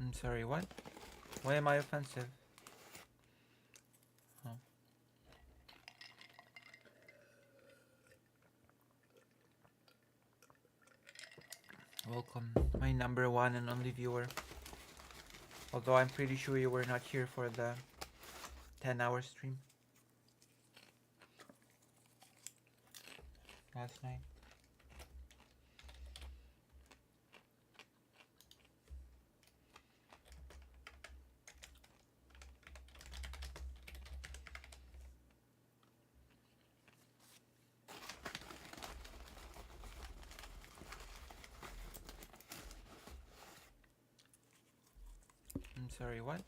I'm sorry, what? Why am I offensive? Oh. Welcome, my number one and only viewer. Although I'm pretty sure you were not here for the 10-hour stream last night. I'm sorry, what?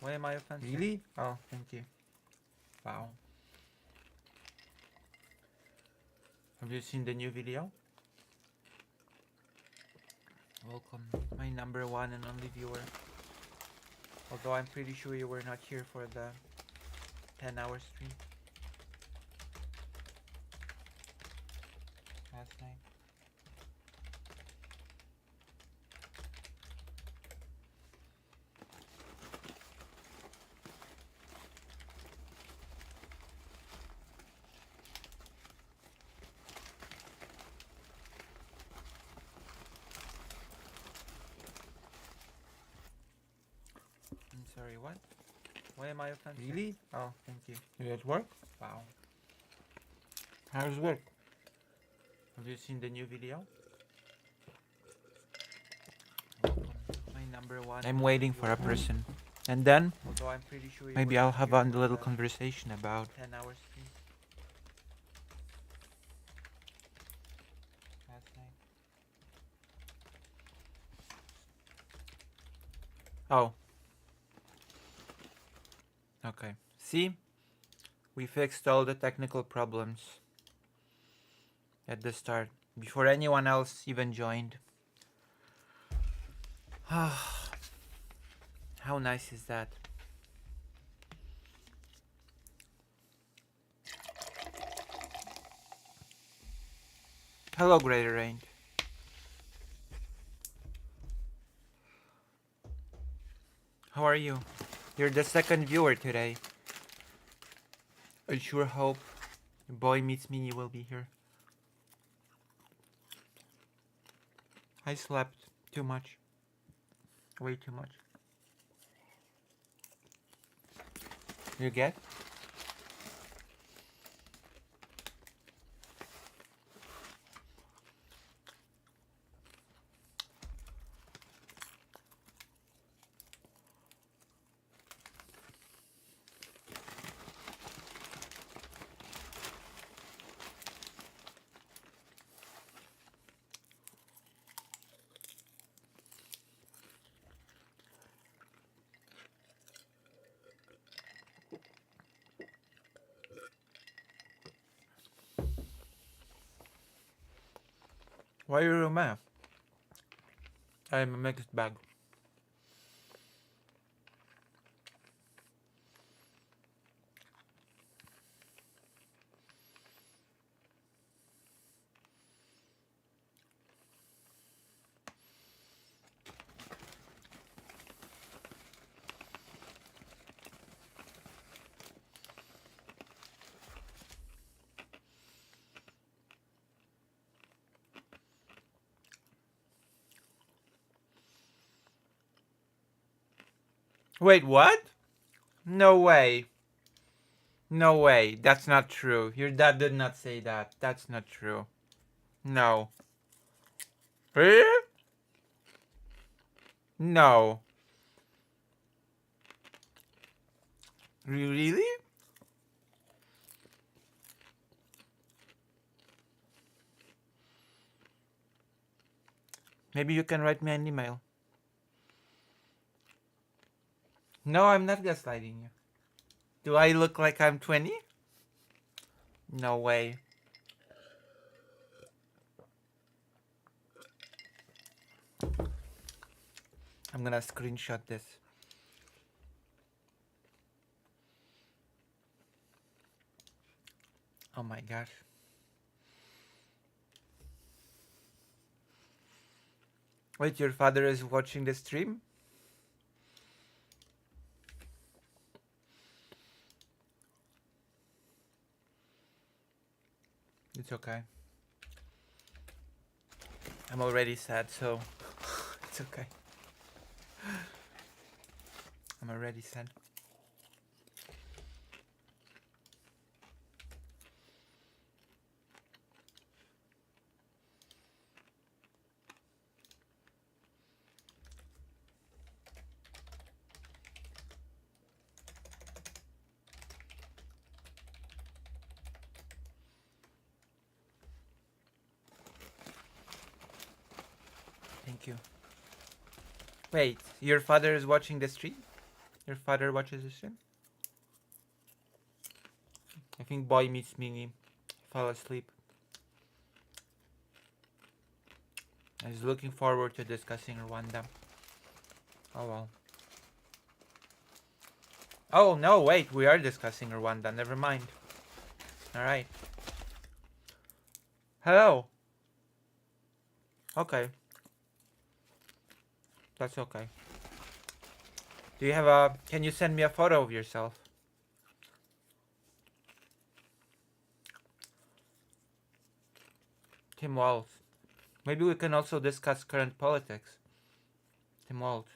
Why am I offensive? Really? Oh, thank you. Wow. Have you seen the new video? Welcome, my number one and only viewer. Although I'm pretty sure you were not here for the 10-hour stream last night. I'm sorry, what? Why am I offensive? Really? Oh, thank you. You at work? Wow. How's work? Have you seen the new video? Welcome, my number one. I'm waiting for a person. And then, although I'm pretty sure maybe I'll have a little conversation about 10-hour stream last night. Oh. Okay. See? We fixed all the technical problems at the start, before anyone else even joined. How nice is that? Hello, Greater Range. How are you? You're the second viewer today. I sure hope Boy Meets Me will be here. I slept too much. Way too much. You get? Why are you mad? I'm a mixed bag. Wait, what? No way. No way. That's not true. Your dad did not say that. That's not true. No. Really? No. Really? Maybe you can write me an email. No, I'm not gaslighting you. Do I look like I'm 20? No way. I'm gonna screenshot this. Oh my gosh. Wait, your father is watching the stream? It's okay. I'm already sad, so it's okay. I'm already sad. Thank you. Wait, your father is watching the stream? Your father watches the stream? I think Boy Meets Mini fell asleep. I was looking forward to discussing Rwanda. Oh well. Oh no, wait, we are discussing Rwanda. Never mind. Alright. Hello. Okay. That's okay. Do you have a... Can you send me a photo of yourself? Tim Walz. Maybe we can also discuss current politics. Tim Walz.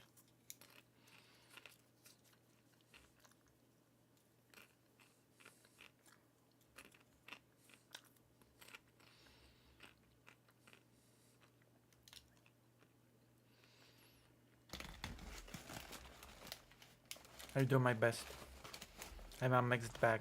I'll do my best. I'm a mixed bag.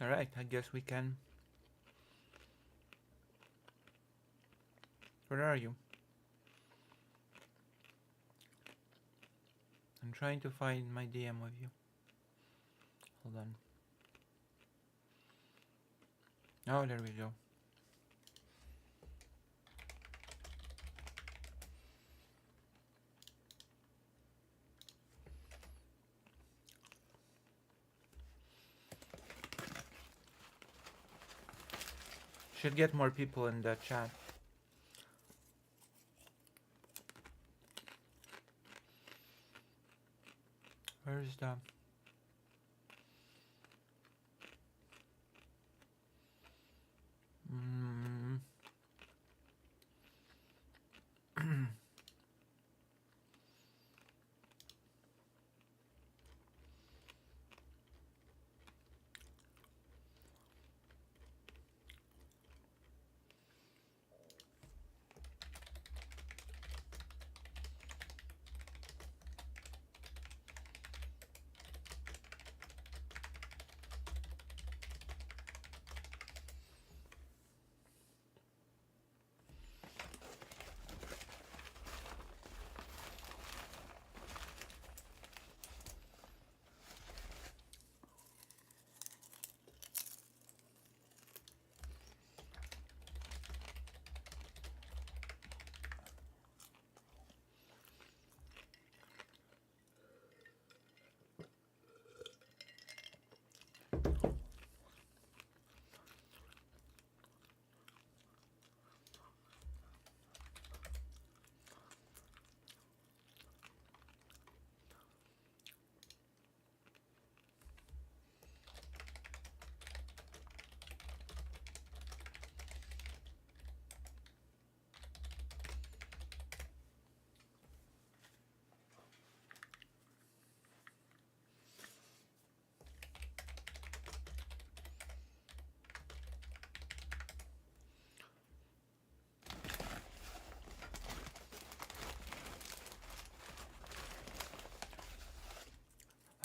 Alright, I guess we can... Where are you? I'm trying to find my DM with you. Hold on. Oh, there we go. Should get more people in the chat. Where's the...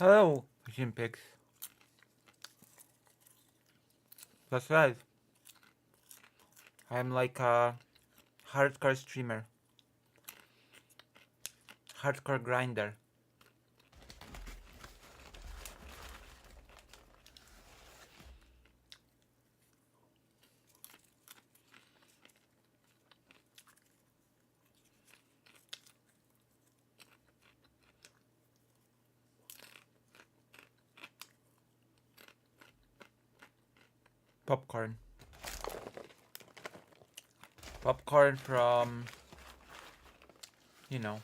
Hello, Jim Pigs. That's right. I'm like a hardcore streamer. Hardcore grinder. Popcorn. Popcorn from, you know.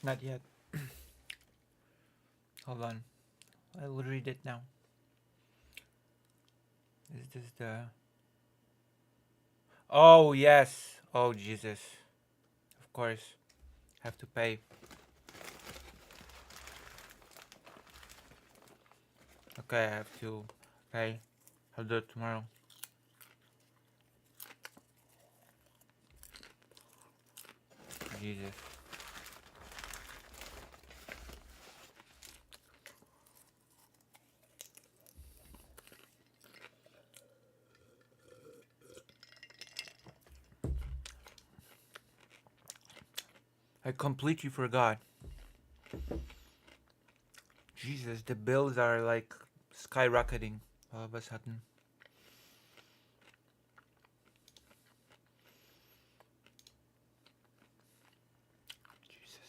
Not yet. Hold on. I will read it now. Is this the... Oh, yes. Oh, Jesus. Of course. Have to pay. Okay, I have to pay. I'll do it tomorrow. Jesus. I completely forgot. Jesus, the bills are like skyrocketing all of a sudden. Jesus.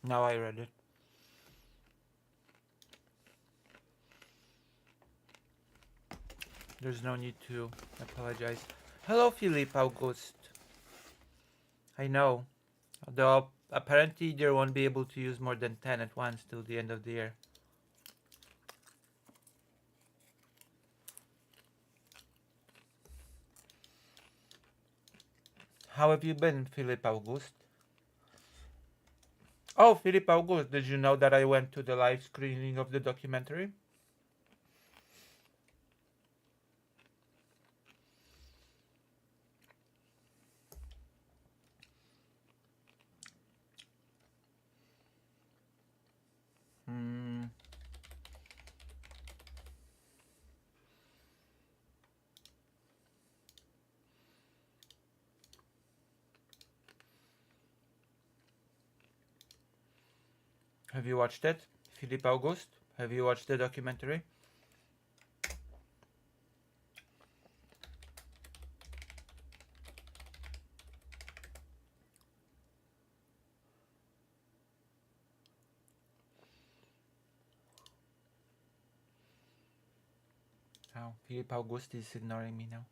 Now I read it. There's no need to apologize. Hello, Philippe August. I know. Though apparently they won't be able to use more than 10 at once till the end of the year. How have you been, Philippe August? Oh, Philippe August, did you know that I went to the live screening of the documentary? Have you watched it? Philippe August, have you watched the documentary? Oh, Philippe August is ignoring me now.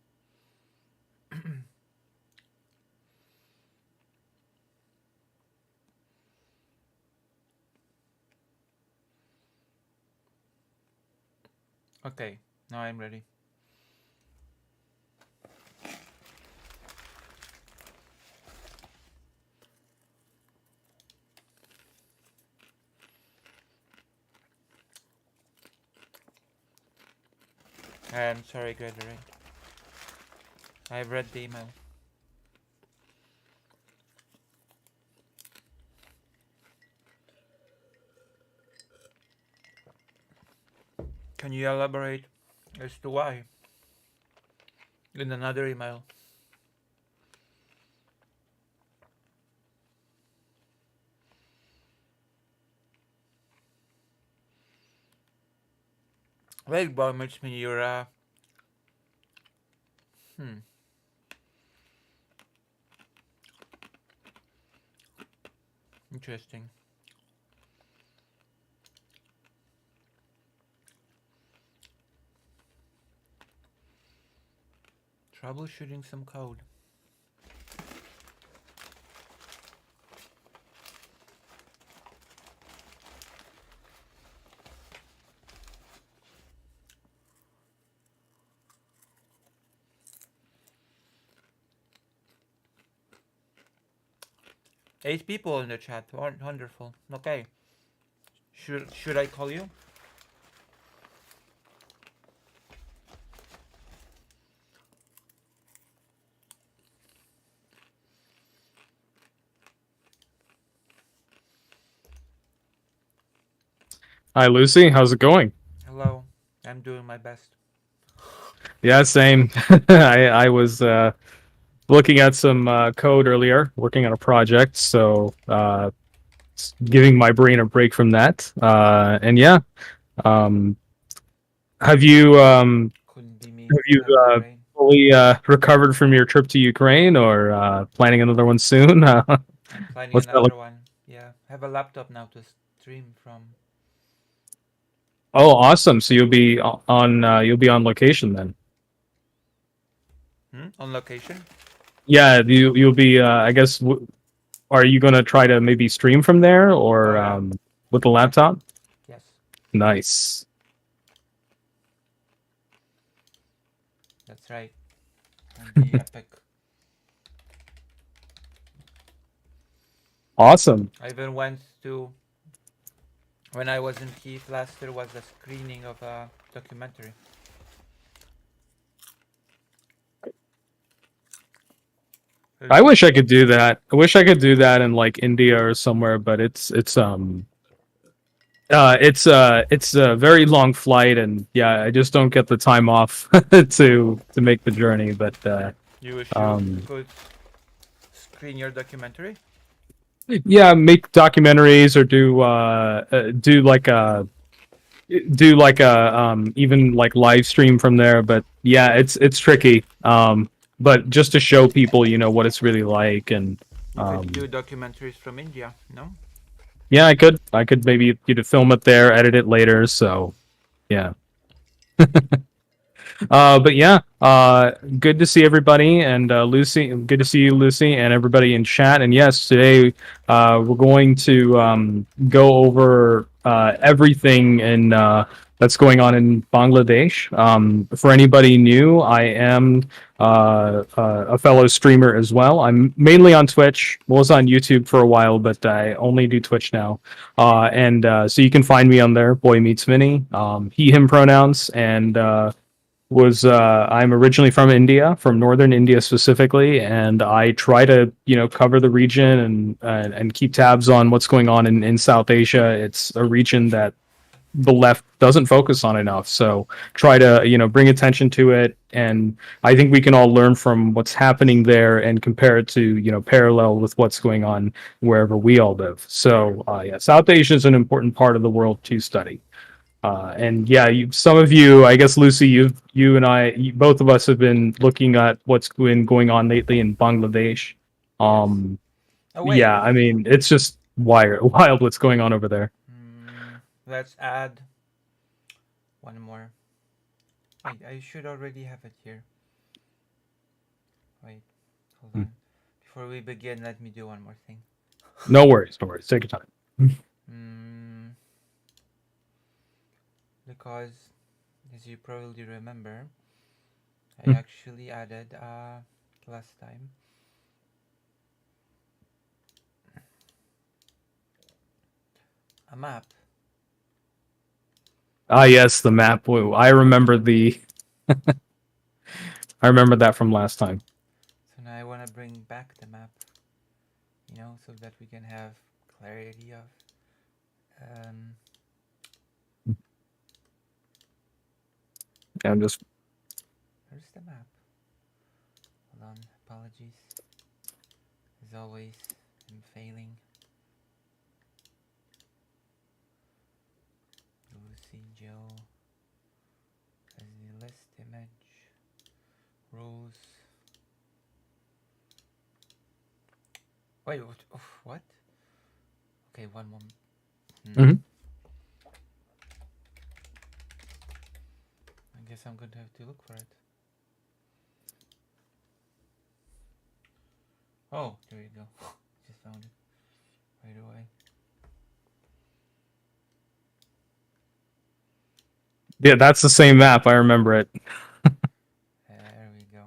Okay, now I'm ready. I'm sorry, Gregory. I've read the email. Can you elaborate as to why? In another email. Wait, boy, makes me you're hmm. Interesting. Troubleshooting some code. Eight people in the chat. Wonderful. Okay. Should I call you? Hi, Lucy. How's it going? Hello. I'm doing my best. Yeah, same. I was looking at some code earlier, working on a project, so giving my brain a break from that. And yeah, um, have you Couldn't be me. have you Have no brain. fully recovered from your trip to Ukraine, or planning another one soon? I'm planning What's that another like? one. Yeah. Have a laptop now to stream from. Oh, awesome! So you'll be on location then. On location? Yeah, you'll be. I guess. Are you gonna try to maybe stream from there Oh or yeah. with the Yeah. laptop? Yes. Nice. That's right. And be epic. Awesome. I even went to when I was in Kiev last year was a screening of a documentary. I wish I could do that. I wish I could do that in like India or somewhere, but it's a very long flight, and yeah, I just don't get the time off to make the journey. But You wish you um, could screen your documentary? yeah, make documentaries or do like a even like live stream from there. But yeah, it's tricky. But just to show people, what it's really like, and You could um, do documentaries from India, no? yeah, I could maybe film it there, edit it later. So yeah. But yeah, good to see everybody, and Lucy. Good to see you, Lucy, and everybody in chat. And yes, today we're going to go over everything that's going on in Bangladesh. For anybody new, I am a fellow streamer as well. I'm mainly on Twitch. Was on YouTube for a while, but I only do Twitch now. And so you can find me on there. Boy meets Vinny. He/him pronouns, and was I'm originally from India, from northern India specifically, and I try to cover the region and keep tabs on what's going on in South Asia. It's a region that the left doesn't focus on enough, so try to bring attention to it, and I think we can all learn from what's happening there and compare it to parallel with what's going on wherever we all live. So yeah, South Asia is an important part of the world to study. And yeah, some of you, I guess, Lucy, you and both of us have been looking at what's been going on lately in Bangladesh. Yes. Um, Oh wait. yeah, I mean, it's just wild what's going on over there. Let's add one more. Wait, I should already have it here. Wait, hold on. Before we begin, let me do one more thing. No worries, no worries. Take your time. Mm, because, as you probably remember, I actually added last time a map. Ah, yes, the map. Woo. I remember the I remember that from last time. So now I want to bring back the map, so that we can have clarity of. Um, I'm just where's the map? Hold on, apologies. As always, I'm failing. Lucy Joe as the list image. Rose. Wait, what? What? Okay, one moment. Mhm. I guess I'm going to have to look for it. Oh, there you go. Just found it right away. Yeah, that's the same map. I remember it. There we go.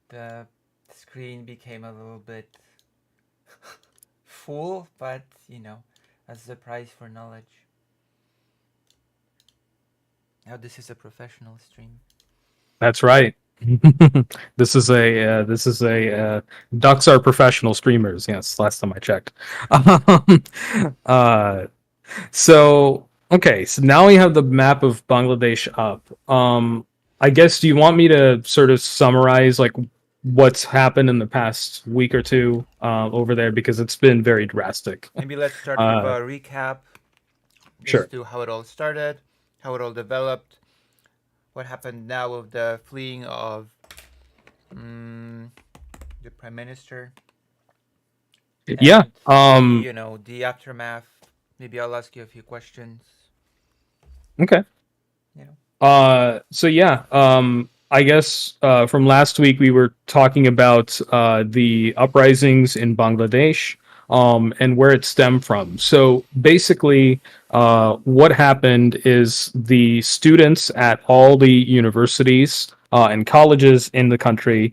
The screen became a little bit full, but as the price for knowledge. Now this is a professional stream. That's right. This is a ducks are professional streamers. Yes, last time I checked. uh, so okay, so now we have the map of Bangladesh up. I guess do you want me to sort of summarize like what's happened in the past week or two over there because it's been very drastic. Maybe let's start with Uh, a recap as sure. to how it all started, how it all developed, what happened now with the fleeing of the prime minister, Yeah. and maybe the aftermath. Maybe I'll ask you a few questions. Okay. You know. So yeah, I guess from last week we were talking about the uprisings in Bangladesh and where it stemmed from. So basically, what happened is the students at all the universities and colleges in the country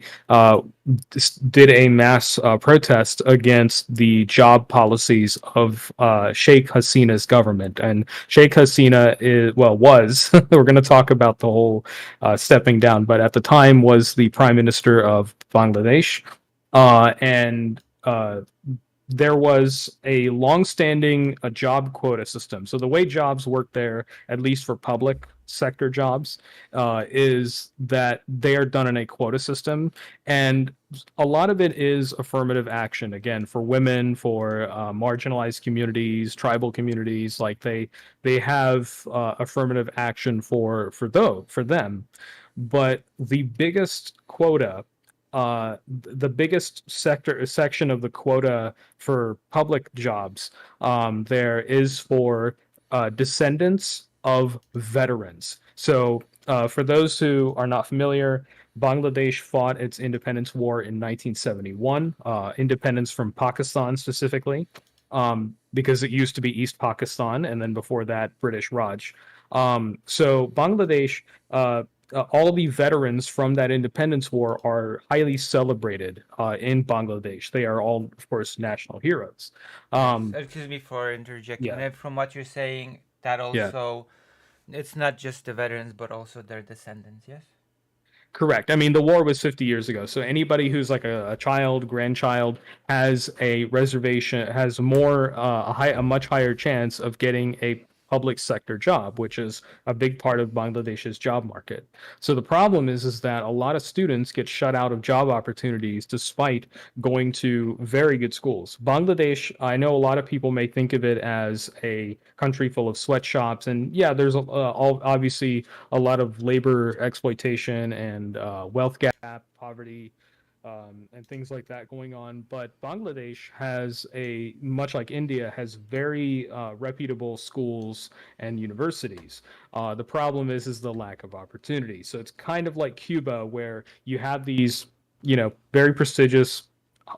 did a mass protest against the job policies of Sheikh Hasina's government. And Sheikh Hasina was we're going to talk about the whole stepping down, but at the time was the prime minister of Bangladesh, and there was a long-standing job quota system. So the way jobs work there, at least for public sector jobs, is that they are done in a quota system, and a lot of it is affirmative action. Again, for women, for marginalized communities, tribal communities, like they have affirmative action for them. But the biggest quota the biggest section of the quota for public jobs there is for descendants of veterans. So, for those who are not familiar, Bangladesh fought its independence war in 1971, independence from Pakistan specifically, because it used to be East Pakistan, and then before that, British Raj. So, Bangladesh. All the veterans from that independence war are highly celebrated in Bangladesh. They are all, of course, national heroes. Yes. Um, Excuse me for interjecting. yeah, And from what you're saying, that yeah. also it's not just the veterans, but also their descendants. Yes. Correct. I mean, the war was 50 years ago. So anybody who's like a child, grandchild, has a reservation, has a much higher chance of getting a public sector job, which is a big part of Bangladesh's job market. So the problem is that a lot of students get shut out of job opportunities despite going to very good schools. Bangladesh, I know a lot of people may think of it as a country full of sweatshops, and yeah, there's obviously a lot of labor exploitation and wealth gap, poverty, and things like that going on. But Bangladesh has much like India, has very reputable schools and universities. The problem is the lack of opportunity. So it's kind of like Cuba, where you have these, very prestigious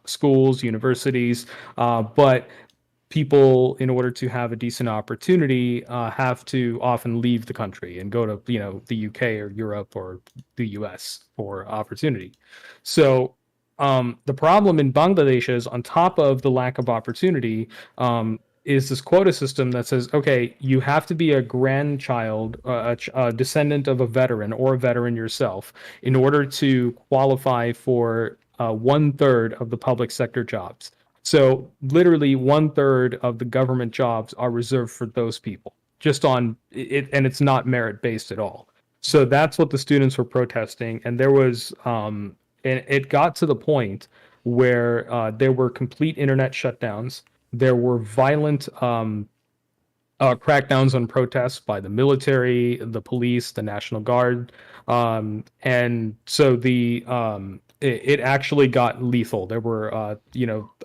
schools, universities, but people, in order to have a decent opportunity, have to often leave the country and go to the UK or Europe or the US for opportunity. So the problem in Bangladesh is, on top of the lack of opportunity, is this quota system that says, okay, you have to be a grandchild, a descendant of a veteran or a veteran yourself in order to qualify for 1/3 of the public sector jobs. So literally 1/3 of the government jobs are reserved for those people, just on it, and it's not merit based at all. So Mm. that's what the students were protesting, and there was, and it got to the point where there were complete internet shutdowns. There were violent crackdowns on protests by the military, the police, the National Guard, and so it actually got lethal. There were,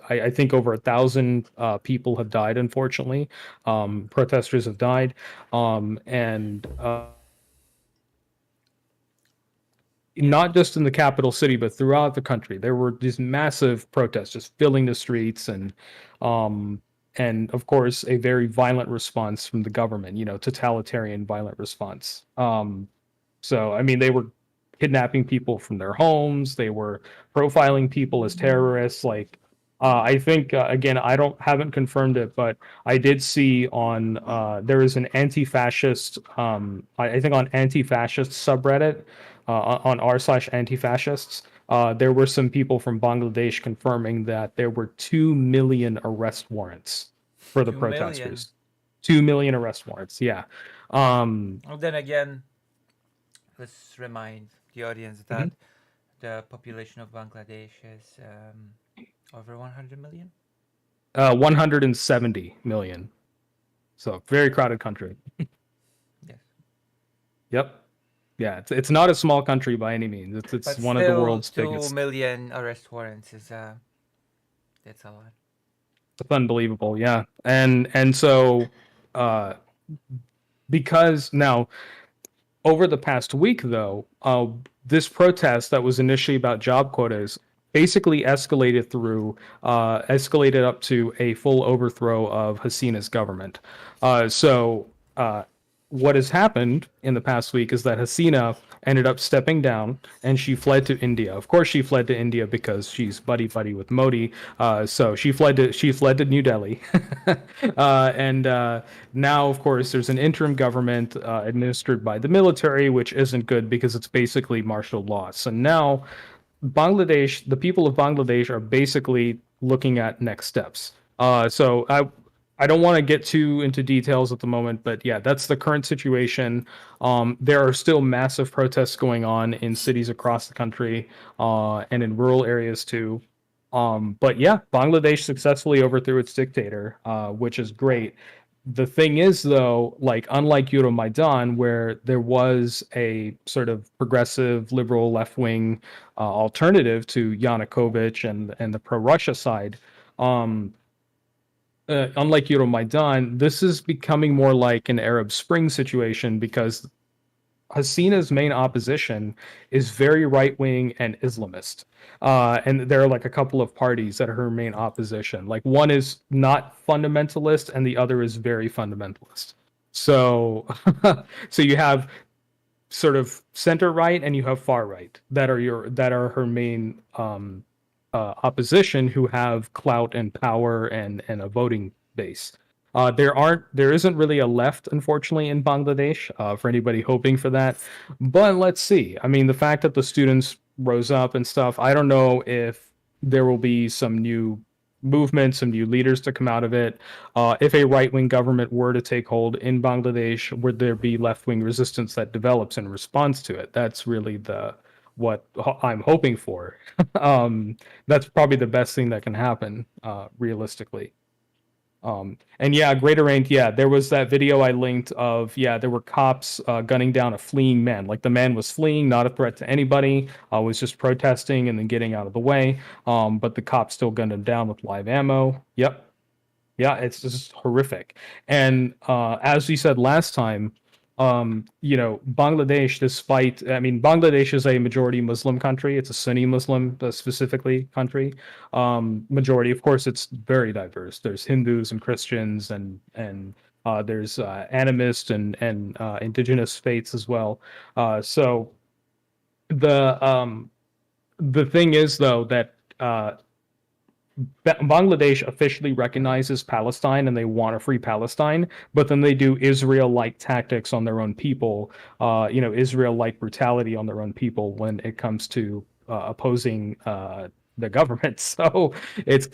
I think over 1,000 people have died. Unfortunately, protesters have died, and not just in the capital city, but throughout the country. There were these massive protests just filling the streets, um, and of course, a very violent response from the government. Totalitarian violent response. So, I mean, they were kidnapping people from their homes. They were profiling people as terrorists. Like, I think again, I don't haven't confirmed it, but I did see on there is an anti-fascist. I think on anti-fascist subreddit on r/anti-fascists. There were some people from Bangladesh confirming that there were 2 million arrest warrants for the 2 million. protesters. 2 million arrest warrants. Yeah. Well, then again, let's remind the audience Mhm. that the population of Bangladesh is over 100 million. 170 million. So very crowded country. Yes, Yep. Yeah, it's not a small country by any means. It's but one of the still, world's 2 biggest. million arrest warrants is that's a lot. It's unbelievable. Yeah, and so uh, because now over the past week, though, this protest that was initially about job quotas basically escalated up to a full overthrow of Hasina's government. So what has happened in the past week is that Hasina ended up stepping down and she fled to India. Of course, she fled to India because she's buddy buddy with Modi. So she fled to New Delhi, and now, of course, there's an interim government administered by the military, which isn't good because it's basically martial law. So now Bangladesh, the people of Bangladesh are basically looking at next steps. So I don't want to get too into details at the moment, but yeah, that's the current situation. There are still massive protests going on in cities across the country and in rural areas too. But yeah, Bangladesh successfully overthrew its dictator, which is great. The thing is, though, like unlike Euromaidan, where there was a sort of progressive, liberal, left-wing alternative to Yanukovych and the pro-Russia side, um, unlike Euromaidan, this is becoming more like an Arab Spring situation because Hasina's main opposition is very right wing and Islamist. And there are like a couple of parties that are her main opposition. Like one is not fundamentalist and the other is very fundamentalist. So so you have sort of center right and you have far right that are her main opposition who have clout and power and a voting base. There isn't really a left, unfortunately, in Bangladesh for anybody hoping for that. But let's see. I mean, the fact that the students rose up and stuff, I don't know if there will be some new movements, some new leaders to come out of it. If a right wing government were to take hold in Bangladesh, would there be left wing resistance that develops in response to it? That's really the what I'm hoping for. That's probably the best thing that can happen, realistically. And yeah, Greater Range, yeah, there was that video I linked of, yeah, there were cops gunning down a fleeing man. Like the man was fleeing, not a threat to anybody, was just protesting and then getting out of the way. But the cops still gunned him down with live ammo. Yep. Yeah, it's just horrific. And as we said last time, Bangladesh, despite, I mean, Bangladesh is a majority Muslim country. It's a Sunni Muslim, specifically country. Majority, of course, it's very diverse. There's Hindus and Christians, and there's animists and indigenous faiths as well. So the um, the thing is, though, that Bangladesh officially recognizes Palestine and they want a free Palestine, but then they do Israel-like tactics on their own people, Israel-like brutality on their own people when it comes to opposing the government. So it's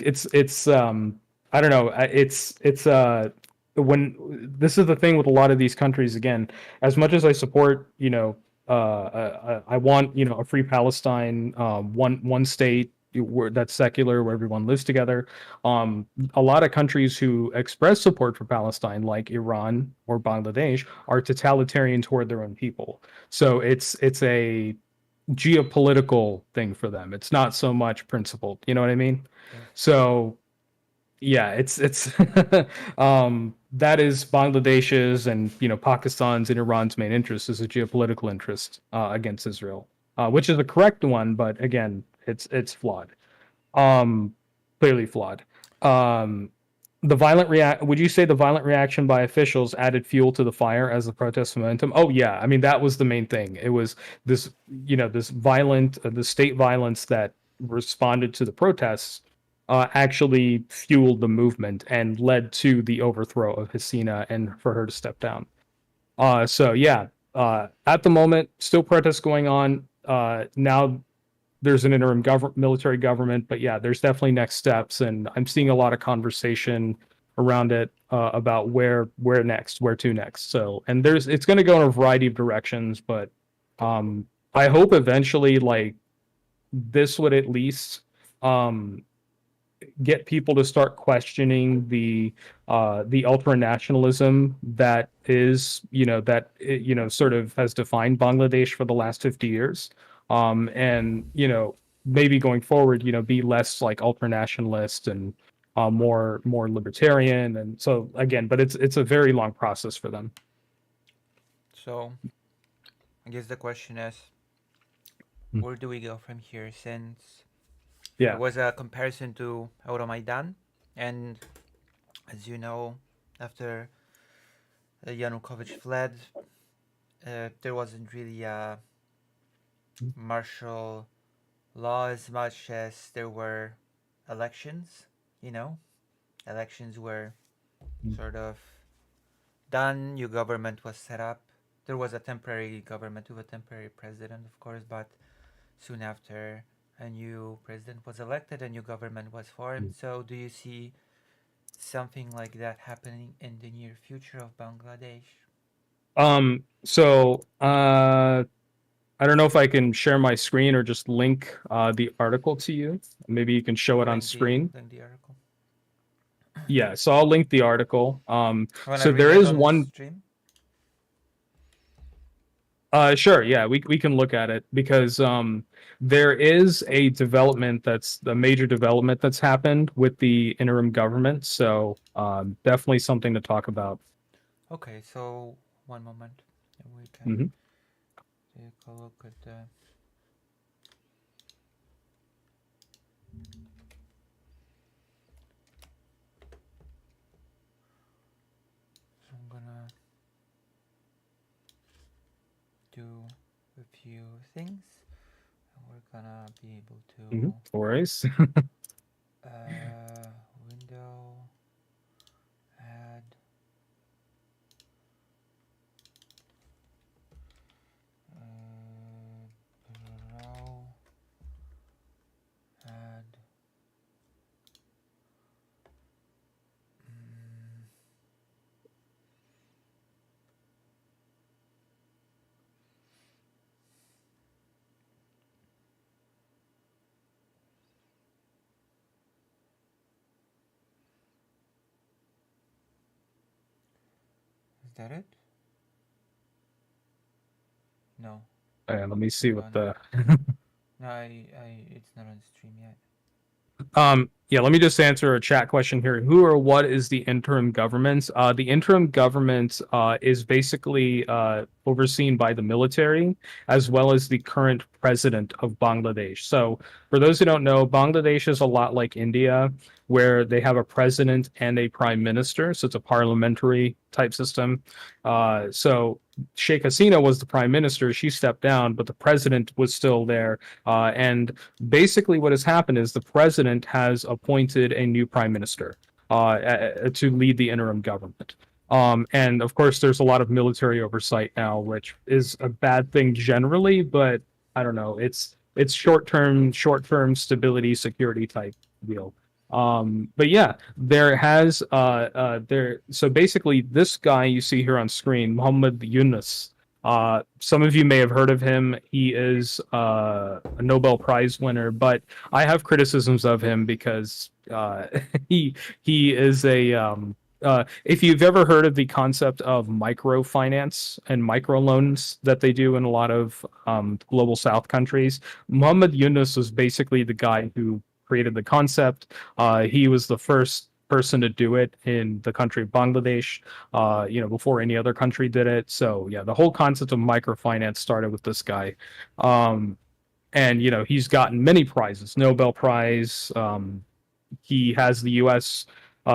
I don't know. It's when this is the thing with a lot of these countries. Again, as much as I support, I want a free Palestine, one state where that's secular, where everyone lives together. A lot of countries who express support for Palestine, like Iran or Bangladesh, are totalitarian toward their own people. So it's a geopolitical thing for them. It's not so much principled. You know what I mean? Yes. So yeah, it's that is Bangladesh's and Pakistan's and Iran's main interest is a geopolitical interest against Israel, which is the correct one, but again, it's flawed, um, clearly flawed. Um, the violent react. Would you say the violent reaction by officials added fuel to the fire as the protest momentum? Oh yeah, I mean that was the main thing. It was this violent, the state violence that responded to the protests actually fueled the movement and led to the overthrow of Hasina and for her to step down. So yeah, at the moment, still protests going on. Now there's an interim military government, but yeah, there's definitely next steps, and I'm seeing a lot of conversation around it about where next, where to next. So, and it's going to go in a variety of directions, but I hope eventually, like this would at least um, get people to start questioning the ultra nationalism that is sort of has defined Bangladesh for the last 50 years, and maybe going forward be less like ultra nationalist and more libertarian. And so again, but it's a very long process for them. So I guess the question is, Mm. where do we go from here? Since there Yeah. was a comparison to Euromaidan, and as you know, after Yanukovych fled, there wasn't really a martial law as much as there were elections. You know, elections were sort of done. New government was set up. There was a temporary government with a temporary president, of course, but soon after a new president was elected, a new government was formed. So, do you see something like that happening in the near future of Bangladesh? So I don't know if I can share my screen or just link the article to you. Maybe you can show it on screen. Link the article. Yeah, so I'll link the article. Wanna So read there it is on one. stream? Sure, yeah, we can look at it because there is a development that's a major development that's happened with the interim government. So definitely something to talk about. Okay, so one moment, and we can Hmm. take a look at the. So I'm gonna do a few things, and we're gonna be able Hmm. to No worries. window add row add is that it? No. Let me see Hold what on. the. No, it's not on stream yet. Yeah, let me just answer a chat question here. Who or what is the interim government? The interim government is basically overseen by the military as well as the current president of Bangladesh. So, for those who don't know, Bangladesh is a lot like India, where they have a president and a prime minister. So, it's a parliamentary type system. So, Sheikh Hasina was the prime minister. She stepped down, but the president was still there. And basically, what has happened is the president has appointed a new prime minister to lead the interim government. And of course, there's a lot of military oversight now, which is a bad thing generally, but I don't know. It's short term stability, security type deal. But yeah, there has there. So basically, this guy you see here on screen, Muhammad Yunus. Some of you may have heard of him. He is a Nobel Prize winner, but I have criticisms of him because he is a if you've ever heard of the concept of microfinance and microloans that they do in a lot of global South countries, Muhammad Yunus was basically the guy who created the concept. He was the first person to do it in the country of Bangladesh, before any other country did it. So yeah, the whole concept of microfinance started with this guy. And he's gotten many prizes, Nobel Prize. He has the U.S.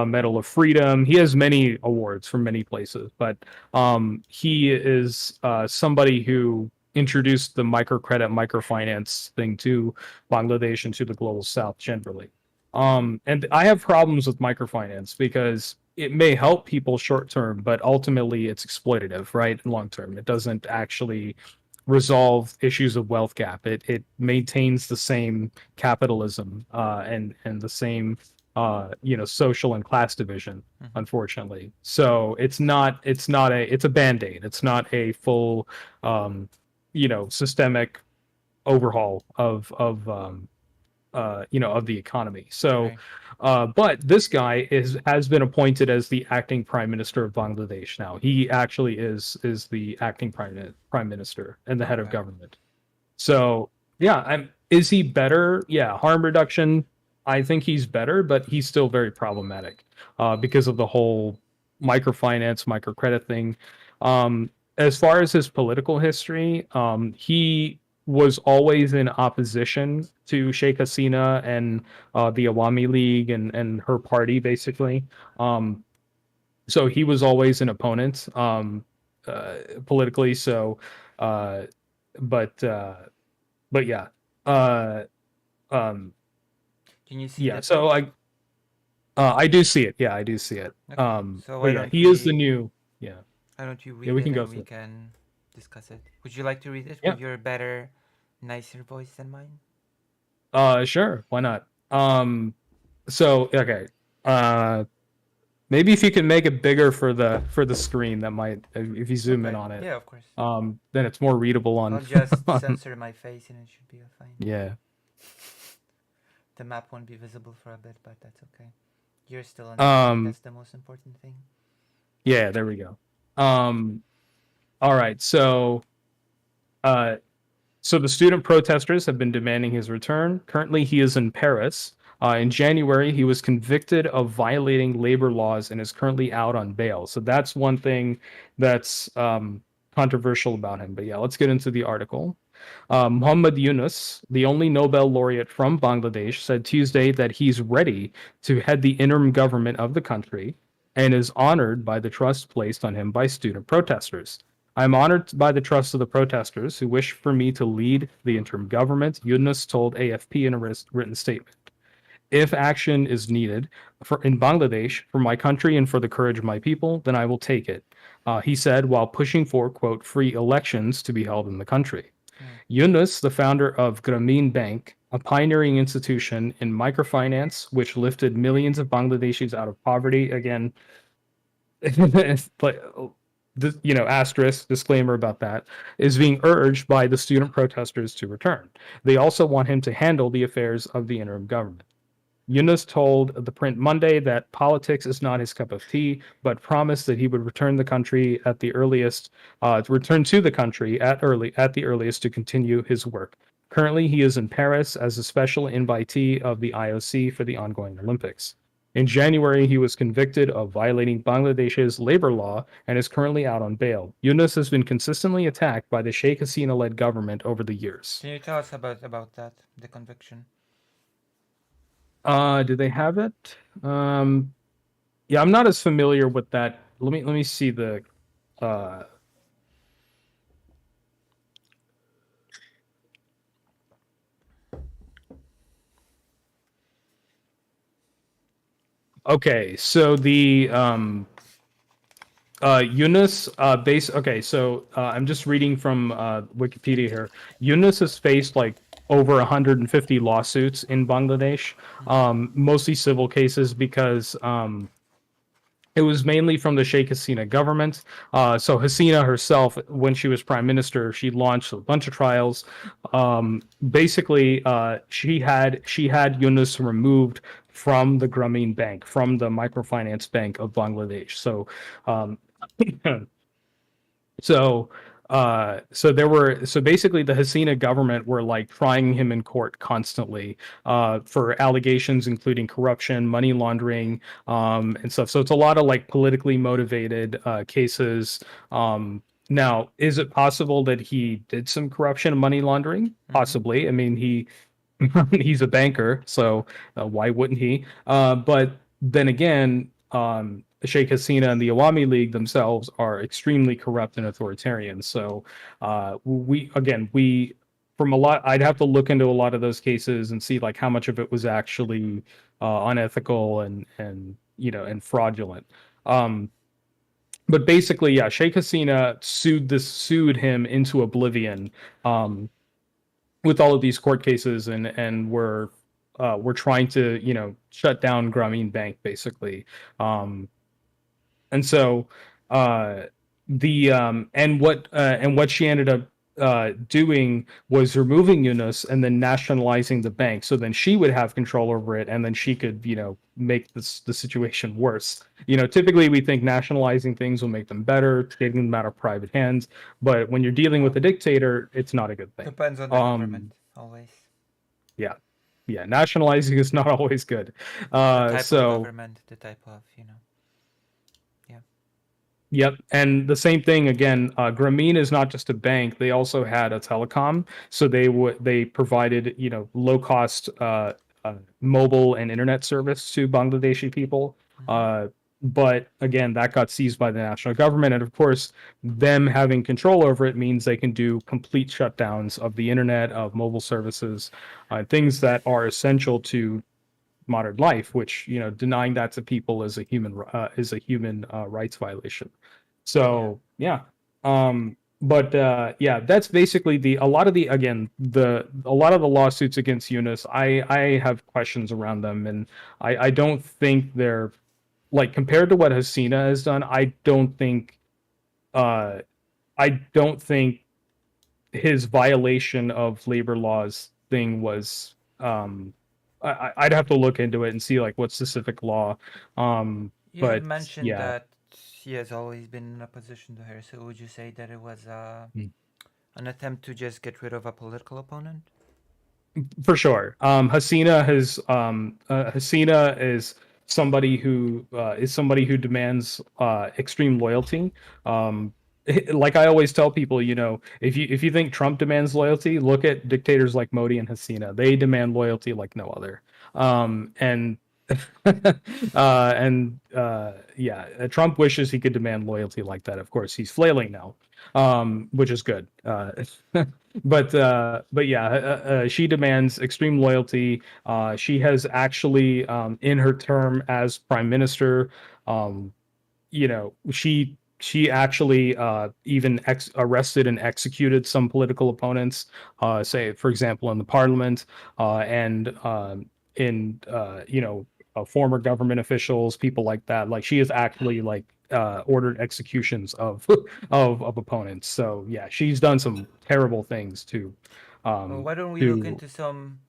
Medal of Freedom. He has many awards from many places, but he is somebody who introduced the microcredit, microfinance thing to Bangladesh and to the global South generally. And I have problems with microfinance because it may help people short term, but ultimately it's exploitative, right? Long term, it doesn't actually resolve issues of wealth gap. It maintains the same capitalism and the same social and class division, Mhm. unfortunately. So it's a band-aid. It's not a full systemic overhaul of the economy. So, Okay. but this guy has been appointed as the acting prime minister of Bangladesh now. He actually is the acting prime minister and the head of Okay. government. So yeah, is he better? Yeah, harm reduction. I think he's better, but he's still very problematic because of the whole microfinance, microcredit thing. As far as his political history, he was always in opposition to Sheikh Hasina and the Awami League and her party, basically. So he was always an opponent politically. So, uh, but uh, but yeah, uh, um, Can you see yeah. the So text? I do see it. Yeah, I do see it. Okay. So But why yeah, don't he is the we new. Yeah, why don't you yeah. read We it can go and we through it. can discuss it? Would you like to read it Yeah. with your better, nicer voice than mine? Sure. Why not? So okay. Uh, Maybe if you can make it bigger for the screen, that might if you zoom in Okay. on it, Yeah, of course. then it's more readable I'll on just on. censor my face and it should be fine. Yeah. The map won't be visible for a bit, but that's okay. You're still on screen. Um. That's the most important thing. Yeah. There we go. Um. All right. Uh, So the student protesters have been demanding his return. Currently, he is in Paris. In January, he was convicted of violating labor laws and is currently out on bail. So that's one thing that's controversial about him. But yeah, let's get into the article. Muhammad Yunus, the only Nobel laureate from Bangladesh, said Tuesday that he's ready to head the interim government of the country and is honored by the trust placed on him by student protesters. I'm honored by the trust of the protesters who wish for me to lead the interim government, Yunus told AFP in a written statement. If action is needed in Bangladesh for my country and for the courage of my people, then I will take it, he said while pushing for, quote, free elections to be held in the country. Hmm. Yunus, the founder of Grameen Bank, a pioneering institution in microfinance which lifted millions of Bangladeshis out of poverty, again, but asterisk disclaimer about that, is being urged by the student protesters to return. They also want him to handle the affairs of the interim government. Yunus told the print Monday that politics is not his cup of tea, but promised that he would return the country at the earliest, to return to the country at the earliest to continue his work. Currently, he is in Paris as a special invitee of the IOC for the ongoing Olympics. In January, he was convicted of violating Bangladesh's labor law and is currently out on bail. Yunus has been consistently attacked by the Sheikh Hasina-led government over the years. Can you tell us about that, the conviction? Do they have it? Yeah, I'm not as familiar with that. Let me see the. Uh, Okay, so the Yunus base. Okay, so I'm just reading from Wikipedia here. Yunus has faced like over 150 lawsuits in Bangladesh, Mm-hmm. mostly civil cases because it was mainly from the Sheikh Hasina government. So Hasina herself, when she was prime minister, she launched a bunch of trials. Basically, she had Yunus removed from the Grameen Bank, from the microfinance bank of Bangladesh. Um, so so basically the Hasina government were like trying him in court constantly for allegations including corruption, money laundering, and stuff. So it's a lot of like politically motivated cases. Now, is it possible that he did some corruption and money laundering? Mm-hmm. Possibly. I mean, he's a banker, so why wouldn't he? But then again, Sheikh Hasina and the Awami League themselves are extremely corrupt and authoritarian. So we from a lot, I'd have to look into a lot of those cases and see like how much of it was actually unethical and and fraudulent. Um, but basically, yeah, Sheikh Hasina sued him into oblivion. Um, with all of these court cases, and we're trying to shut down Grameen Bank basically. um and so uh the and what she ended up doing was removing Yunus and then nationalizing the bank, so then she would have control over it, and then she could make the situation worse. Typically we think nationalizing things will make them better, taking them out of private hands, but when you're dealing with Well, a dictator, it's not a good thing. depends on the um government, always. yeah, yeah, nationalizing is not always good. The type of So government, the type of, yeah. yep, and the same thing again. Grameen is not just a bank; they also had a telecom. So they provided low cost mobile and internet service to Bangladeshi people. Mm-hmm. But again, that got seized by the national government, and of course, them having control over it means they can do complete shutdowns of the internet, of mobile services, things that are essential to modern life, which denying that to people is a human rights violation. Yeah. So yeah. But yeah, that's basically the a lot of the again the a lot of the lawsuits against Eunice. I have questions around them, and I don't think they're like, compared to what Hasina has done. Uh I don't think his violation of labor laws thing was I'd have to look into it and see like what specific law. You have But mentioned yeah. that he has always been in opposition to her, so would you say that it was an attempt to just get rid of a political opponent? For sure. Hasina is somebody who demands extreme loyalty. Um, like I always tell people, if you think Trump demands loyalty, look at dictators like Modi and Hasina. They demand loyalty like no other. And yeah, Trump wishes he could demand loyalty like that. Of course, he's flailing now, which is good. But yeah, she demands extreme loyalty. She has actually, in her term as prime minister, um, she actually even arrested and executed some political opponents. Say, for example, in the parliament, and in former government officials, people like that. Like, she has actually like ordered executions of of opponents. So yeah, she's done some terrible things to Well, um why don't we look to into some?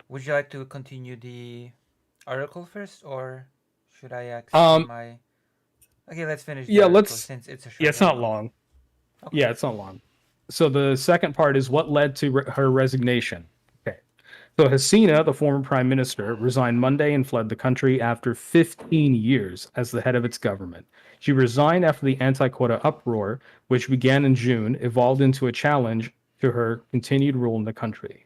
Would you like to continue the article first, or should I explain um my? Okay, let's finish the yeah, article let's since it's a yeah, short it's not article. long. Okay. Yeah, it's not long. So the second part is what led to her resignation. Okay. So Hasina, the former prime minister, resigned Monday and fled the country after 15 years as the head of its government. She resigned after the anti-quota uproar, which began in June, evolved into a challenge to her continued rule in the country.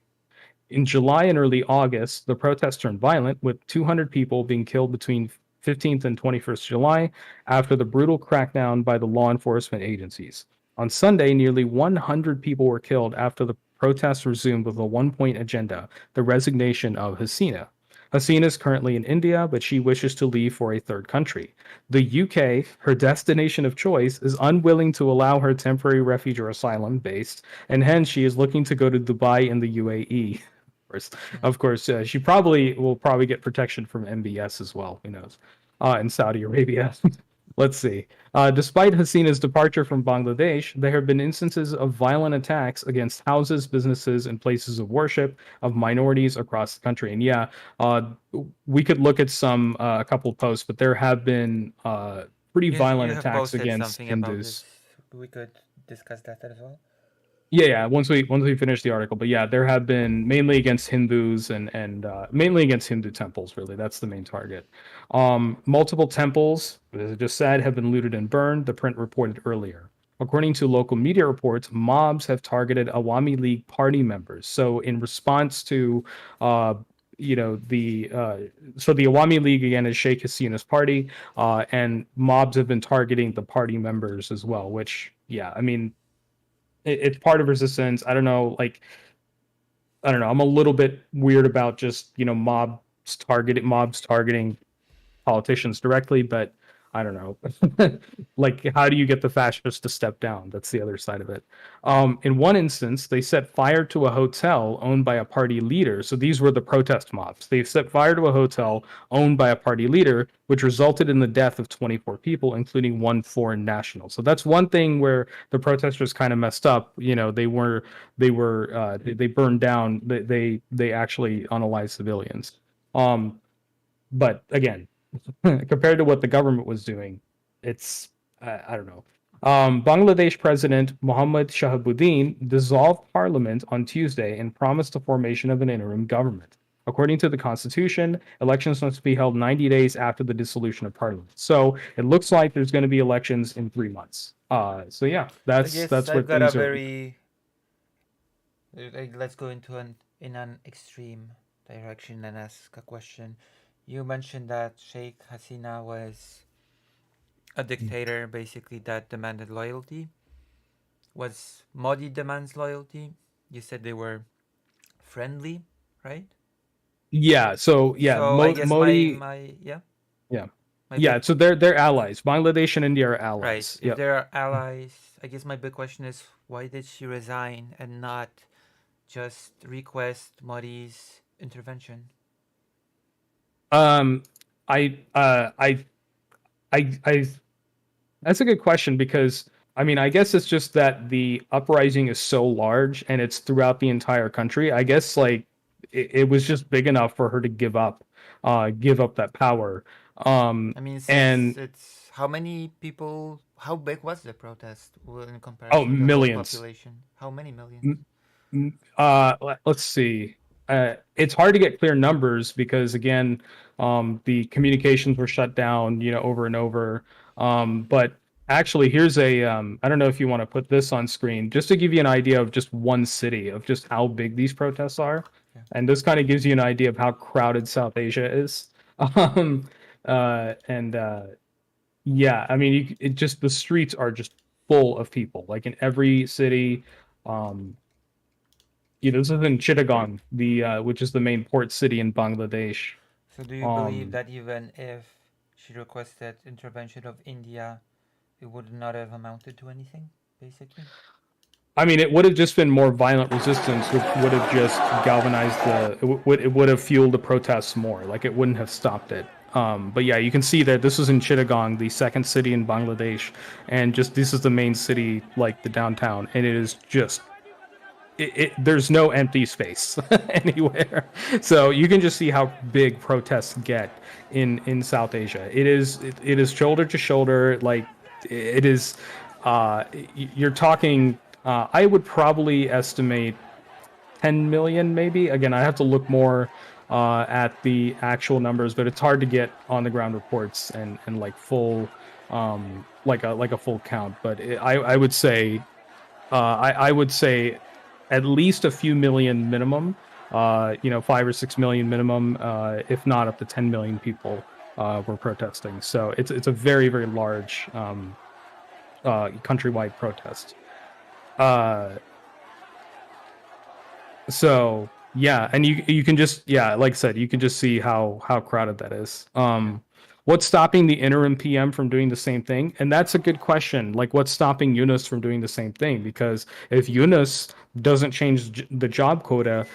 In July and early August, the protests turned violent, with 200 people being killed between 15th and 21st July after the brutal crackdown by the law enforcement agencies. On Sunday, nearly 100 people were killed after the protests resumed with a one point agenda: the resignation of Hasina. Hasina is currently in India, but she wishes to leave for a third country. The UK, her destination of choice, is unwilling to allow her temporary refuge or asylum based, and hence she is looking to go to Dubai in the UAE. Of course, she probably will probably get protection from MBS as well. Who knows? In Saudi Arabia. Let's see. Despite Hasina's departure from Bangladesh, there have been instances of violent attacks against houses, businesses, and places of worship of minorities across the country. And yeah, uh, we could look at a couple posts, but there have been pretty violent You have attacks posted against something about Hindus. this. We could discuss that as well. Yeah. Once we finish the article, but yeah, there have been mainly against Hindus and mainly against Hindu temples. Really, that's the main target. Multiple temples, as I just said, have been looted and burned. The print reported earlier. According to local media reports, mobs have targeted Awami League party members. So, in response to uh, the Awami League again is Sheikh Hasina's party, and mobs have been targeting the party members as well. Which, yeah, I mean, it's part of resistance. I don't know, like I don't know. I'm a little bit weird about just mobs targeting politicians directly, but I don't know. Like, how do you get the fascists to step down? That's the other side of it. In one instance, they set fire to a hotel owned by a party leader. So these were the protest mobs. They set fire to a hotel owned by a party leader, which resulted in the death of 24 people, including one foreign national. So that's one thing where the protesters kind of messed up. They burned down. They actually unalived civilians. But again, compared to what the government was doing, it's I don't know. Bangladesh President Mohammad Shahabuddin dissolved parliament on Tuesday and promised the formation of an interim government. According to the constitution, elections must be held 90 days after the dissolution of parliament. So it looks like there's going to be elections in 3 months. So yeah, I that's guess that's I've where got a things are. very. Let's go into an extreme direction and ask a question. You mentioned that Sheikh Hasina was a dictator, basically that demanded loyalty. Was Modi demands loyalty? You said they were friendly, right? Yeah. So yeah, So I guess Modi. yeah, Yeah. my Yeah. big So they're allies. Bangladesh and India are right. allies. If Yep. they're allies, I guess my big question is why did she resign and not just request Modi's intervention? Um, I, uh, I, I. That's a good question because I mean, I guess it's just that the uprising is so large and it's throughout the entire country. I guess like it was just big enough for her to give up that power. I mean, since And it's how many people, how big was the protest in oh, comparison to the whole millions. population? How many millions? Let's see. It's hard to get clear numbers because again, the communications were shut down, over and over. But actually, here's I don't know if you want to put this on screen, just to give you an idea of just one city, of just how big these protests are. Yeah. And this kind of gives you an idea of how crowded South Asia is. Um, and Yeah, I mean, the streets are just full of people, like in every city. Um, this is in Chittagong, which is the main port city in Bangladesh. So do you believe Um, that even if she requested intervention of India, it would not have amounted to anything, basically? I mean, it would have just been more violent resistance, which would have just galvanized it would have fueled the protests more. Like it wouldn't have stopped it. But yeah, you can see that this was in Chittagong, the second city in Bangladesh, and just this is the main city, like the downtown, and it is just there's no empty space anywhere. So you can just see how big protests get in South Asia. It is shoulder to shoulder. Like it is. You're talking. I would probably estimate 10 million, maybe. Again, I have to look more at the actual numbers, but it's hard to get on the ground reports and like full, like a full count. But I would say I would say at least a few million minimum. 5 or 6 million minimum, if not up to 10 million people were protesting. So it's a very very large countrywide protest. Uh, so Yeah, and you can just yeah, like I said, you can just see how crowded that is. Yeah. What's stopping the interim PM from doing the same thing? And that's a good question. Like, what's stopping Eunice from doing the same thing? Because if Eunice doesn't change the job quota,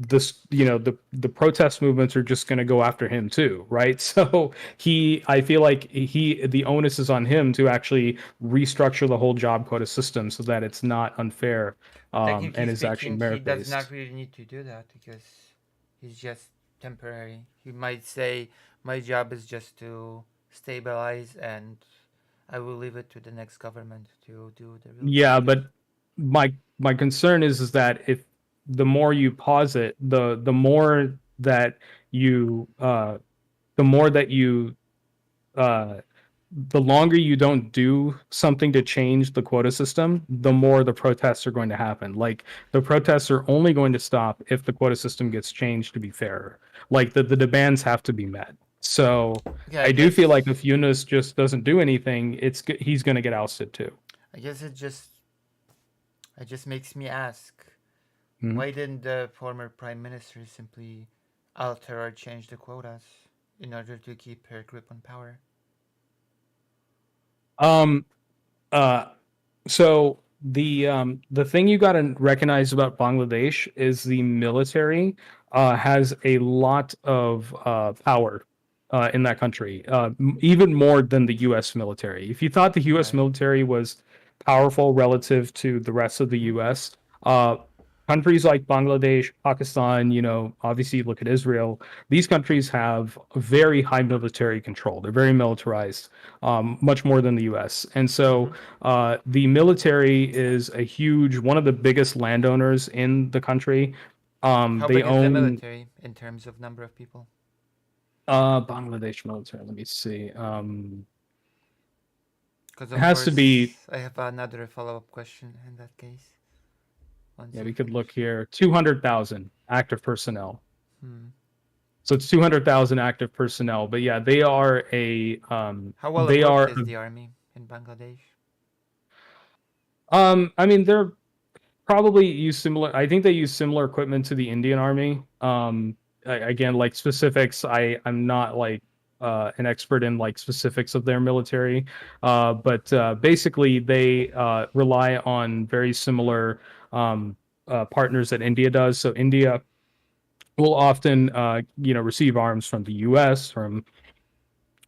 this the protest movements are just going to go after him too, right? So I feel like the onus is on him to actually restructure the whole job quota system so that it's not unfair, Technically and is actually speaking, he merit does not based. really need to do that because he's just temporary. He might say, "My job is just to stabilize, and I will leave it to the next government to do the real Yeah, changes." but my concern is that if the more you pause it, the more that you the more that you uh the longer you don't do something to change the quota system, the more the protests are going to happen. Like the protests are only going to stop if the quota system gets changed to be fairer. Like the demands have to be met. So Yeah, I do feel like if Yunus just doesn't do anything, he's going to get ousted too. I guess it just makes me ask, Mhm. why didn't the former prime minister simply alter or change the quotas in order to keep her grip on power? Um. Uh. So the thing you got to recognize about Bangladesh is the military has a lot of power in that country, even more than the U.S. military. If you thought the U.S. Right. military was powerful relative to the rest of the Mm-hmm. U.S., countries like Bangladesh, Pakistan, obviously you look at Israel, these countries have very high military control. They're very militarized, much more than the U.S. And Mm-hmm. so the military is one of the biggest landowners in the country. How They big is the own military in terms of number of people? Bangladesh military. Let me see. Because It of has to be. course, I have another follow-up question in that case. Once Yeah, you we could look finish. here. 200,000 active personnel. Hmm. So it's 200,000 active personnel. But yeah, How well they equipped are is the army in Bangladesh? I mean they're probably use similar. I think they use similar equipment to the Indian Army. Again, like specifics, I'm not like an expert in like specifics of their military, but basically they rely on very similar partners that India does. So India will often receive arms from the U.S.,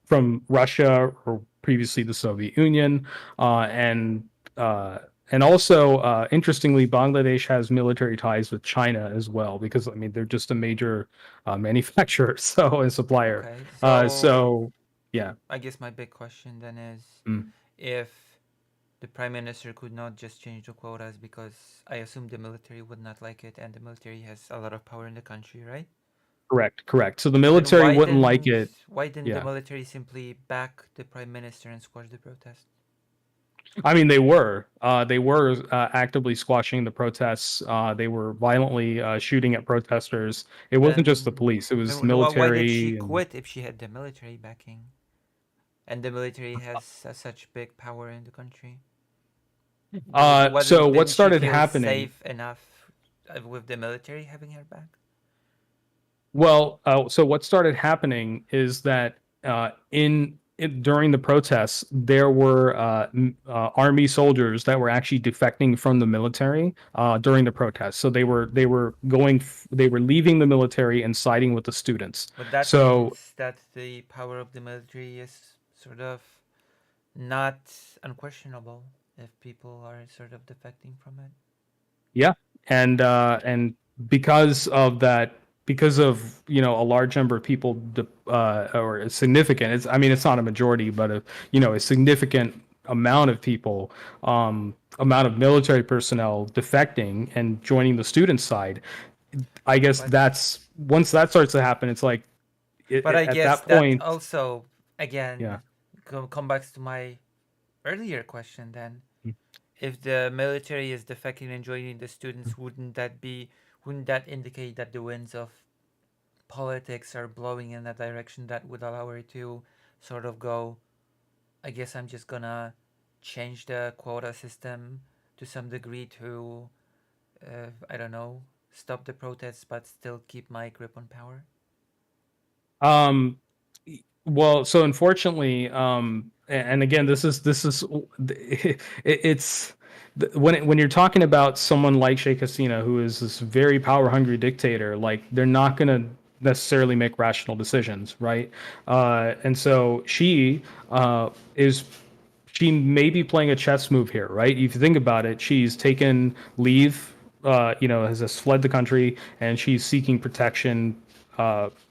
from Russia or previously the Soviet Union, uh, and also interestingly, Bangladesh has military ties with China as well because I mean they're just a major manufacturer, so and supplier. Okay, so So yeah. I guess my big question then is, Mm. if the prime minister could not just change the quotas, because I assume the military would not like it, and the military has a lot of power in the country, right? Correct. So the Then military wouldn't like it. why didn't the Yeah. military simply back the prime minister and squash the protest? I mean, they were actively squashing the protests. They were violently shooting at protesters. It wasn't just the Then police; it was why did she military and quit if she had the military backing, and the military has such big power in the country? so what Didn't she started feel happening. safe enough with the military having her back? Well, so what started happening is that during the protests, there were army soldiers that were actually defecting from the military during the protests. So they were leaving the military and siding with the students. But that So means that the power of the military is sort of not unquestionable if people are sort of defecting from it. yeah, and because of that, because of a large number of people, or a significant, I mean it's not a majority, but a significant amount of people, amount of military personnel defecting and joining the student side. I guess But that's once that starts to happen, it's like I at guess that that point, also yeah. again come back to my earlier question then. If the military is defecting and joining the students, wouldn't that indicate that the winds of politics are blowing in a direction that would allow her to sort of go, I guess I'm just gonna change the quota system to some degree to, I don't know, stop the protests but still keep my grip on power? Um, well, so unfortunately, and again, this is it's when you're talking about someone like Sheikh Hasina, who is this very power hungry dictator, like they're not going to necessarily make rational decisions, right? And so is she may be playing a chess move here, right? If you think about it, she's taken leave, has fled the country, and she's seeking protection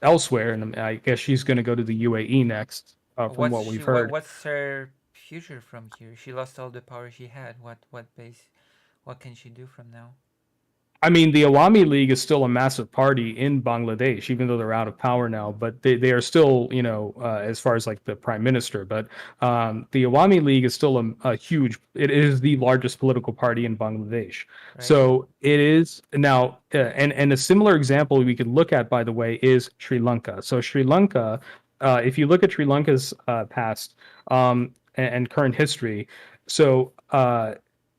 elsewhere. And I guess she's going to go to the UAE next, from what we've heard. What's her future from here? She lost all the power she had. What can she do from now? I mean, the Awami League is still a massive party in Bangladesh, even though they're out of power now. But they are still, as far as like the prime minister. But the Awami League is still a huge. It is the largest political party in Bangladesh. Right? So it is now, and a similar example we could look at, by the way, is Sri Lanka. So Sri Lanka, if you look at Sri Lanka's past and current history, so.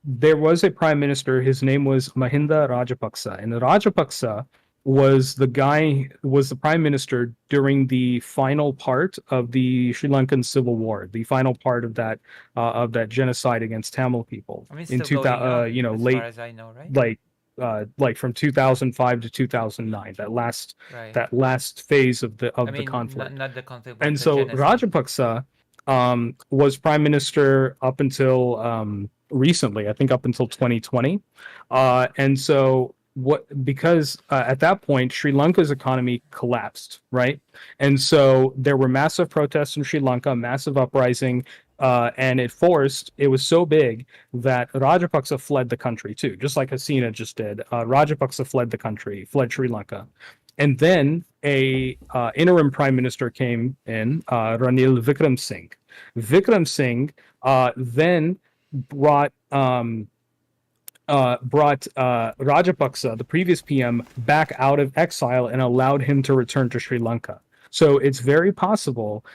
There was a prime minister. His name was Mahinda Rajapaksa, and the Rajapaksa was the prime minister during the final part of the Sri Lankan civil war, the final part of that genocide against Tamil people I mean, in still going on, as far late as I know, right? like like from 2005 to 2009, Right. that last phase of I the mean, conflict. not the conflict, but And the so genocide. Rajapaksa was prime minister up until recently, I think up until 2020. And so because at that point, Sri Lanka's economy collapsed, right? And so there were massive protests in Sri Lanka, massive uprising. And it was so big that Rajapaksa fled the country too, just like Hasina just did. Rajapaksa fled the country, fled Sri Lanka. And then a interim prime minister came in, Ranil Vikram Singh. Vikram Singh then brought Rajapaksa, the previous PM, back out of exile and allowed him to return to Sri Lanka. So it's very possible,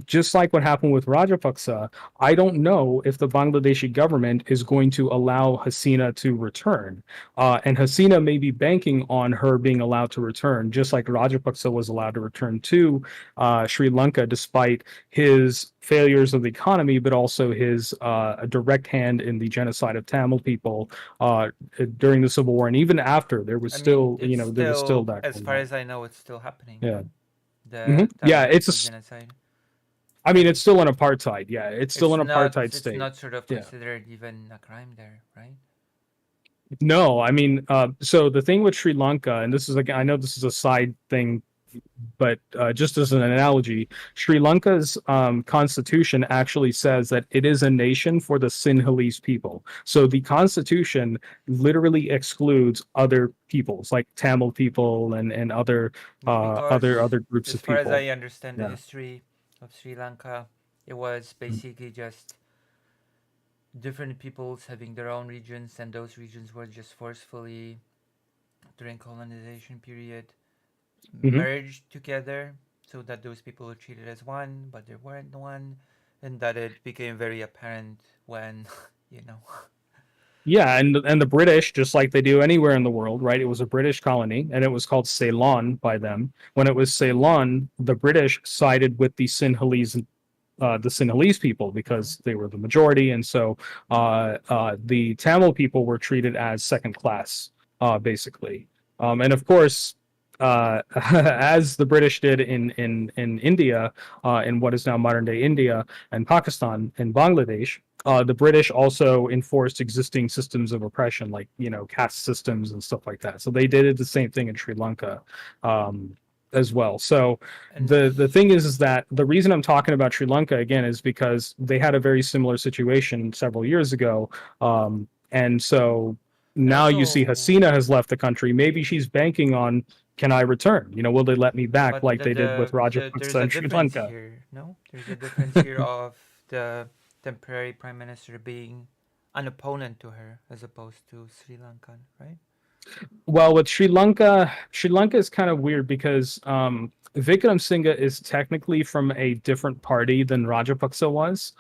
just like what happened with Rajapaksa, I don't know if the Bangladeshi government is going to allow Hasina to return. And Hasina may be banking on her being allowed to return, just like Rajapaksa was allowed to return to Sri Lanka, despite his failures of the economy, but also his direct hand in the genocide of Tamil people during the Civil War. And even after, there was I mean, still, it's there was still still, that as going far on. as I know, it's still happening, Yeah. right? The Yeah, Tamil people genocide. I mean, it's still an apartheid. Yeah, it's still an apartheid It's state. not sort of Yeah. considered even a crime there, right? No, I mean, so the thing with Sri Lanka, and this is like, I know this is a side thing, but just as an analogy, Sri Lanka's constitution actually says that it is a nation for the Sinhalese people. So the constitution literally excludes other peoples, like Tamil people and Because, other groups as of far as people. I understand the Yeah. history of Sri Lanka, it was basically just different peoples having their own regions, and those regions were just forcefully, during colonization period, Hmm. merged together so that those people were treated as one, but they weren't one, and that it became very apparent when, you know. Yeah, and the British, just like they do anywhere in the world, right? It was a British colony, and it was called Ceylon by them. When it was Ceylon, the British sided with the Sinhalese people Mm-hmm. because they were the majority, and so the Tamil people were treated as second class, basically. And of course, as the British did in India, in what is now modern day India and Pakistan and Bangladesh, the British also enforced existing systems of oppression, like caste systems and stuff like that. So they did the same thing in Sri Lanka. As well. So And the thing is that the reason I'm talking about Sri Lanka again is because they had a very similar situation several years ago, and so and now you see also, Hasina has left the country. Maybe she's banking on, can I return? Will they let me back but like they did with there's Rajapaksa a and Sri difference Lanka? here. No, there's a difference here of the temporary prime minister being an opponent to her as opposed to Sri Lankan, right? Well, with Sri Lanka is kind of weird because Vikram Singha is technically from a different party than Rajapaksa was.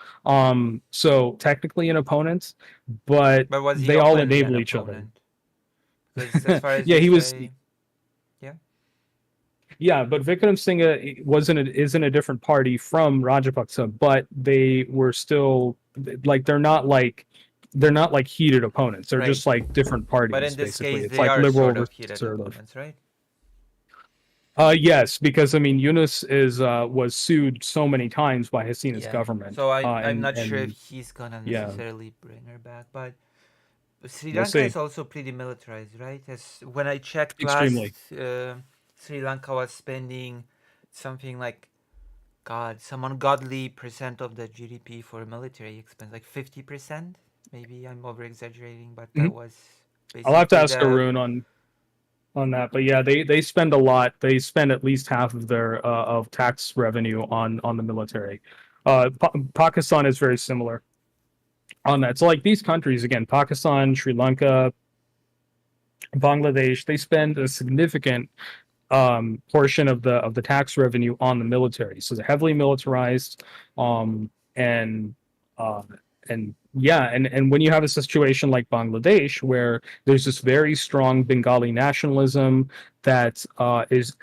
So technically an opponent, but But was he they all openly an enable each other. opponent? Because as far as Yeah, you he was. say, yeah, Yeah, but Vikram Singh isn't a different party from Rajapaksa, but they were still like they're not like heated opponents. They're right. just like different But in parties this basically. case, It's they like are liberal sort of versus heated conservative. opponents, right? Yes, because I mean Yunus is was sued so many times by Hasina's Yeah. government. So I'm not sure if And he's gonna yeah, necessarily bring her back, but Sri we'll Lanka is see. also pretty militarized, right? As when I checked Extremely. last, Sri Lanka was spending something like God, some ungodly percent of the GDP for military expense, like 50%. Maybe I'm over exaggerating, but that Mhm. was I'll have to basically ask the Arun on that. But yeah, they spend a lot. They spend at least half of their of tax revenue on the military. Pakistan is very similar on that. So like these countries again, Pakistan, Sri Lanka, Bangladesh, they spend a significant portion of the tax revenue on the military. So they're heavily militarized, and uh, yeah, and when you have a situation like Bangladesh where there's this very strong Bengali nationalism that is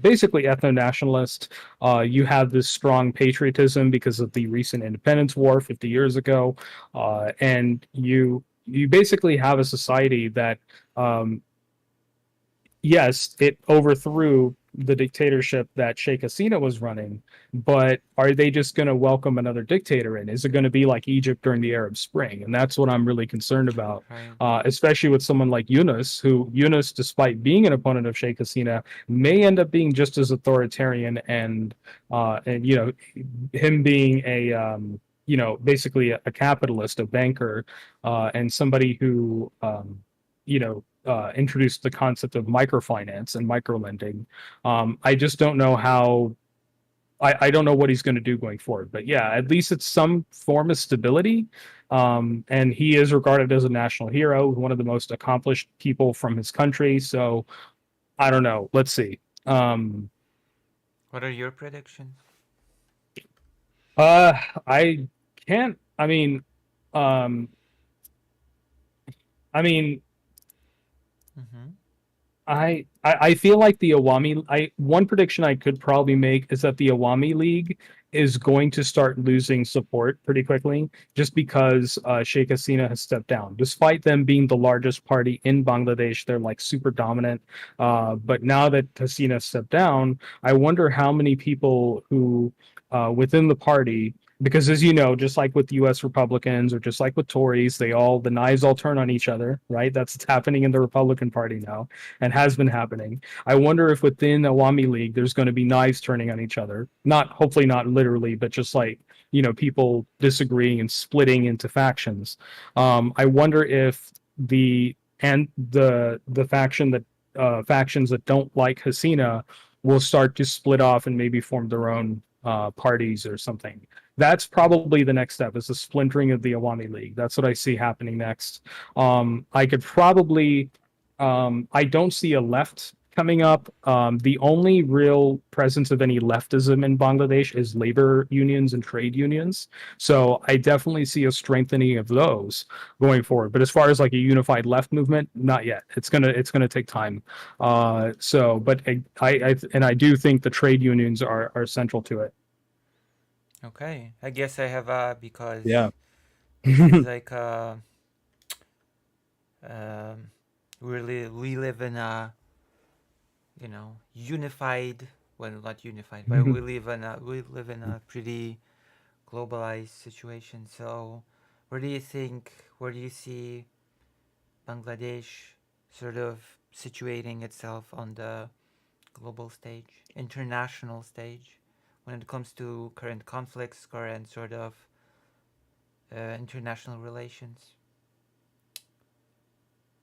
basically ethno nationalist. You have this strong patriotism because of the recent independence war 50 years ago, and you basically have a society that um, yes, it overthrew the dictatorship that Sheikh Hasina was running, but are they just going to welcome another dictator in? Is it going to be like Egypt during the Arab Spring? And that's what I'm really concerned about, right. especially with someone like Yunus, who Yunus, despite being an opponent of Sheikh Hasina, may end up being just as authoritarian and you know him being a you know basically a capitalist, a banker, and somebody who introduced the concept of microfinance and microlending. I just don't know how. I don't know what he's going to do going forward, but yeah, at least it's some form of stability. And he is regarded as a national hero, one of the most accomplished people from his country. So I don't know. Let's see. Um, What are your predictions? uh, I can't. Um, I mean, Mm-hmm. I feel like the Awami. I one prediction I could probably make is that the Awami League is going to start losing support pretty quickly, just because Sheikh Hasina has stepped down. Despite them being the largest party in Bangladesh, they're like super dominant. But now that Hasina stepped down, I wonder how many people who within the party, because as you know, just like with U.S. Republicans or just like with Tories, the knives all turn on each other, right? That's what's happening in the Republican Party now and has been happening. I wonder if within the Awami League there's going to be knives turning on each other. Not hopefully not literally, but just like people disagreeing and splitting into factions. I wonder if the factions that don't like Hasina will start to split off and maybe form their own parties or something. That's probably the next step is the splintering of the Awami League. That's what I see happening next. I could probably I don't see a left coming up. The only real presence of any leftism in Bangladesh is labor unions and trade unions. So I definitely see a strengthening of those going forward. But as far as like a unified left movement, not yet. It's gonna take time. But I do think the trade unions are central to it. Okay, I guess I have because Yeah. this is like um, we live in a unified, well, not unified, but we live in a pretty globalized situation. So where do you see Bangladesh sort of situating itself on the global stage, international stage, when it comes to current conflicts, current sort of international relations?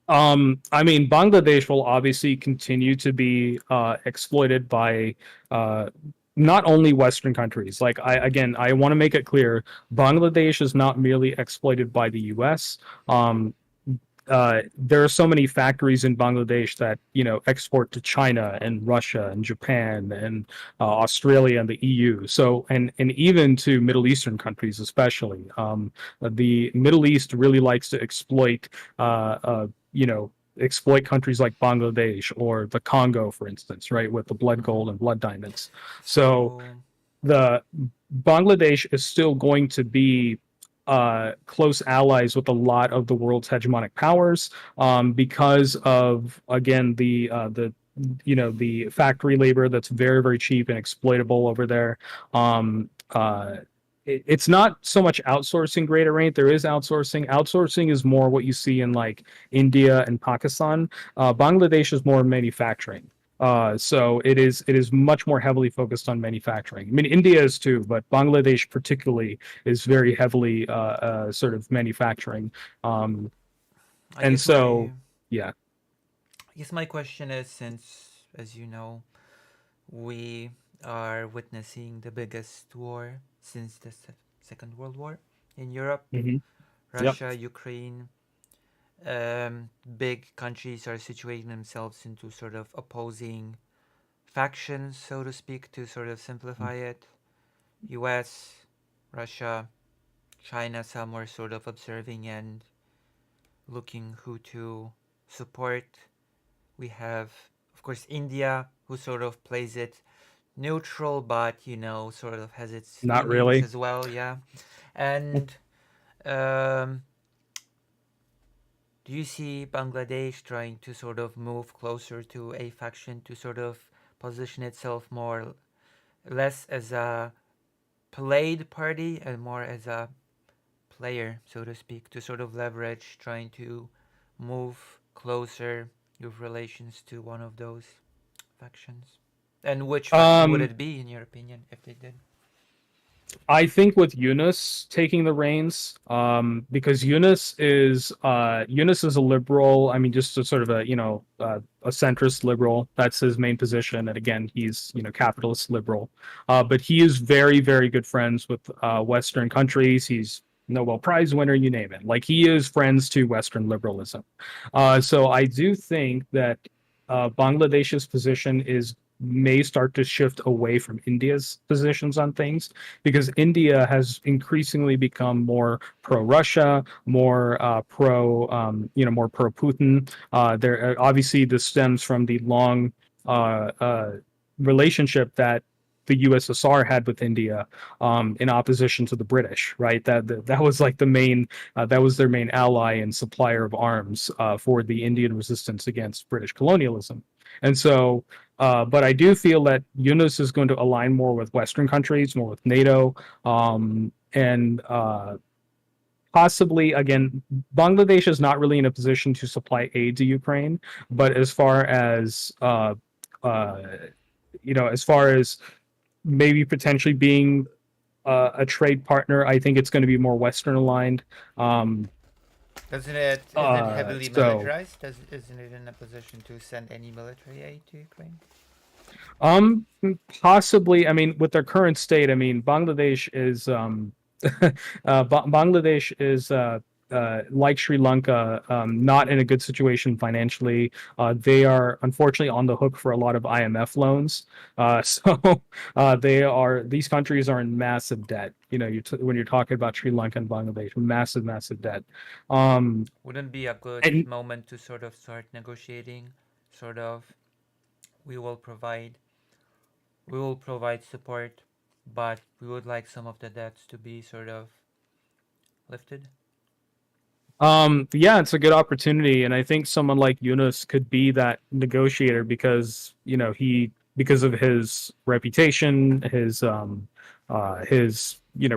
I mean, Bangladesh will obviously continue to be exploited by uh, not only Western countries. Like I want to make it clear, Bangladesh is not merely exploited by the U.S. Um, there are so many factories in Bangladesh that export to China and Russia and Japan and Australia and the EU. So and even to Middle Eastern countries, especially. The Middle East really likes to exploit exploit countries like Bangladesh or the Congo, for instance, right, with the blood gold and blood diamonds. So So the Bangladesh is still going to be close allies with a lot of the world's hegemonic powers because of again the factory labor that's very very cheap and exploitable over there. It's not so much outsourcing greater rate. There is outsourcing. Outsourcing is more what you see in like India and Pakistan. Bangladesh is more manufacturing. So it is much more heavily focused on manufacturing. I mean, India is too, but Bangladesh particularly is very heavily sort of manufacturing. Um, I and guess my so, yeah. I guess my question is, since as you know, we are witnessing the biggest war since the Second World War in Europe. Hmm. Yep. Russia, Ukraine, big countries are situating themselves into sort of opposing factions, so to speak, to sort of simplify it. US, Russia, China, some are sort of observing and looking who to support. We have, of course, India, who sort of plays it neutral, but sort of has its Not leanings really. as well, yeah. And um, do you see Bangladesh trying to sort of move closer to a faction to sort of position itself more less as a played party and more as a player, so to speak, to sort of leverage trying to move closer with relations to one of those factions? And which faction would Um, it be, in your opinion, if they did? I think with Eunice taking the reins, because Eunice is a liberal. I mean, just a sort of a centrist liberal. That's his main position. And again, he's capitalist liberal. But he is very very good friends with Western countries. He's Nobel Prize winner, you name it. Like he is friends to Western liberalism. So I do think that Bangladesh's position is may start to shift away from India's positions on things because India has increasingly become more pro-Russia, more more pro-Putin. There obviously this stems from the long uh, uh, relationship that the USSR had with India in opposition to the British, right? That was like the main that was their main ally and supplier of arms for the Indian resistance against British colonialism. And so but I do feel that Yunus is going to align more with Western countries, more with NATO, and possibly again, Bangladesh is not really in a position to supply aid to Ukraine. But uh, as far as maybe potentially being a trade partner, I think it's going to be more Western aligned. Um, Isn't it heavily so militarized? Isn't it in a position to send any military aid to Ukraine? Um, Possibly. I mean, with their current state, I mean, Bangladesh is Bangladesh is like Sri Lanka, not in a good situation financially. They are unfortunately on the hook for a lot of IMF loans. So these countries are in massive debt. When you're talking about Sri Lanka and Bangladesh, massive, massive debt. Um, Wouldn't it be a good and moment to sort of start negotiating? Sort of, we will provide we will provide support, but we would like some of the debts to be sort of lifted. Yeah, it's a good opportunity, and I think someone like Yunus could be that negotiator because because of his reputation, his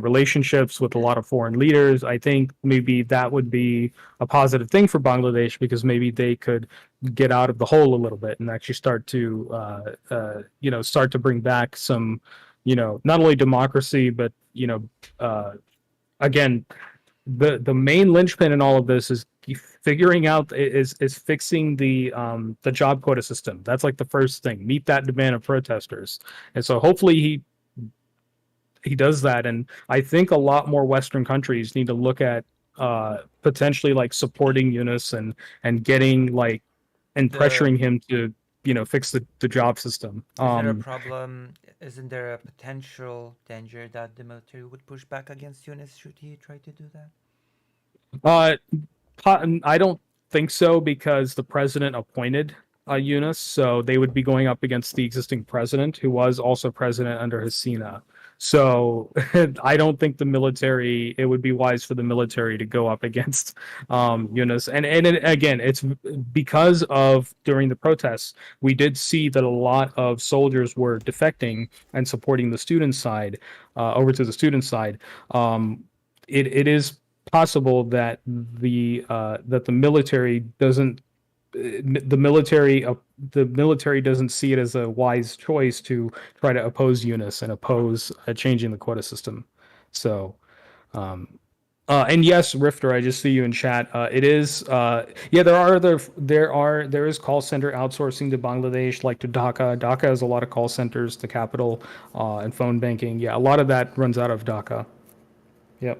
relationships with a lot of foreign leaders. I think maybe that would be a positive thing for Bangladesh because maybe they could get out of the hole a little bit and actually start to bring back some, not only democracy but uh, again the main linchpin in all of this is figuring out is fixing the job quota system. That's like the first thing. Meet that demand of protesters, and so hopefully he does that. And I think a lot more Western countries need to look at potentially like supporting Yunus and getting like and The pressuring him to fix the job system. Is there a problem? Isn't there a potential danger that the military would push back against Yunus should he try to do that? Uh, I don't think so because the president appointed Yunus, so they would be going up against the existing president, who was also president under Hasina. So I don't think the military. It would be wise for the military to go up against Yunus, again, it's because of during the protests we did see that a lot of soldiers were defecting and supporting the student side over to the student side. It is possible that the military doesn't the military the military doesn't see it as a wise choice to try to oppose Eunice and oppose changing the quota system. So and yes, Rifter, I just see you in chat. It is yeah, there is call center outsourcing to Bangladesh, like to Dhaka. Dhaka has a lot of call centers, the capital, and phone banking. Yeah, a lot of that runs out of Dhaka. Yep.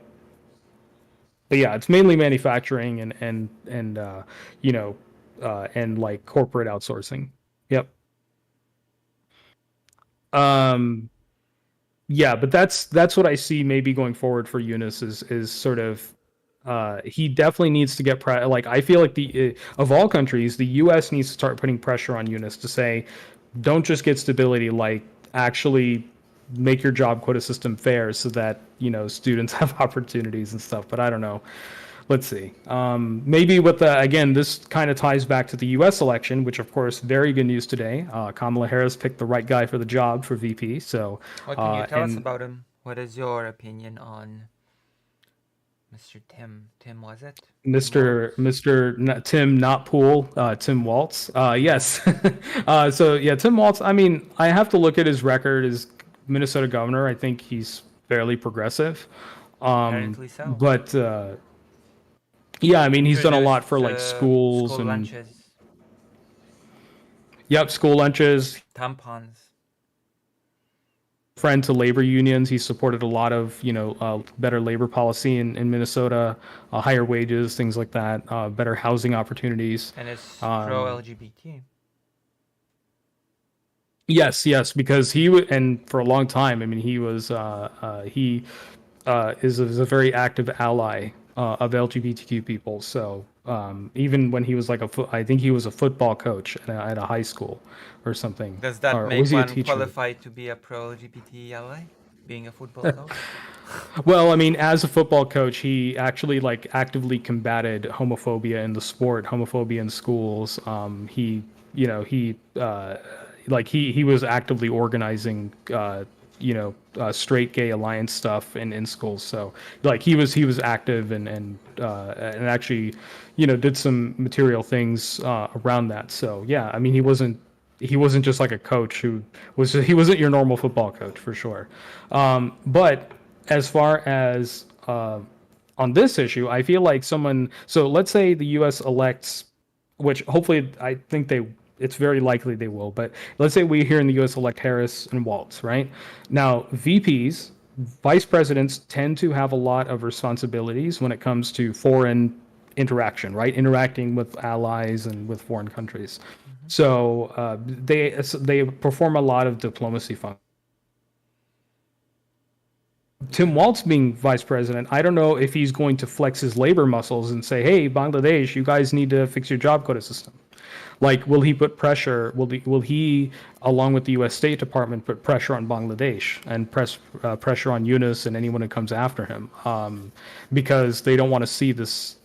But yeah, it's mainly manufacturing and you know and like corporate outsourcing. Yep. Um, yeah, but that's what I see maybe going forward for Eunice is sort of he definitely needs to get like I feel like the of all countries, the U.S. needs to start putting pressure on Eunice to say, don't just get stability, like actually make your job quota system fair so that students have opportunities and stuff. But I don't know. Let's see. Maybe with the again, this kind of ties back to the U.S. election, which of course very good news today. Kamala Harris picked the right guy for the job for VP. So What can you tell us and about him? What is your opinion on Mr. Tim? Tim was it? Tim Mr. Waltz? Tim not Pool, Tim Waltz. Yeah, Yes. So yeah, Tim Waltz. I mean, I have to look at his record as Minnesota governor. I think he's fairly progressive. apparently so. But yeah, I mean, he's done a lot for Introduced like schools school and lunches, yep, school lunches. tampons. Friend to labor unions. He supported a lot of better labor policy in Minnesota, higher wages, things like that, better housing opportunities. And is pro Um, LGBT. yes, yes, because and for a long time, I mean, he is a very active ally of LGBTQ people. So even when he was like I think he was a football coach at a high school or something, Does that or was make he a one teacher? qualified to be a pro LGBT ally? Being a football coach? Well, I mean, as a football coach, he actually like actively combated homophobia in the sport, homophobia in schools. He was actively organizing, straight gay alliance stuff in schools. So like he was active and actually, did some material things around that. So yeah, I mean, he wasn't just like a coach he wasn't your normal football coach for sure. But as far as on this issue, I feel like so let's say the U.S. elects, which hopefully I think it's very likely they will, but let's say we here in the U.S. elect Harris and Waltz, right? Now, VPs, vice presidents tend to have a lot of responsibilities when it comes to foreign interaction, right? Interacting with allies and with foreign countries. Mm-hmm. So they perform a lot of diplomacy functions. Tim Waltz being vice president, I don't know if he's going to flex his labor muscles and say, "Hey, Bangladesh, you guys need to fix your job quota system." Like, will he put pressure? Will he, along with the U.S. State Department, put pressure on Bangladesh and pressure on Yunus and anyone who comes after him, because they don't want to see this.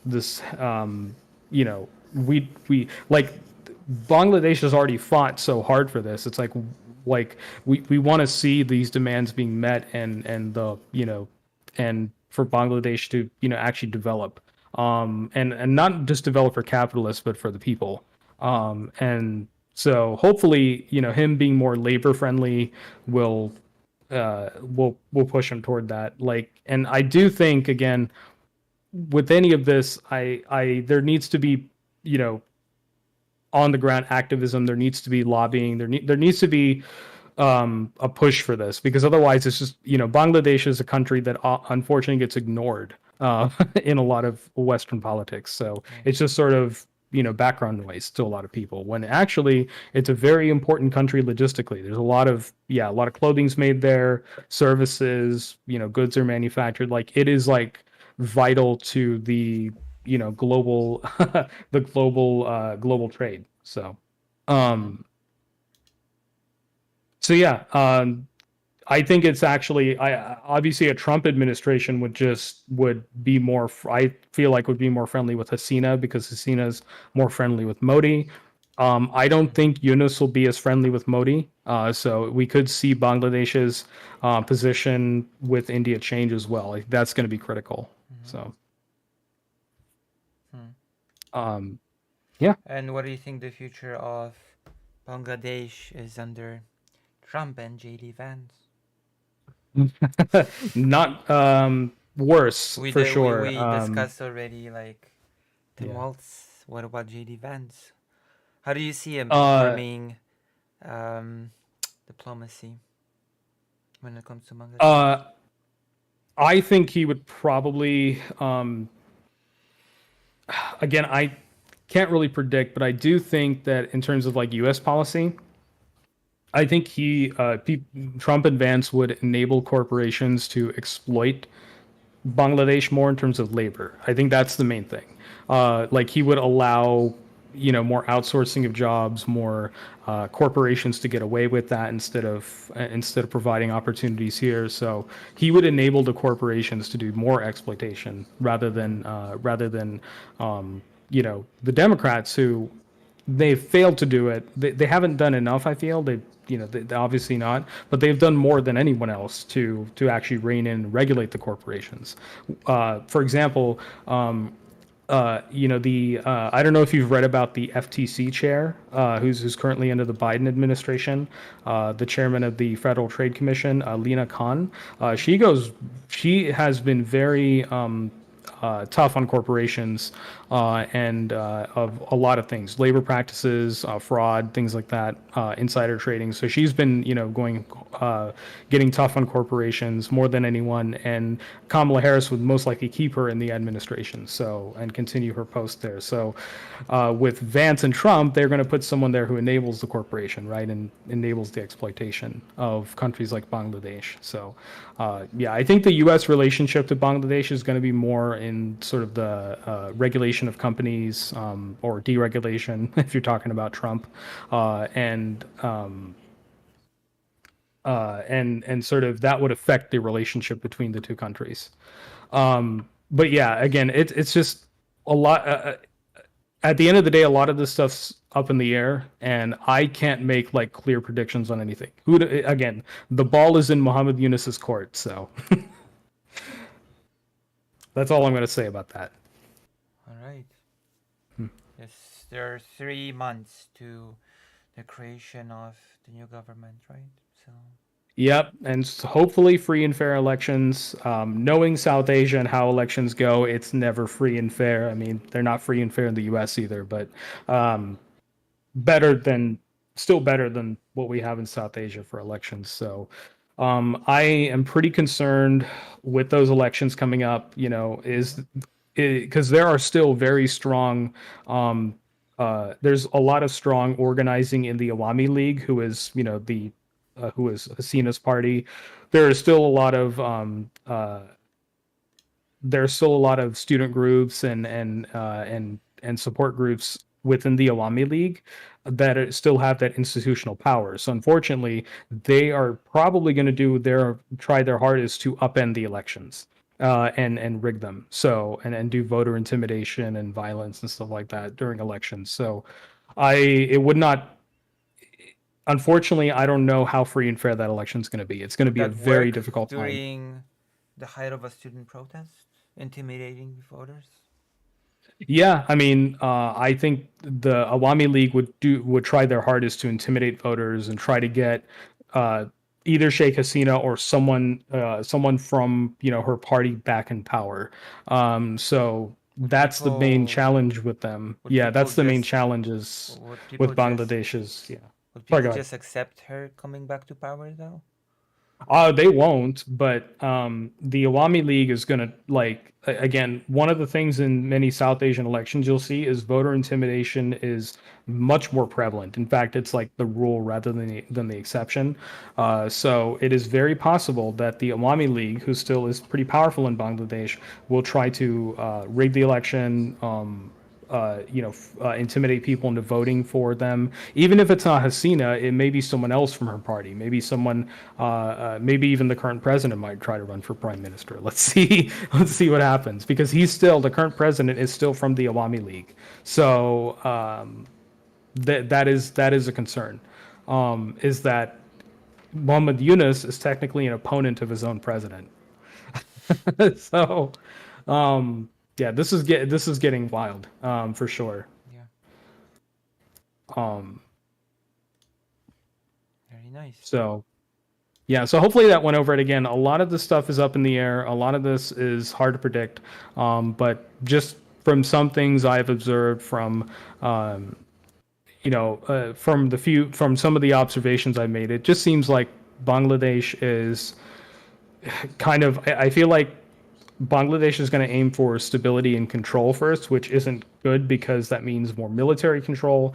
We like Bangladesh has already fought so hard for this. It's like we want to see these demands being met and for Bangladesh to actually develop and not just develop for capitalists but for the people. And so hopefully, him being more labor friendly will push him toward that. Like, and I do think again with any of this, I there needs to be on the ground activism. There needs to be lobbying. There needs to be a push for this because otherwise it's just Bangladesh is a country that unfortunately gets ignored in a lot of Western politics. So it's just sort of background noise to a lot of people when actually it's a very important country logistically. There's a lot of clothing's made there, services, goods are manufactured. Like it is like vital to the global the global trade. Mm-hmm. Um, so yeah, I think it's actually I obviously a Trump administration would be more I feel like would be more friendly with Hasina because Hasina's more friendly with Modi. I don't Mm-hmm. think Yunus will be as friendly with Modi, so we could see Bangladesh's position with India change as well. Like, that's going to be critical. Mm-hmm. So Hmm. um, yeah, And what do you think the future of Bangladesh is under Trump and JD Vance? not worse We for did, we sure. we discussed already like Yeah. tumults. What about JD Vance? How do you see him Uh, performing um, diplomacy when it comes to Bangladesh? uh, I think he would probably, again, I can't really predict, but I do think that in terms of like U.S. policy, I think Trump and Vance would enable corporations to exploit Bangladesh more in terms of labor. I think that's the main thing. Like he would allow, more outsourcing of jobs, more corporations to get away with that instead of providing opportunities here. So he would enable the corporations to do more exploitation rather than the Democrats who they've failed to do it. They haven't done enough. I feel they obviously not, but they've done more than anyone else to actually rein in and regulate the corporations. For example, the I don't know if you've read about the FTC chair, who's currently under the Biden administration, the chairman of the Federal Trade Commission, Lena Khan. She has been very tough on corporations and of a lot of things, labor practices, fraud, things like that, insider trading. So she's been, getting tough on corporations more than anyone. And Kamala Harris would most likely keep her in the administration, and continue her post there. So with Vance and Trump, they're going to put someone there who enables the corporation, right, and enables the exploitation of countries like Bangladesh. So yeah, I think the U.S. relationship to Bangladesh is going to be more in sort of the regulation of companies or deregulation, if you're talking about Trump, and sort of that would affect the relationship between the two countries. But yeah, again, it's just a lot. At the end of the day, a lot of this stuff's up in the air, and I can't make like clear predictions on anything. Again, the ball is in Muhammad Yunus's court, so that's all I'm going to say about that. All right. Yes, there are 3 months to the creation of the new government, right? So Yep, and hopefully free and fair elections. Knowing South Asia and how elections go, it's never free and fair. I mean, they're not free and fair in the U.S. either, but um, better than still better than what we have in South Asia for elections. So I am pretty concerned with those elections coming up. Is because there are still very strong. There's a lot of strong organizing in the Awami League, who is Hasina's party. There is still a lot of there's still a lot of student groups and support groups within the Awami League that still have that institutional power. So unfortunately, they are probably going to try their hardest to upend the elections and rig them. So and do voter intimidation and violence and stuff like that during elections. So it would not. Unfortunately, I don't know how free and fair that election is going to be. It's going to would be a that very work difficult time. during the height of a student protest, intimidating voters? Yeah, I mean, I think the Awami League would try their hardest to intimidate voters and try to get uh, either Sheikh Hasina or someone from her party back in power. So Would that's the main people challenge with them. would Yeah, people that's the main just challenge is would with people just Bangladesh's. Yeah. would Sorry, people go ahead. just accept her coming back to power though? They won't, but the Awami League is going to again. One of the things in many South Asian elections you'll see is voter intimidation is much more prevalent. In fact, it's like the rule rather than the exception. So it is very possible that the Awami League, who still is pretty powerful in Bangladesh, will try to rig the election. Intimidate people into voting for them. Even if it's not Hasina, it may be someone else from her party. Maybe someone, maybe even the current president might try to run for prime minister. Let's see, let's see what happens because he's still the current president is still from the Awami League. So that is a concern. Is that Muhammad Yunus is technically an opponent of his own president. So yeah, this is getting wild for sure. Yeah, Um, very nice. so yeah, so hopefully that went over it again. A lot of this stuff is up in the air. A lot of this is hard to predict. But just from some things I've observed from, from some of the observations I made, it just seems like Bangladesh is kind of, I feel like Bangladesh is going to aim for stability and control first, which isn't good because that means more military control.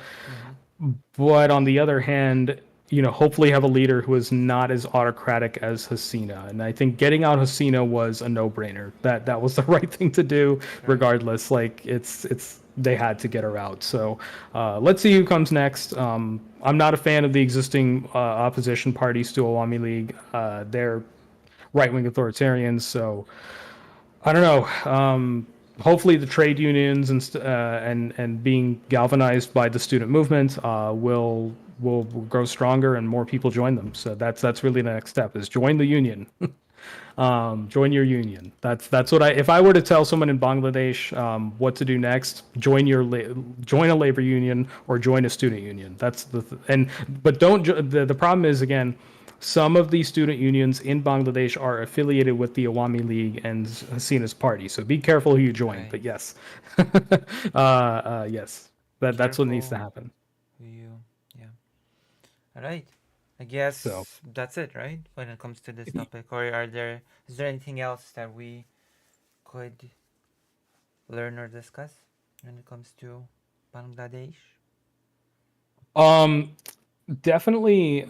Mm-hmm. But on the other hand, hopefully have a leader who is not as autocratic as Hasina. And I think getting out Hasina was a no-brainer. That was the right thing to do, Right. regardless. Like it's they had to get her out. So let's see who comes next. I'm not a fan of the existing opposition parties to Awami League. They're right-wing authoritarians. So I don't know. Hopefully, the trade unions and being galvanized by the student movement will grow stronger and more people join them. So that's really the next step is join the union. Join your union. That's what I. If I were to tell someone in Bangladesh what to do next, join a labor union or join a student union. That's but don't. The problem is again, some of these student unions in Bangladesh are affiliated with the Awami League and Hasina's party. So be careful who you join. Right. But yes, yes, Be that's what needs to careful happen. who you. Yeah. All right. I So. guess that's it, right? When it comes to this topic, or is there anything else that we could learn or discuss when it comes to Bangladesh? Um, definitely,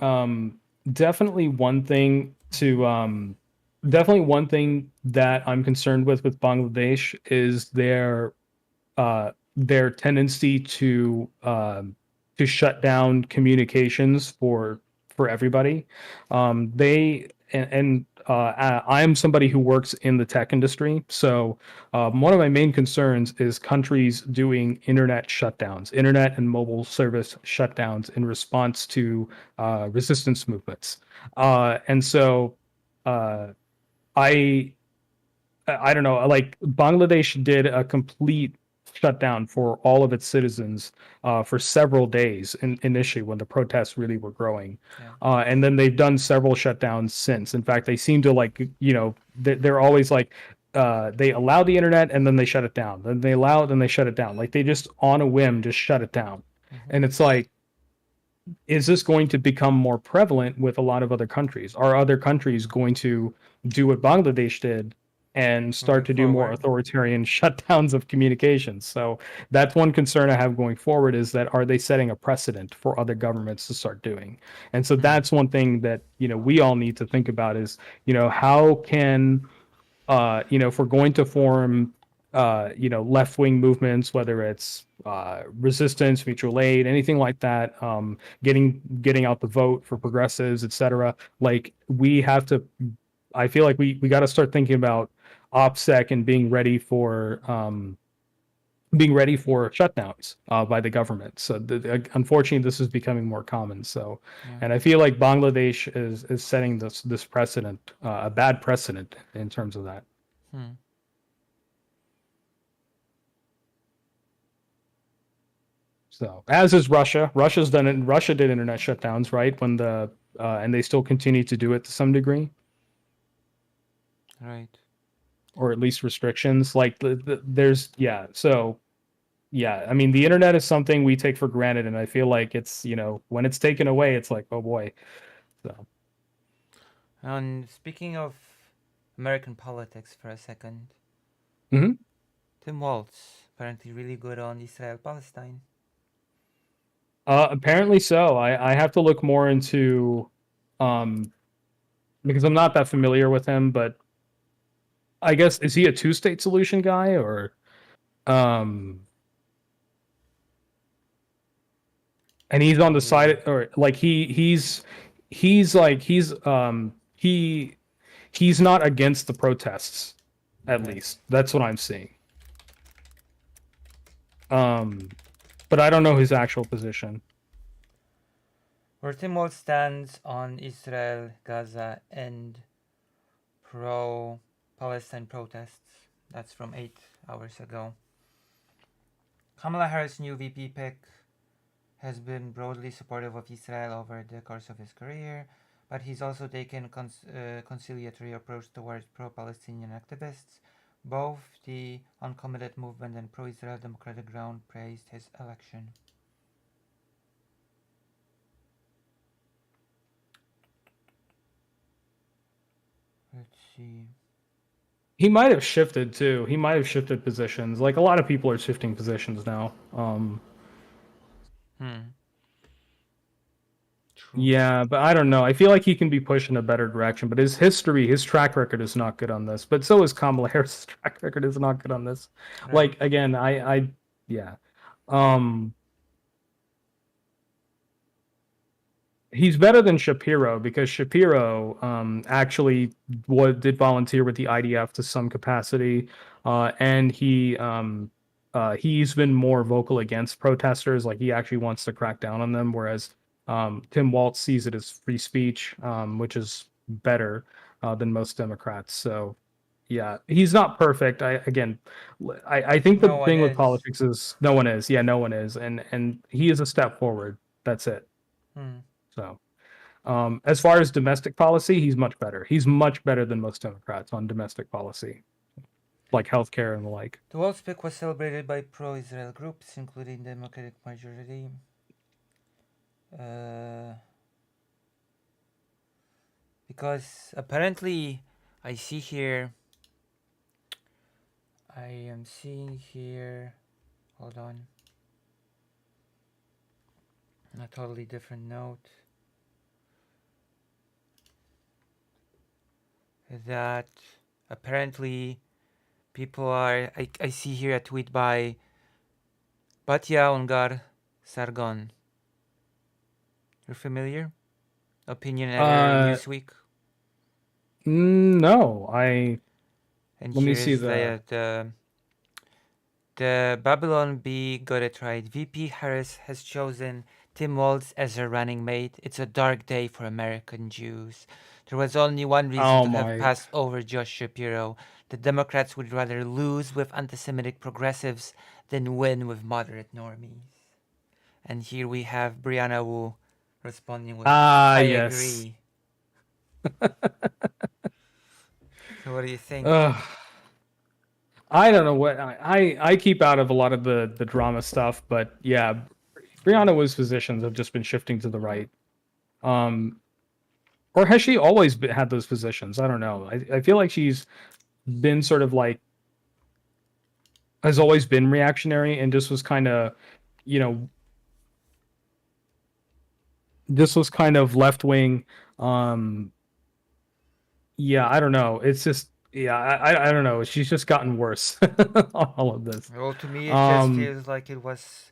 definitely one thing definitely one thing that I'm concerned with Bangladesh is their tendency to shut down communications for everybody. They and I am somebody who works in the tech industry, so one of my main concerns is countries doing internet shutdowns, internet and mobile service shutdowns in response to resistance movements, and so uh, I I don't know, like Bangladesh did a complete shutdown for all of its citizens for several days initially when the protests really were growing. Yeah. And then they've done several shutdowns since. In fact, they seem to they're always like, they allow the internet and then they shut it down. Then they allow it and they shut it down. Like they just on a whim just shut it down. Mm-hmm. And it's like, is this going to become more prevalent with a lot of other countries? Are other countries going to do what Bangladesh did and start Moving to do more forward. authoritarian shutdowns of communications? So that's one concern I have going forward is that are they setting a precedent for other governments to start doing? And so Hmm. that's one thing that, we all need to think about is, how can if we're going to form, left wing movements, whether it's resistance, mutual aid, anything like that, getting out the vote for progressives, etc. Like we have to, I feel like we got to start thinking about OPSEC and being ready for shutdowns by the government. So unfortunately, this is becoming more common. So, Yeah. and I feel like Bangladesh is setting this precedent, a bad precedent in terms of that. Hmm. So, as is Russia. Russia's done it. Russia did internet shutdowns, right? And they still continue to do it to some degree, Right. or at least restrictions. Like there's yeah. So yeah, I mean the internet is something we take for granted, and I feel like it's when it's taken away, it's like oh boy. So And speaking of American politics for a second, Hmm. Tim Walz apparently really good on Israel Palestine. Apparently so. I have to look more into um because I'm not that familiar with him, but I guess is he a two-state solution guy or um and he's on the Really? side or like he's like he's not against the protests, at Right. least that's what I'm seeing. um but I don't know his actual position. Where Tim Walz stands on Israel, Gaza, and pro Palestine protests. That's from 8 hours ago. Kamala Harris' new VP pick has been broadly supportive of Israel over the course of his career, but he's also taken conciliatory approach towards pro-Palestinian activists. Both the uncommitted movement and pro-Israel Democratic Ground praised his election. Let's see. He might have shifted too. He might have shifted positions. Like a lot of people are shifting positions now. Hmm. True. Yeah, but I don't know. I feel like he can be pushed in a better direction. But his history, his track record is not good on this. But so is Kamala Harris' track record is not good on this. Right. Like again, yeah. Um, he's better than Shapiro because Shapiro actually did volunteer with the IDF to some capacity, and he's been more vocal against protesters. Like he actually wants to crack down on them, whereas Tim Walz sees it as free speech, which is better than most Democrats. So yeah, he's not perfect. I think the No one thing with is. politics is no one is. Yeah, no one is, and he is a step forward. That's it. Hmm. So. As far as domestic policy, he's much better. He's much better than most Democrats on domestic policy, like healthcare and the like. The Walz pick was celebrated by pro-Israel groups, including the Democratic Majority. Uh, because apparently, I see here. I am seeing here. Hold on. A totally different note. That apparently people are. I see here a tweet by Batya Ungar Sargon. You're familiar? Opinion editor in Uh, Newsweek. no, I And let me here see is the. the Babylon Bee got it right. VP Harris has chosen Tim Walz as her running mate. It's a dark day for American Jews. There was only one reason Oh to have my. passed over Josh Shapiro. The Democrats would rather lose with anti Semitic progressives than win with moderate normies. And here we have Brianna Wu responding with, Ah, I yes. agree. So, what do you think? Uh, I don't know what I keep out of a lot of the drama stuff, but yeah, Brianna Wu's positions have just been shifting to the right. Um, or has she always had those positions? I don't know. I feel like she's been sort of like has always been reactionary and just was kind of, you know, this was kind of left wing. Um, yeah, I don't know. It's just yeah, I don't know. She's just gotten worse on all of this. Well, to me, it just Um, feels like it was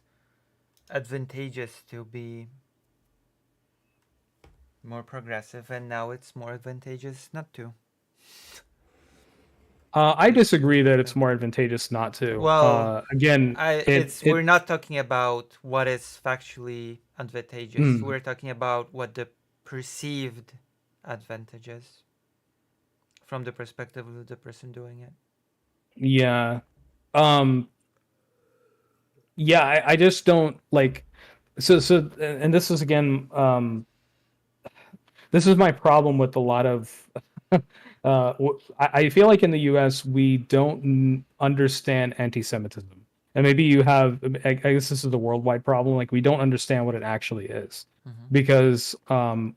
advantageous to be more progressive, and now it's more advantageous not to. I Let's see disagree what you that it's think. more advantageous not to. Well, Again, it's we're not talking about what is factually advantageous. mm, We're talking about what the perceived advantages from the perspective of the person doing it. yeah, um, yeah. I just don't like. And this is again, this is my problem with a lot of I feel like in the US we don't understand anti-Semitism. And maybe you have, I guess this is the worldwide problem. Like, we don't understand what it actually is Mm-hmm. because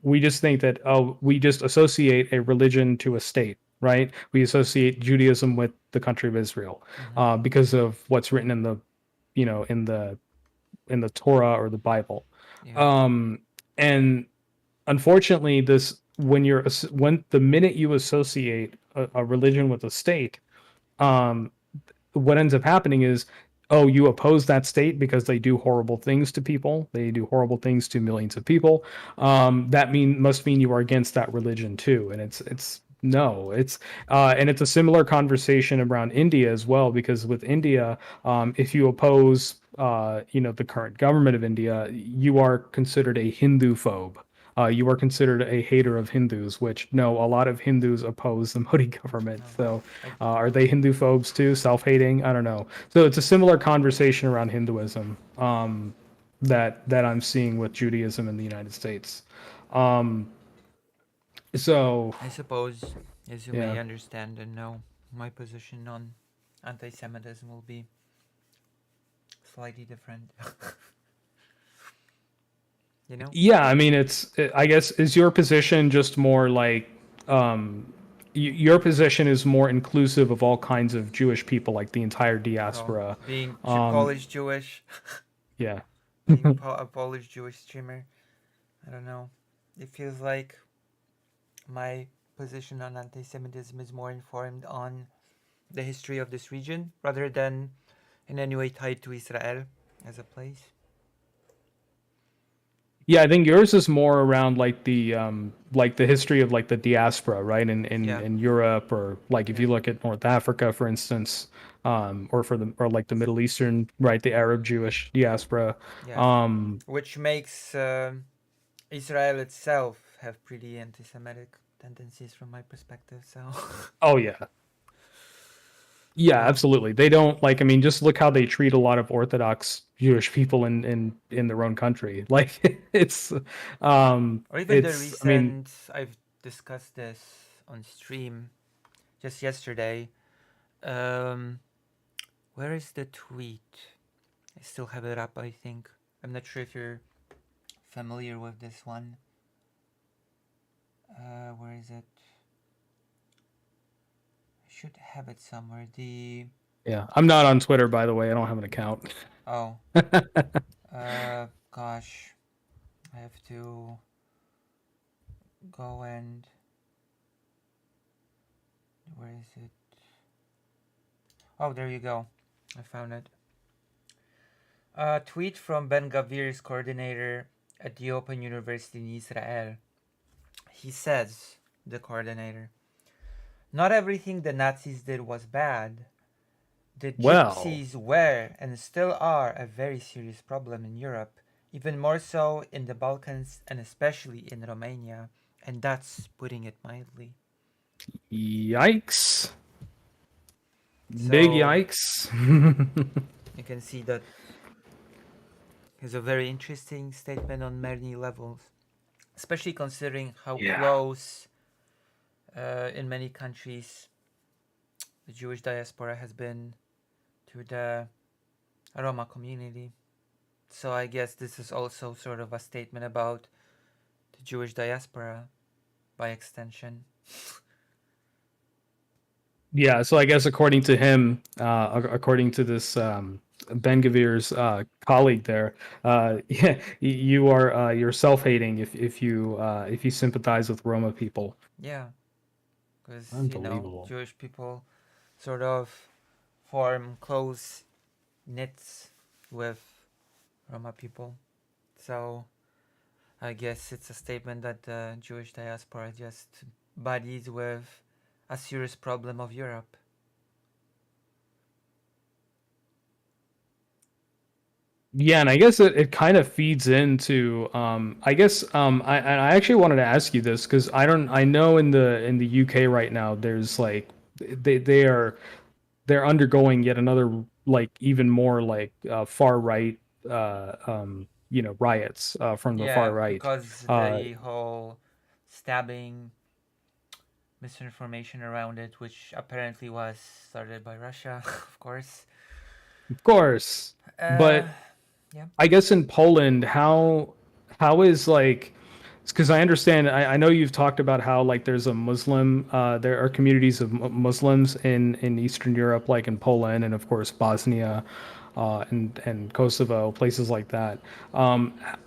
we just think that, oh, we just associate a religion to a state, right? We associate Judaism with the country of Israel Mm-hmm. because of what's written in the, in the Torah or the Bible. Yeah. Um, and unfortunately, this when the minute you associate a religion with a state, um, what ends up happening is, oh, you oppose that state because they do horrible things to people, they do horrible things to millions of people. That must mean you are against that religion too, and it's no, it's and it's a similar conversation around India as well, because with India, if you oppose the current government of India, you are considered a Hindu phobe. You are considered a hater of Hindus, which no, a lot of Hindus oppose the Modi government. No. So, I. are they Hindu phobes too? Self hating? I don't know. So it's a similar conversation around Hinduism that I'm seeing with Judaism in the United States. Um, so I suppose, as you may yeah, understand and know, my position on anti-Semitism will be slightly different. you know? yeah. I mean, I guess is your position just more like um, your position is more inclusive of all kinds of Jewish people, like the entire Well, diaspora. being Um, Polish Jewish, yeah. being a Polish Jewish streamer, I don't know. It feels like my position on anti-Semitism is more informed on the history of this region rather than in any way tied to Israel as a place. Yeah, I think yours is more around like the history of like the diaspora, right? Yeah, In Europe, or like if yeah, you look at North Africa, for instance, or like the Middle Eastern, right? The Arab Jewish diaspora. yeah. Um, Which makes Israel itself have pretty anti-Semitic tendencies from my perspective. So, oh yeah, you yeah, know, absolutely. They don't like. I mean, just look how they treat a lot of Orthodox Jewish people in their own country. Like or even the it's. I mean, recent. I've discussed this on stream just yesterday. Um, where is the tweet? I still have it up. I think I'm not sure if you're familiar with this one. Where is it? I should have it somewhere. The yeah, I'm not on Twitter, by the way. I don't have an account. oh, gosh, I have to go and where is it? Oh, there you go. I found it. A tweet from Ben Gavir's coordinator at the Open University in Israel. He says, the coordinator, not everything the Nazis did was bad. The Well, gypsies were and still are a very serious problem in Europe, even more so in the Balkans and especially in Romania, and that's putting it mildly. yikes. Big So yikes. you can see that it's a very interesting statement on many levels, especially considering how Yeah. close in many countries the Jewish diaspora has been to the Roma community. So I guess this is also sort of a statement about the Jewish diaspora by extension. Yeah, so I guess according to him, according to this Ben Gavir's colleague there, yeah, you are you're self-hating if you sympathize with Roma people. Yeah, because Unbelievable. Jewish people sort of form close knits with Roma people. So I guess it's a statement that the Jewish diaspora just buddies with a serious problem of Europe. Yeah, and I guess it kind of feeds into I guess I actually wanted to ask you this because I know in the UK right now there's like they are they're undergoing yet another like even more like far right riots from the far Yeah, right. because Uh, the whole stabbing misinformation around it, which apparently was started by Russia, of course. Of course. Uh, But yeah. I guess in Poland, how is like, because I understand, I know you've talked about how like there's a Muslim, there are communities of Muslims in Eastern Europe, like in Poland and of course Bosnia, and Kosovo, places like that.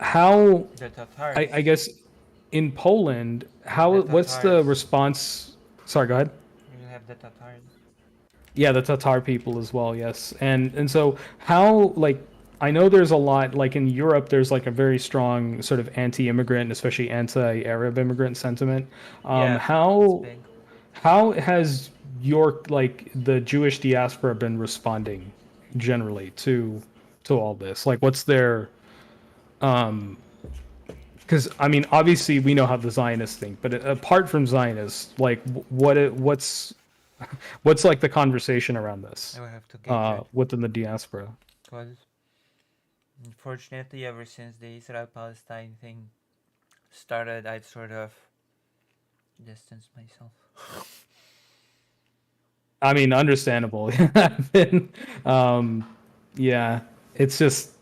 How, The I Tatars. guess in Poland, how The what's the Tatars. response? Sorry, go ahead. You have the Tatars. Yeah, the Tatar people as well, yes. And so how like I know there's a lot like in Europe there's like a very strong sort of anti-immigrant, especially anti-Arab immigrant sentiment. Yeah, it's How big. has your like the Jewish diaspora been responding generally to all this? Like what's their because I mean obviously we know how the Zionists think, but apart from Zionists, like what's like the conversation around I this will have to gauge it. within the diaspora? Because, unfortunately, ever since the Israel Palestine thing started, I've sort of distanced myself. I mean, understandable. Been, yeah, it's just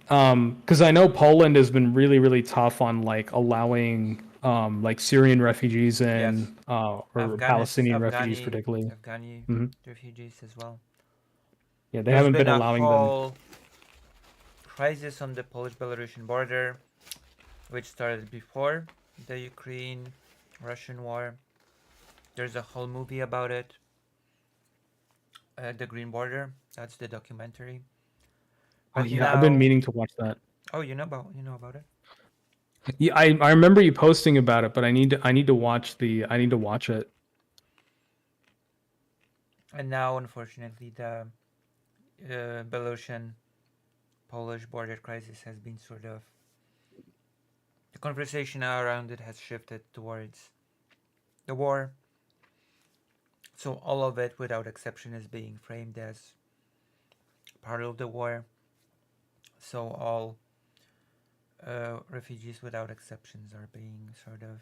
because I know Poland has been really, really tough on like allowing like Syrian refugees Yes. in or Palestinian refugees Afghani, particularly. Afghani Hmm. refugees as well. Yeah, they There's haven't been been a allowing them. whole crisis on the Polish-Belarusian border, which started before the Ukraine-Russian war. There's a whole movie about it, The Green Border. That's the documentary. Oh But yeah, I've been now, meaning to watch that. oh, you know about it. Yeah, I remember you posting about it, but I need to watch the I need to watch it. And now, unfortunately, the Belarusian Polish border crisis has been sort of the conversation around it has shifted towards the war. So all of it, without exception, is being framed as part of the war. So all refugees, without exceptions, are being sort of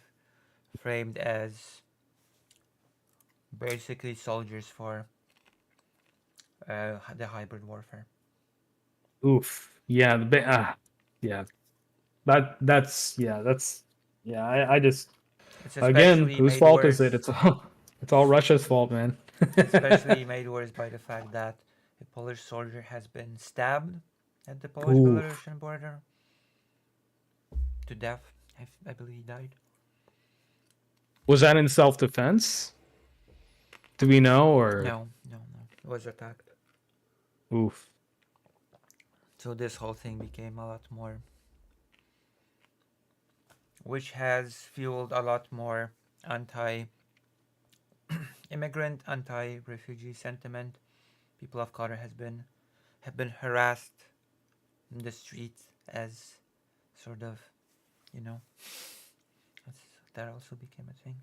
framed as basically soldiers for the hybrid warfare. Oof. Yeah, yeah. That's yeah. I just It's again, especially whose made fault is it? worse. It's all Russia's fault, man. It's especially made worse by the fact that a Polish soldier has been stabbed at the Oof. Polish-Belarusian border to death. I believe he died. Was that in self-defense? Do we know or No, no, no. He was attacked. oof? So this whole thing became a lot more, which has fueled a lot more anti-immigrant, anti-refugee sentiment. People of color have been harassed in the streets as sort of, you know, that also became a thing.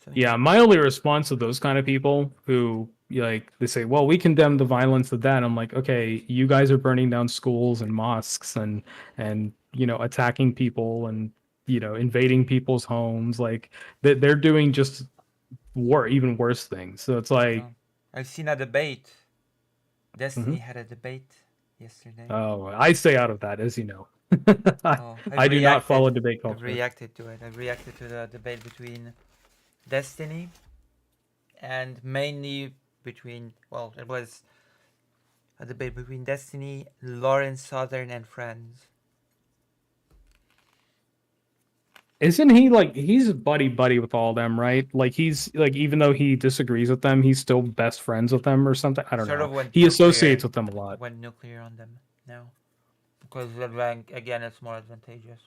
So yeah, Yeah, my only response to those kind of people who like they say, "Well, we condemn the violence of that." I'm like, "Okay, you guys are burning down schools and mosques and attacking people and invading people's homes. Like they're doing just even worse things." So it's like, so I've seen a debate. Destiny mhm. had a debate yesterday. Oh, I stay out of that, as you know. I, Oh, I do not follow debate I've culture. reacted to it. I've reacted to the debate between Destiny and mainly between, well, it was a debate between Destiny, Lawrence Southern, and friends. Isn't he like he's buddy buddy with all of them, right? Like he's like even though he disagrees with them, he's still best friends with them or something. I don't Sort know. of went He associates nuclear. with them a lot. Went nuclear on them now. Because the rank, again, it's more advantageous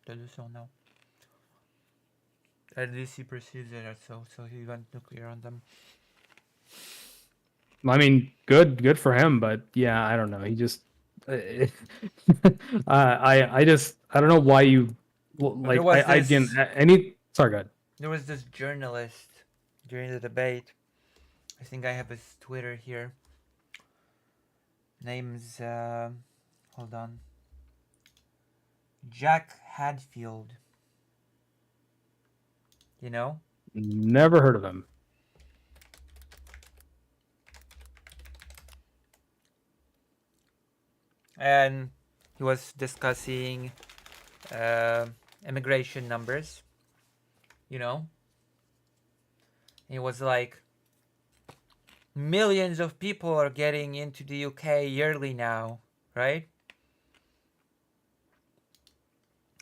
to do so now. At least he perceives it as so, so he went nuclear on them. I mean, good for him, but yeah, I don't know. He just I don't know why you But there like was I again this, any sorry, God. there was this journalist during the debate. I think I have his Twitter here. Name's hold on, Jack Hadfield. You know, Never heard of him. and he was discussing uh, immigration numbers. You know, he was like, millions of people are getting into the UK yearly now, right?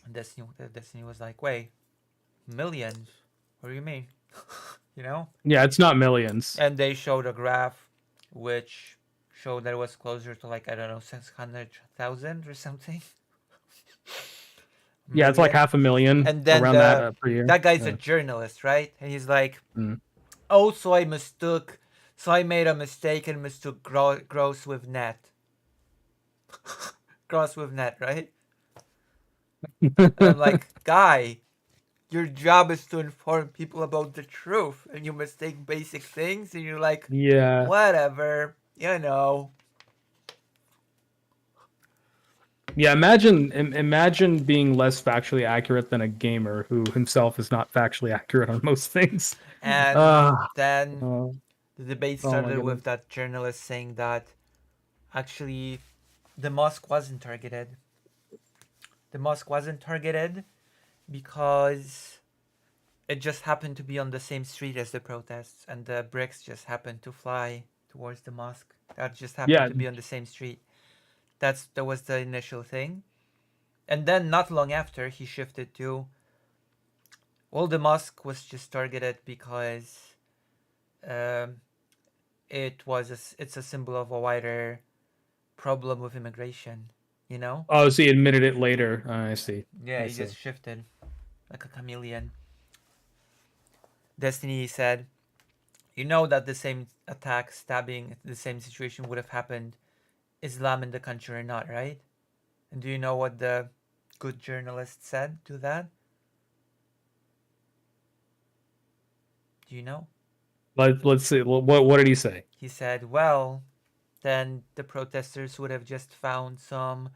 And Destiny was like, wait, millions? What do you mean? You know? Yeah, it's not millions. And they showed a graph which showed that it was closer to like, I don't know, 600,000 or something. Yeah, it's like Million. 500,000 And then around that per year. that guy's a Yeah. journalist, right? And he's like, Mm. oh, so I made a mistake and mistook gross with net. Gross with net, right? And I'm like, guy, your job is to inform people about the truth, and you mistake basic things, and you're like, Yeah. whatever, you know. Yeah, imagine being less factually accurate than a gamer who himself is not factually accurate on most things. And Uh, then oh, the debate oh my started with goodness. that journalist saying that actually the mosque wasn't targeted. The mosque wasn't targeted because it just happened to be on the same street as the protests, and the bricks just happened to fly towards the mosque. That just happened Yeah. to be on the same street. That was the initial thing. And then not long after, he shifted to, well, the mosque was just targeted because um, it's a symbol of a wider problem with immigration. You know? Oh, so he admitted it later. I see. Yeah, I he see. just shifted like a chameleon. Destiny said, "You know that the same attack, stabbing, the same situation would have happened, Islam in the country or not, right? And do you know what the good journalist said to that? Do you know?" Let's see. What did he say? He said, well, then the protesters would have just found some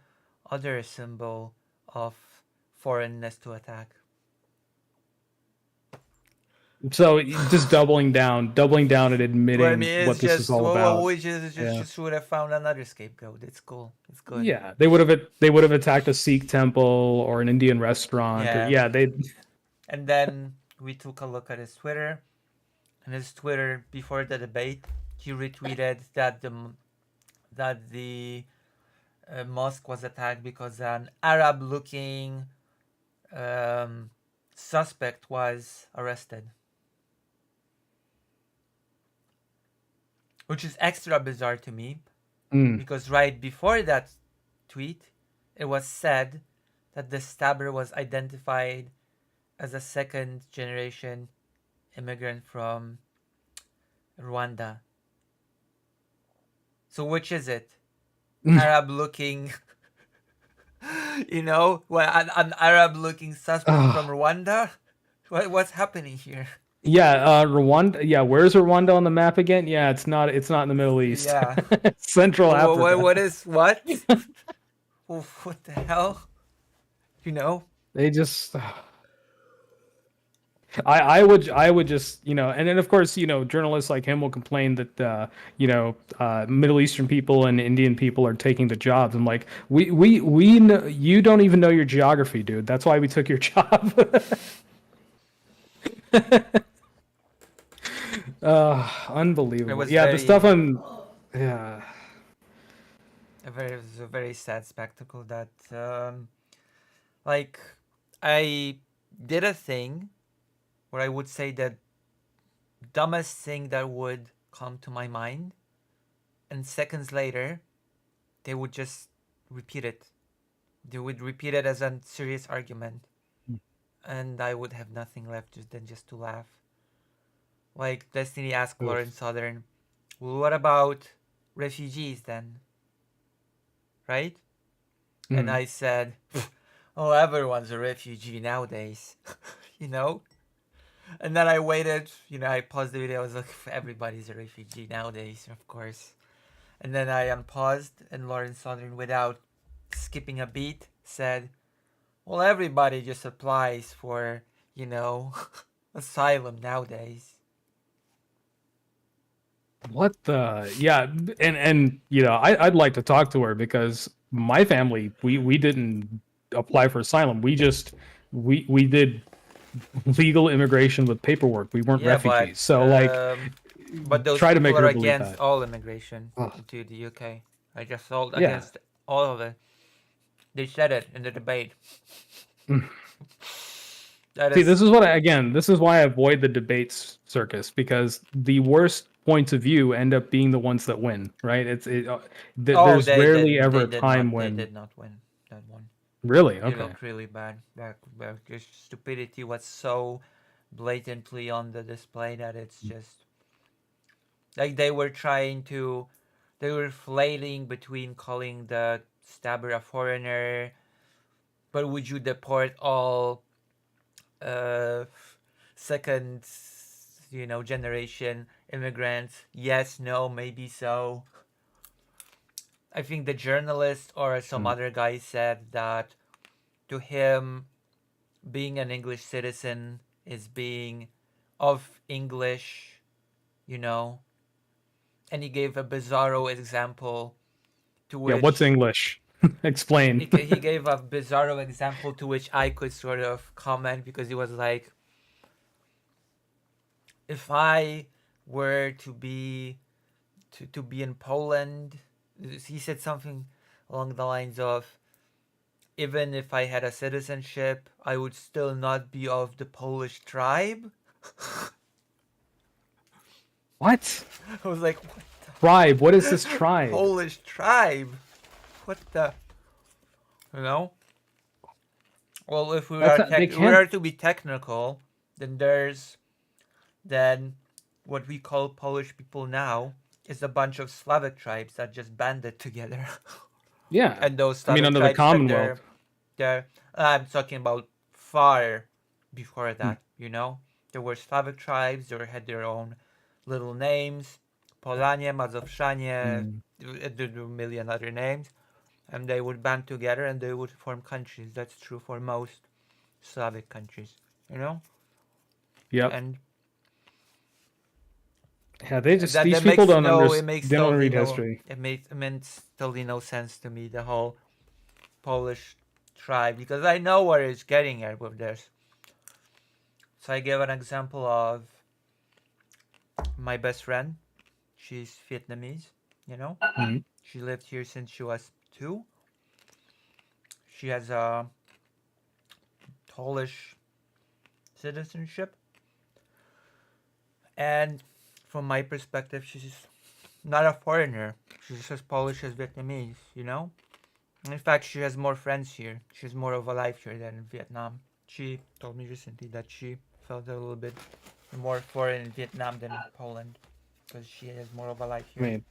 other symbol of foreignness to attack. So just doubling down and Well, I mean, admitting it's what this is just, all about. we just, Yeah. just would have found another scapegoat. It's cool. It's good. Yeah, they would have attacked a Sikh temple or an Indian restaurant or Yeah. yeah, they And then we took a look at his Twitter. And his Twitter, before the debate, he retweeted that the mosque was attacked because an Arab-looking um, suspect was arrested, which is extra bizarre to me mm. because right before that tweet, it was said that the stabber was identified as a second generation immigrant from Rwanda. So which is it? Arab looking, an Arab looking suspect from Rwanda? What's happening here? Yeah, Rwanda. Yeah, where's Rwanda on the map again? Yeah, it's not in the Middle East. Yeah. Central Africa. What is what? What the hell? You know? They just I would just and then of course journalists like him will complain that Middle Eastern people and Indian people are taking the jobs. I'm like we know, you don't even know your geography, dude. That's why we took your job. It Unbelievable. was Yeah, the stuff very on yeah. it was a very sad spectacle that like I did a thing where I would say the dumbest thing that would come to my mind, and seconds later they would just repeat it. They would repeat it as a serious argument, and I would have nothing left than just to laugh. Like Destiny asked Oof. Lauren Southern, well, what about refugees then? Right? And Mm. I said, oh, everyone's a refugee nowadays, you know? And then I waited, I paused the video. I was like, everybody's a refugee nowadays, of course. And then I unpaused, and Lauren Southern, without skipping a beat, said, well, everybody just applies for, asylum nowadays. What the yeah, and I'd like to talk to her because my family, we didn't apply for asylum. We did legal immigration with paperwork. We weren't Yeah, but refugees. So like, um, but those try to people make are her believe against that. all immigration Ugh. into the UK. I just all Yeah. against all of it. They said it in the debate. That See, is, this is why I avoid the debates circus, because the worst points of view end up being the ones that win, right? oh, There's rarely ever a time they when did not win that one. really They okay. look really bad. Their just stupidity was so blatantly on the display that it's just like they were flailing between calling the stabber a foreigner, but would you deport all uh, second, generation immigrants? Yes, no, maybe so. I think the journalist or some Mm. other guy said that to him, being an English citizen is being of English, you know, and he gave a bizarro example to Yeah, what's which English? Explain. he gave a bizarro example to which I could sort of comment because he was like, if I were to be in Poland, he said something along the lines of, even if I had a citizenship, I would still not be of the Polish tribe. What? I was like, what Tribe? What is this the tribe? Polish tribe? What the, you know? Well, if That's not, they we can't. are to be technical, then there's then what we call Polish people now is a bunch of Slavic tribes that just banded together. Yeah, And those I mean Slavic under the tribes had Commonwealth. their I'm talking about far before Hmm. that, There were Slavic tribes, they had their own little names, Polanie, Mazowszanie, Hmm. a million other names, and they would band together and they would form countries. That's true for most Slavic countries, you know? Yep. And Yeah, they just that these that people makes don't no under it makes they don't totally read no history. it meant totally no sense to me, the whole Polish tribe, because I know where it's getting at with this. So I give an example of my best friend. She's Vietnamese, you know. Hmm. She lived here since she was 2. She has a Polish citizenship, and from my perspective, she's not a foreigner. She's just as Polish as Vietnamese, you know. In fact, she has more friends here. She's more of a life here than in Vietnam. She told me recently that she felt a little bit more foreign in Vietnam than in Poland because she has more of a life I here, mean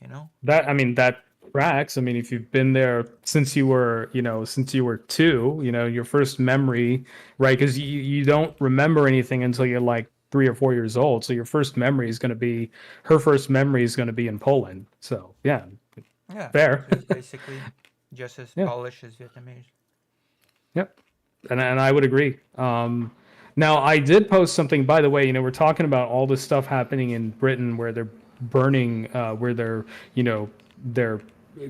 you know? that tracks. I mean, if you've been there since you were, since you were two, your first memory, right? Because you don't remember anything until you're like 3 or 4 years old. So your first memory is going to be her first memory is going to be in Poland. So yeah, Yeah, fair. she's basically just as Yeah. Polish as Vietnamese. Yep. And I would agree. Now, I did post something, by the way, we're talking about all this stuff happening in Britain where they're burning, where they're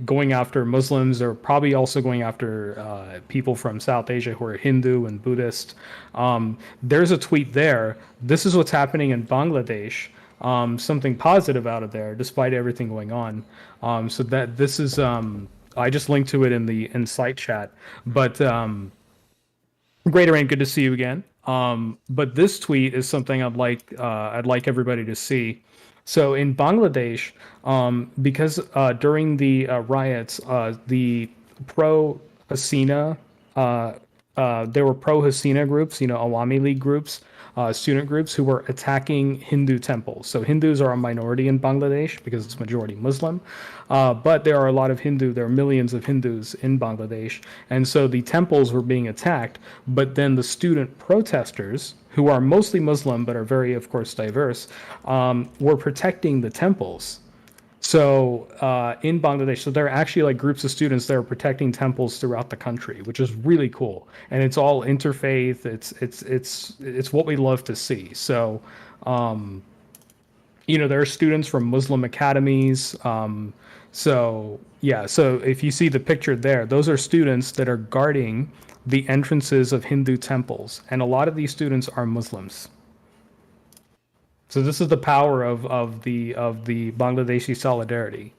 going after Muslims. They're probably also going after people from South Asia who are Hindu and Buddhist. There's a tweet there. This is what's happening in Bangladesh. Something positive out of there, despite everything going on. So that this is, I just linked to it in the Insight chat. But Great Rain, good to see you again. But this tweet is something I'd like everybody to see. So in Bangladesh, because during the riots, the pro Hasina, there were pro Hasina groups, Awami League groups, student groups who were attacking Hindu temples. So Hindus are a minority in Bangladesh because it's majority Muslim, but there are a lot of there are millions of Hindus in Bangladesh, and so the temples were being attacked. But then the student protesters, who are mostly Muslim but are very, of course, diverse, were protecting the temples. So in Bangladesh, so there are actually like groups of students that are protecting temples throughout the country, which is really cool, and it's all interfaith. It's what we love to see. So there are students from Muslim academies. So, yeah, so if you see the picture there, those are students that are guarding the entrances of Hindu temples. And a lot of these students are Muslims. So this is the power of the Bangladeshi solidarity.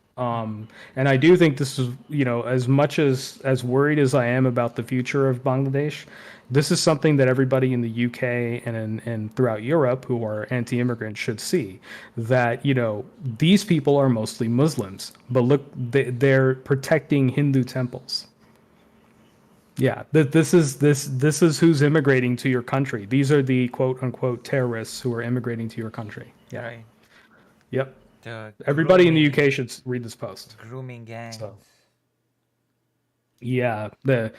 And I do think this is, as much as worried as I am about the future of Bangladesh, this is something that everybody in the UK and throughout Europe who are anti-immigrant should see, that these people are mostly Muslims, but look, they're protecting Hindu temples. Yeah, this is who's immigrating to your country. These are the quote unquote terrorists who are immigrating to your country. Yeah. Right. Yep. The Everybody in the UK should read this post. grooming So gangs. yeah, the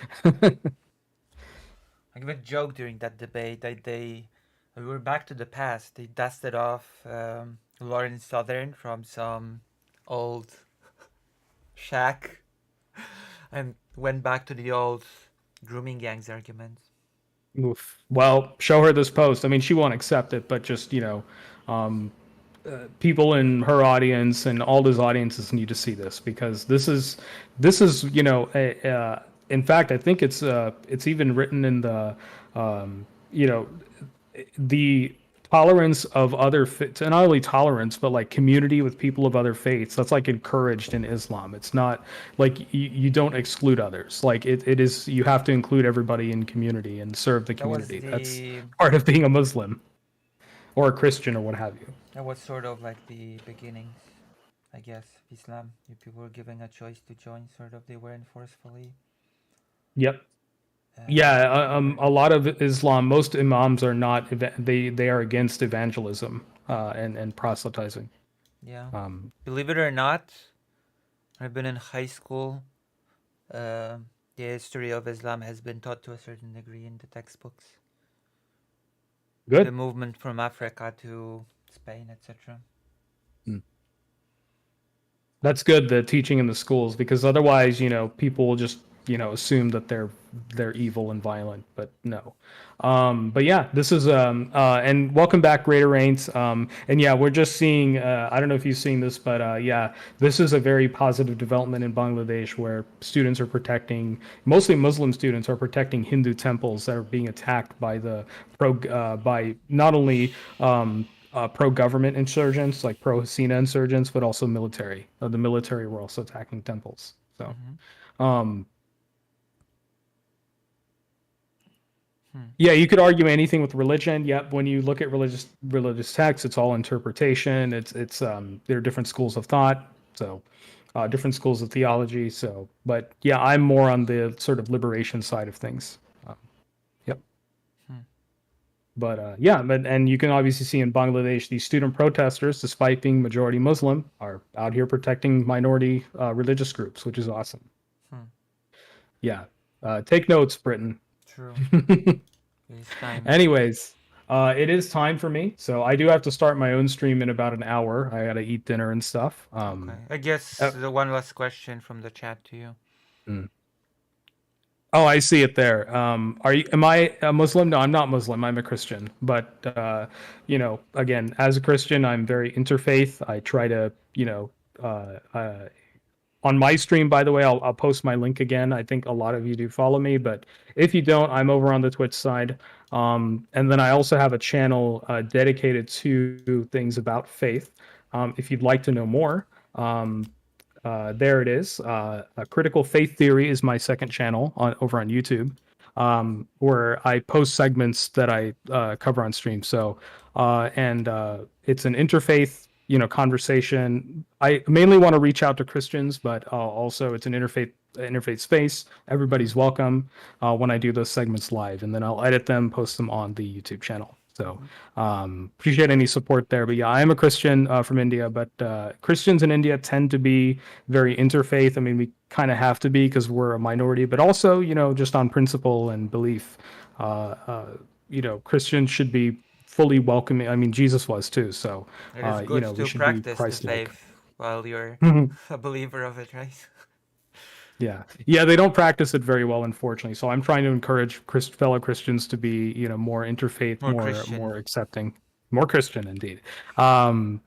I give a joke during that debate that we were back to the past. They dusted off Lauren Southern from some old shack and went back to the old grooming gangs arguments. oof. Well, show her this post. I mean, she won't accept it, but just um, people in her audience and all those audiences need to see this, because this is in fact, I think it's even written in the you know the tolerance of other not only tolerance but like community with people of other faiths, that's like encouraged in Islam. It's not like you don't exclude others. Like it is, you have to include everybody in community and serve the That was community. That's the part of being a Muslim or a Christian or what have you. that was sort of like the beginnings, I guess, of Islam. If people were given a choice to join, sort of they weren't forcefully Yep. Yeah, a converted. lot of Islam, most imams are not, they are against evangelism and proselytizing. Yeah. Um, Believe it or not, I've been in high school. The history of Islam has been taught to a certain degree in the textbooks. The Good. movement from Africa to Spain, etc. That's good, the teaching in the schools, because otherwise, people will just, assume that they're evil and violent, but no. But yeah, this is and welcome back, Greater Reigns. And yeah, we're just seeing. I don't know if you've seen this, but yeah, this is a very positive development in Bangladesh, where students are protecting, mostly Muslim students, are protecting Hindu temples that are being attacked by the by not only pro-government insurgents, like pro-Hasina insurgents, but also military. The military were also attacking temples. So, Mm-hmm. um, Hmm. yeah, you could argue anything with religion. Yep, when you look at religious texts, it's all interpretation. It's there are different schools of thought. So, different schools of theology. So, but yeah, I'm more on the sort of liberation side of things. Yep. Hmm. But yeah, and you can obviously see in Bangladesh, these student protesters, despite being majority Muslim, are out here protecting minority religious groups, which is awesome. Hmm. Yeah, take notes, Britain. True. It is time. Anyways, it is time for me, so I do have to start my own stream in about an hour. I gotta eat dinner and stuff. Okay. I guess Uh, the one last question from the chat to you. mm. Oh, I see it there. Are you? Am I a Muslim? No, I'm not Muslim. I'm a Christian. But again, as a Christian, I'm very interfaith. I try to, on my stream, by the way, I'll post my link again. I think a lot of you do follow me, but if you don't, I'm over on the Twitch side. And then I also have a channel dedicated to things about faith. If you'd like to know more, there it is. Critical Faith Theory is my second channel over on YouTube, where I post segments that I cover on stream. So, and it's an interfaith, conversation. I mainly want to reach out to Christians, but also it's an interfaith space. Everybody's welcome when I do those segments live, and then I'll edit them, post them on the YouTube channel. So appreciate any support there. But yeah, I am a Christian from India, but Christians in India tend to be very interfaith. I mean, we kind of have to be because we're a minority, but also, just on principle and belief, Christians should be fully welcoming. I mean, Jesus was too. So, It is good we to should be practice the Christ-like. faith while you're a believer of it, right? Yeah, yeah, they don't practice it very well, unfortunately. So I'm trying to encourage fellow Christians to be, more interfaith, More more Christian. accepting, more Christian indeed. Um,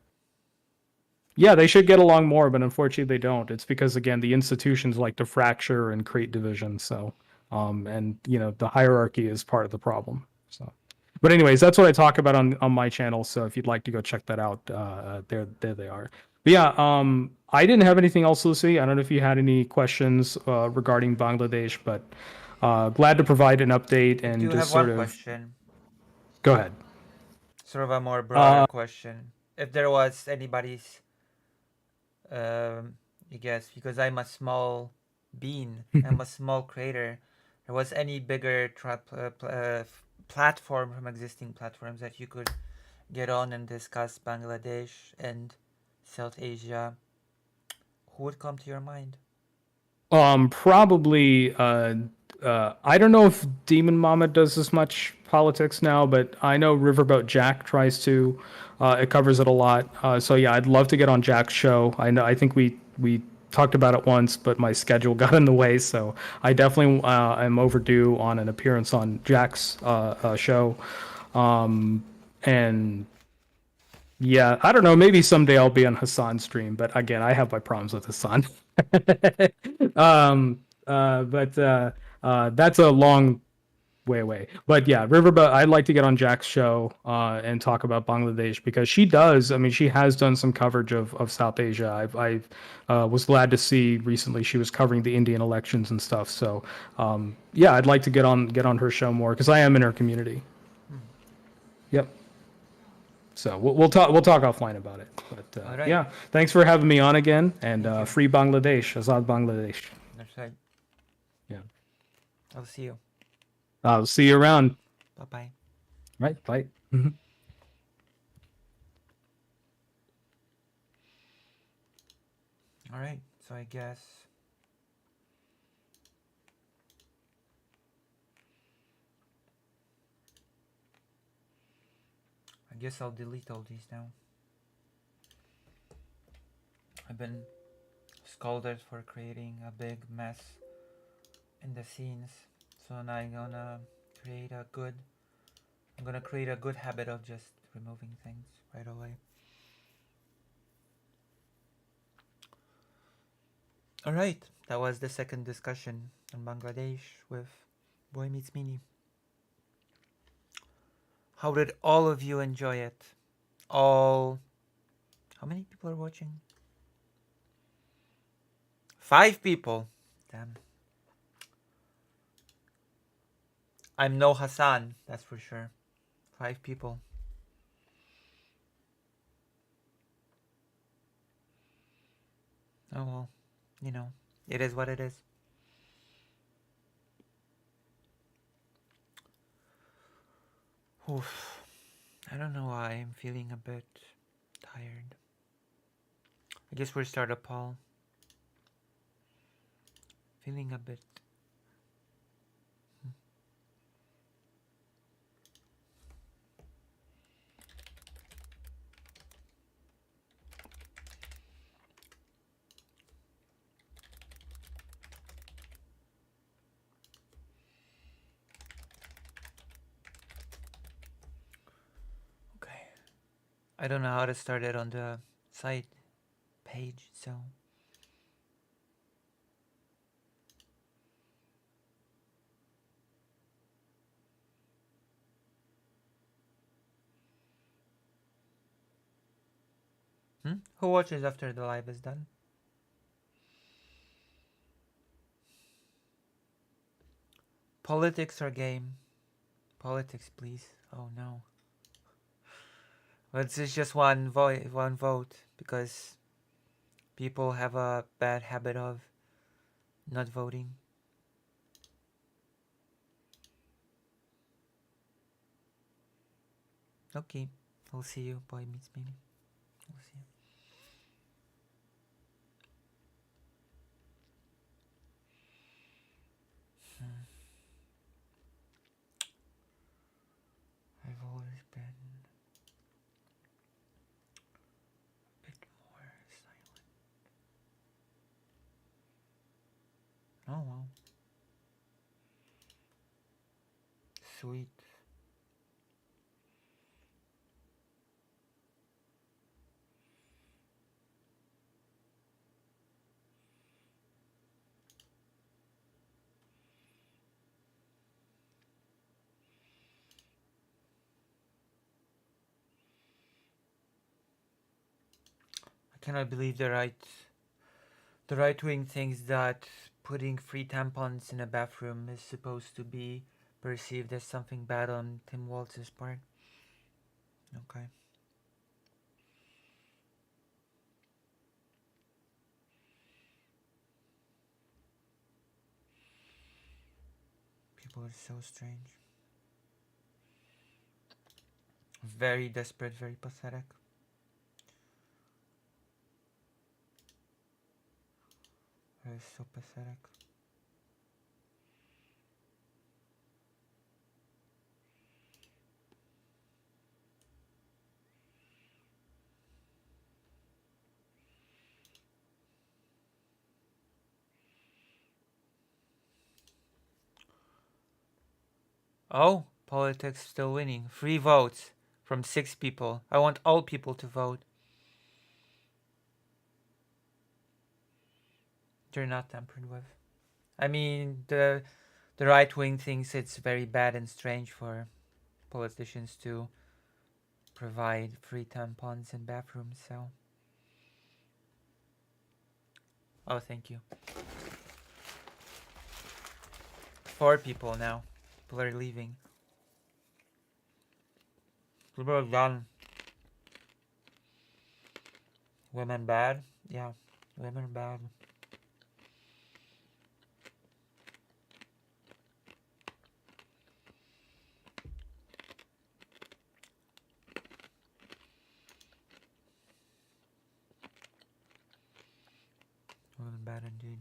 Yeah, they should get along more, but unfortunately they don't. It's because again the institutions like to fracture and create division. So, and the hierarchy is part of the problem. So, but anyways, that's what I talk about on my channel. So if you'd like to go check that out, there they are. But yeah, I didn't have anything else, Lucy. I don't know if you had any questions regarding Bangladesh, but glad to provide an update I and do just have sort one of question, go ahead. sort of a more broader Uh, question. If there was anybody's, um, I guess, because I'm a small bean, I'm a small creator. There was any bigger platform from existing platforms that you could get on and discuss Bangladesh and South Asia, who would come to your mind? Probably. I don't know if Demon Mama does as much politics now, but I know Riverboat Jack tries to. It covers it a lot. So yeah, I'd love to get on Jack's show. I know. I think we talked about it once, but my schedule got in the way. So I definitely am overdue on an appearance on Jack's show. And yeah, I don't know. Maybe someday I'll be on Hassan's stream, but again, I have my problems with Hassan. But that's a long way away. But yeah, Riverboat, I'd like to get on Jack's show and talk about Bangladesh because she does. I mean, she has done some coverage of South Asia. I was glad to see recently she was covering the Indian elections and stuff. So yeah, I'd like to get on her show more because I am in her community. Hmm. Yep. So we'll talk offline about it. But All right. yeah, thanks for having me on again. And Thank you. free Bangladesh, Azad Bangladesh. That's right. Yeah. I'll see you. I'll see you around. Bye bye. Right. Bye. Mhm. All right. So I guess I'll delete all these now. I've been scolded for creating a big mess in the scenes. So now I'm gonna create a good habit of just removing things right away. All right. That was the second discussion on Bangladesh with Boy Meets Mini. How did all of you enjoy it? All. How many people are watching? 5 people. Damn. I'm no Hassan, that's for sure. 5 people. Oh well, it is what it is. Oof. I don't know why I'm feeling a bit tired. I guess we'll start a poll. Feeling a bit. Okay. I don't know how to start it on the site page, so. Who watches after the live is done? Politics or game? Politics, please. Oh no. Well, it's just one vote because people have a bad habit of not voting. Okay, I'll see you. Boy meets baby. We'll see you. I've always been a bit more silent. Oh well. Sweet. cannot believe the right wing thinks that putting free tampons in a bathroom is supposed to be perceived as something bad on Tim Walz's part. Okay. People are so strange. Very desperate, very pathetic. Very so pathetic. Oh, politics still winning. 3 votes from 6 people. I want all people to vote. They're not tampered with. I mean, the right wing thinks it's very bad and strange for politicians to provide free tampons in bathrooms, so. Oh, thank you. 4 people now. People are leaving. People are done. Women bad? Yeah, women bad. Women bad indeed.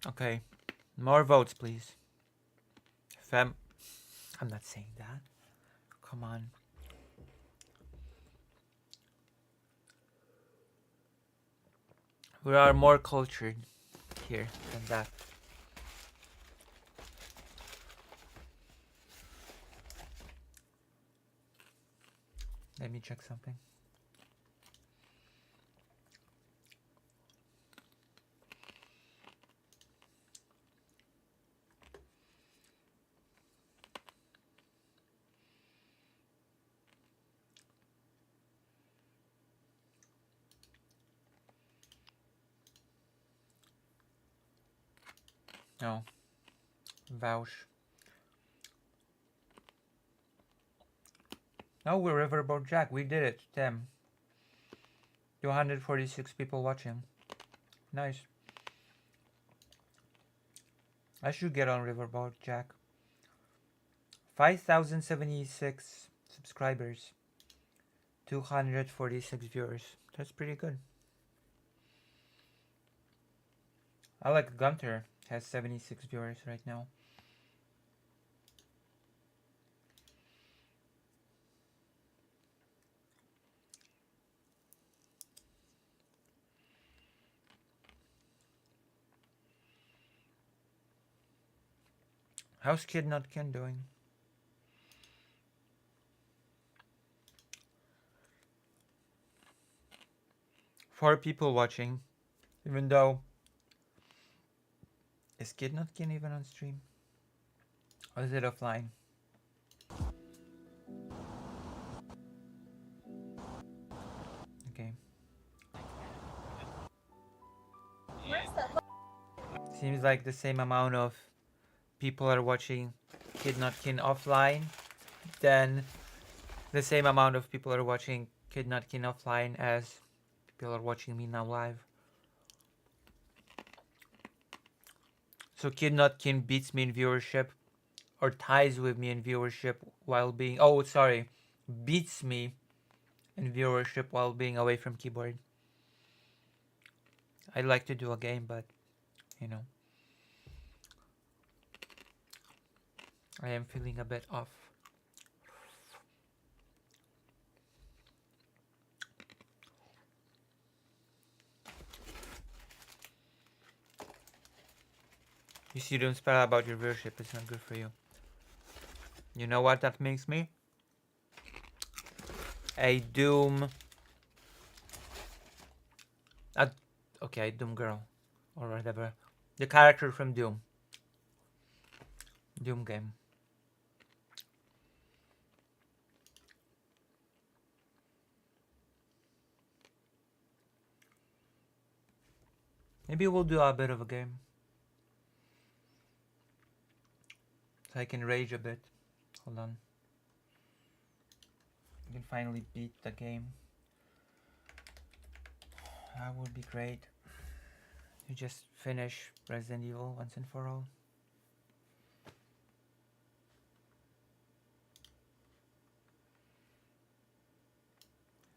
Okay, more votes, please. Fem. I'm not saying that. Come on. We are more cultured here than that. Let me check something. No. Vouch. No, we're Riverboat Jack. We did it. Damn. 246 people watching. Nice. I should get on Riverboat Jack. 5,076 subscribers. 246 viewers. That's pretty good. I like Gunter. Has 76 viewers right now. How's Kid Not Ken doing? Four people watching. Even though... Is Kid Not Ken even on stream? Or is it offline? Okay. Seems like the same amount of people are watching Kid Not Ken offline, then the same amount of people are watching Kid Not Ken offline as people are watching me now live. So Kid Not Ken beats me in viewership, or ties with me in viewership while being... Oh, sorry. Beats me and viewership while being away from keyboard. I'd like to do a game, but you know, I am feeling a bit off. You see, don't spell about your viewership. It's not good for you. You know what that makes me? A Doom. Okay, Doom girl, or whatever. The character from Doom. Doom game. Maybe we'll do a bit of a game. So I can rage a bit. Hold on. I can finally beat the game. That would be great. You just finish Resident Evil once and for all.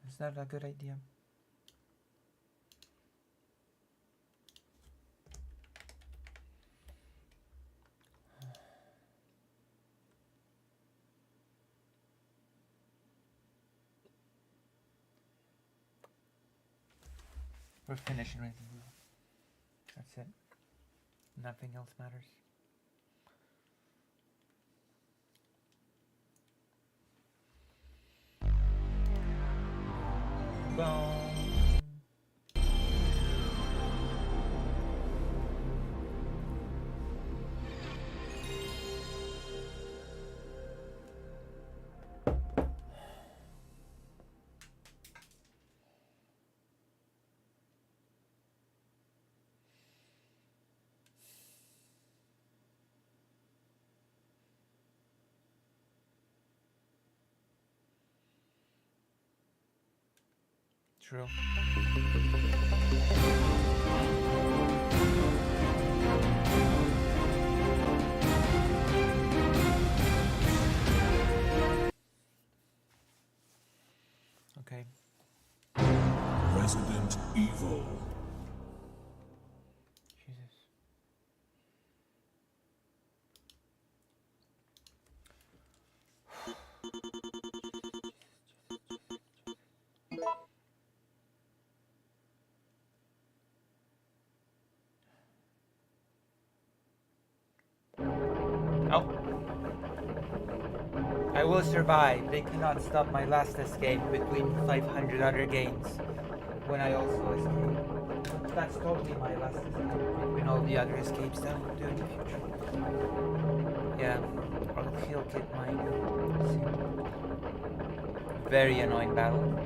Is that a good idea? We're finishing Resident Evil. That's it. Nothing else matters. Boom. True. Okay. Resident Evil. Jesus. Oh. I will survive. They cannot stop my last escape between 500 other games when I also escape. That's totally my last escape between all the other escapes that I will do in the future. Yeah. I'll kill Kid Mine. Very annoying battle.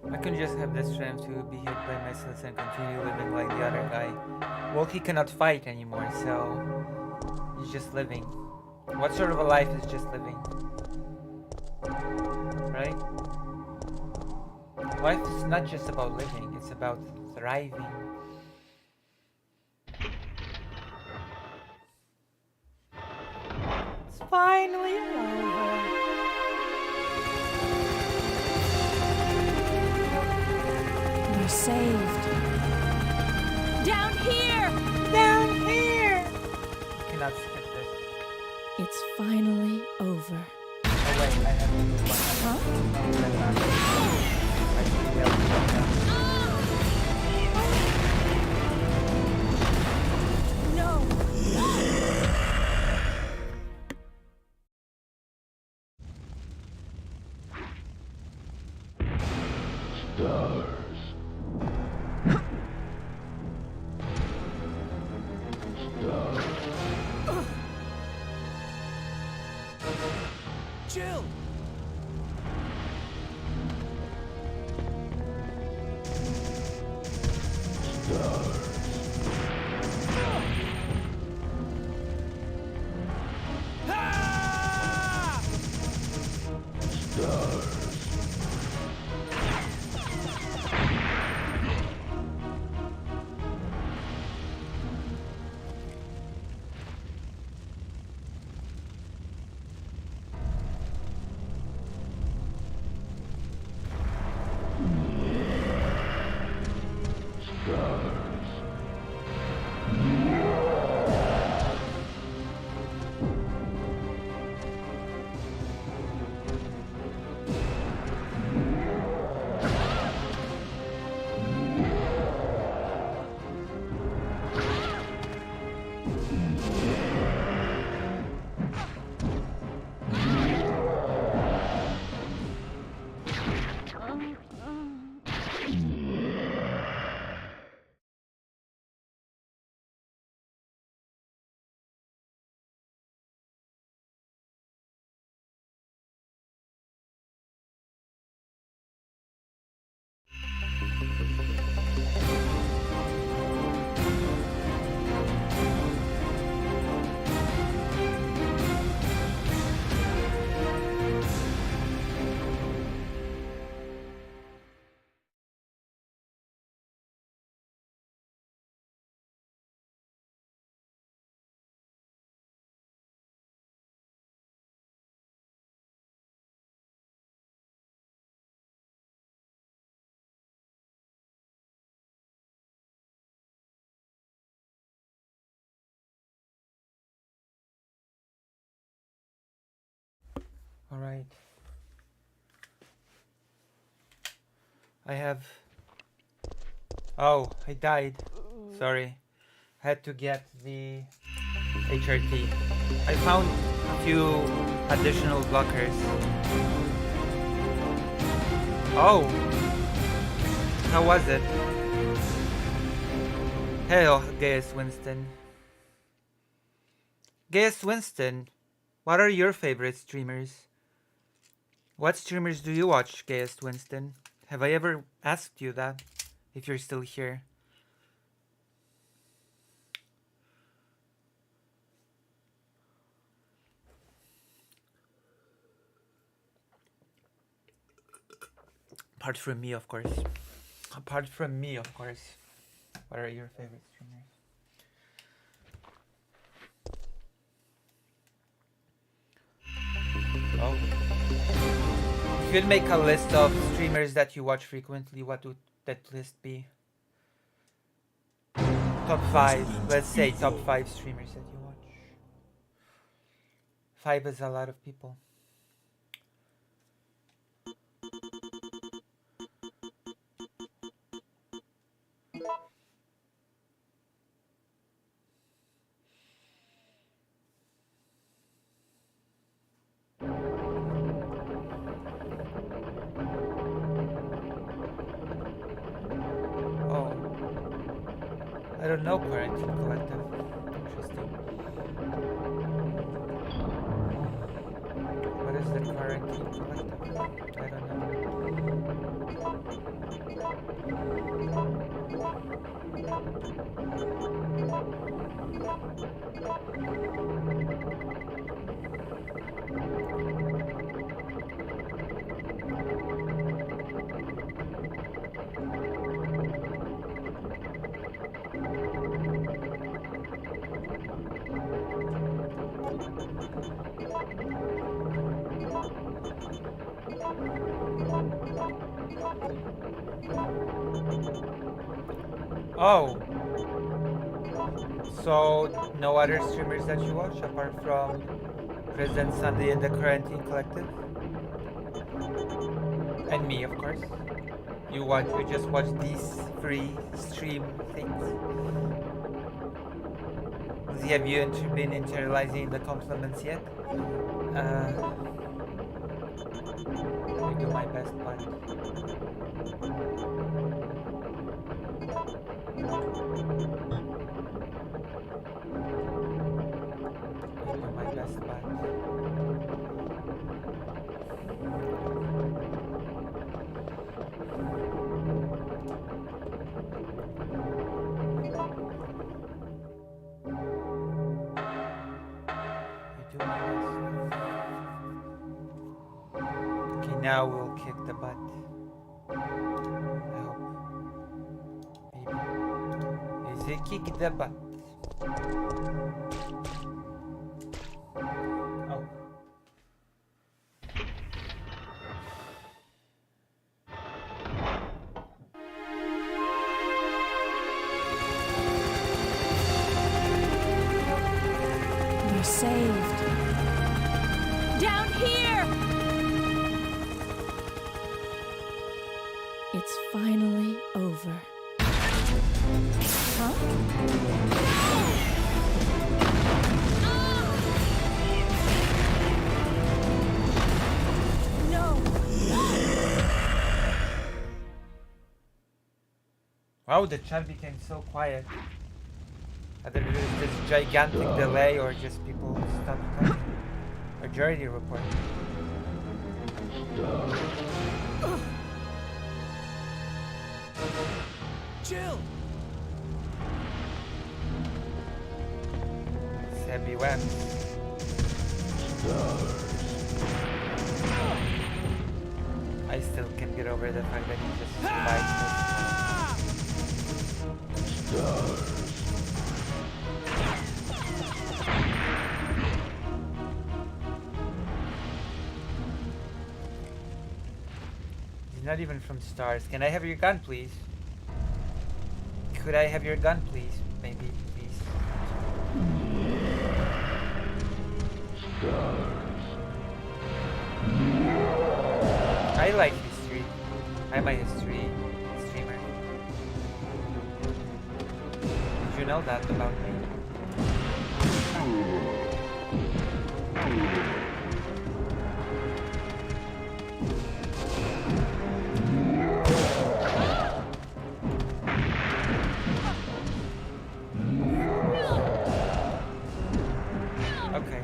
I can just have this strength to be hit by missiles and continue living like the other guy. Well, he cannot fight anymore, so he's just living. What sort of a life is just living? Right? Life is not just about living, it's about thriving. It's finally over. saved. Down here! Down here! You cannot skip this. It's finally over. Oh wait, I have to do one. Huh? No, that's not. I should be able to do that. No! Jill! Ah! Alright. I have... Oh, I died. Sorry. I had to get the HRT. I found a few additional blockers. Oh! How was it? Hello, Gaius Winston. Gaius Winston, what are your favorite streamers? What streamers do you watch, Gaius Winston? Have I ever asked you that? If you're still here. Apart from me, of course. Apart from me, of course. What are your favorite streamers? Oh. If you'd make a list of streamers that you watch frequently, what would that list be? Top 5. Let's say top 5 streamers that you watch. 5 is a lot of people. I don't know Quarantine Collective. Interesting. What is the Quarantine Collective? I don't know. Oh. So, no other streamers that you watch apart from President Sunday and the Quarantine Collective? And me, of course. You just watch these three stream things. Have you been internalizing the compliments yet? I do my best, but I do my best, but okay, now we'll kick the butt. I hope. Maybe. Is it kick the butt? Oh. We're saved. Down here! It's finally over. Huh? No! Wow, the chat became so quiet. Either there's this gigantic delay or just people stopped talking. Majority report. Chill. Sebby went. I still can't get over the fact that he just survived this. He's not even from stars. Can I have your gun, please? Could I have your gun, please? Maybe, please. I like history. I'm a history streamer. Did you know that about me? Okay.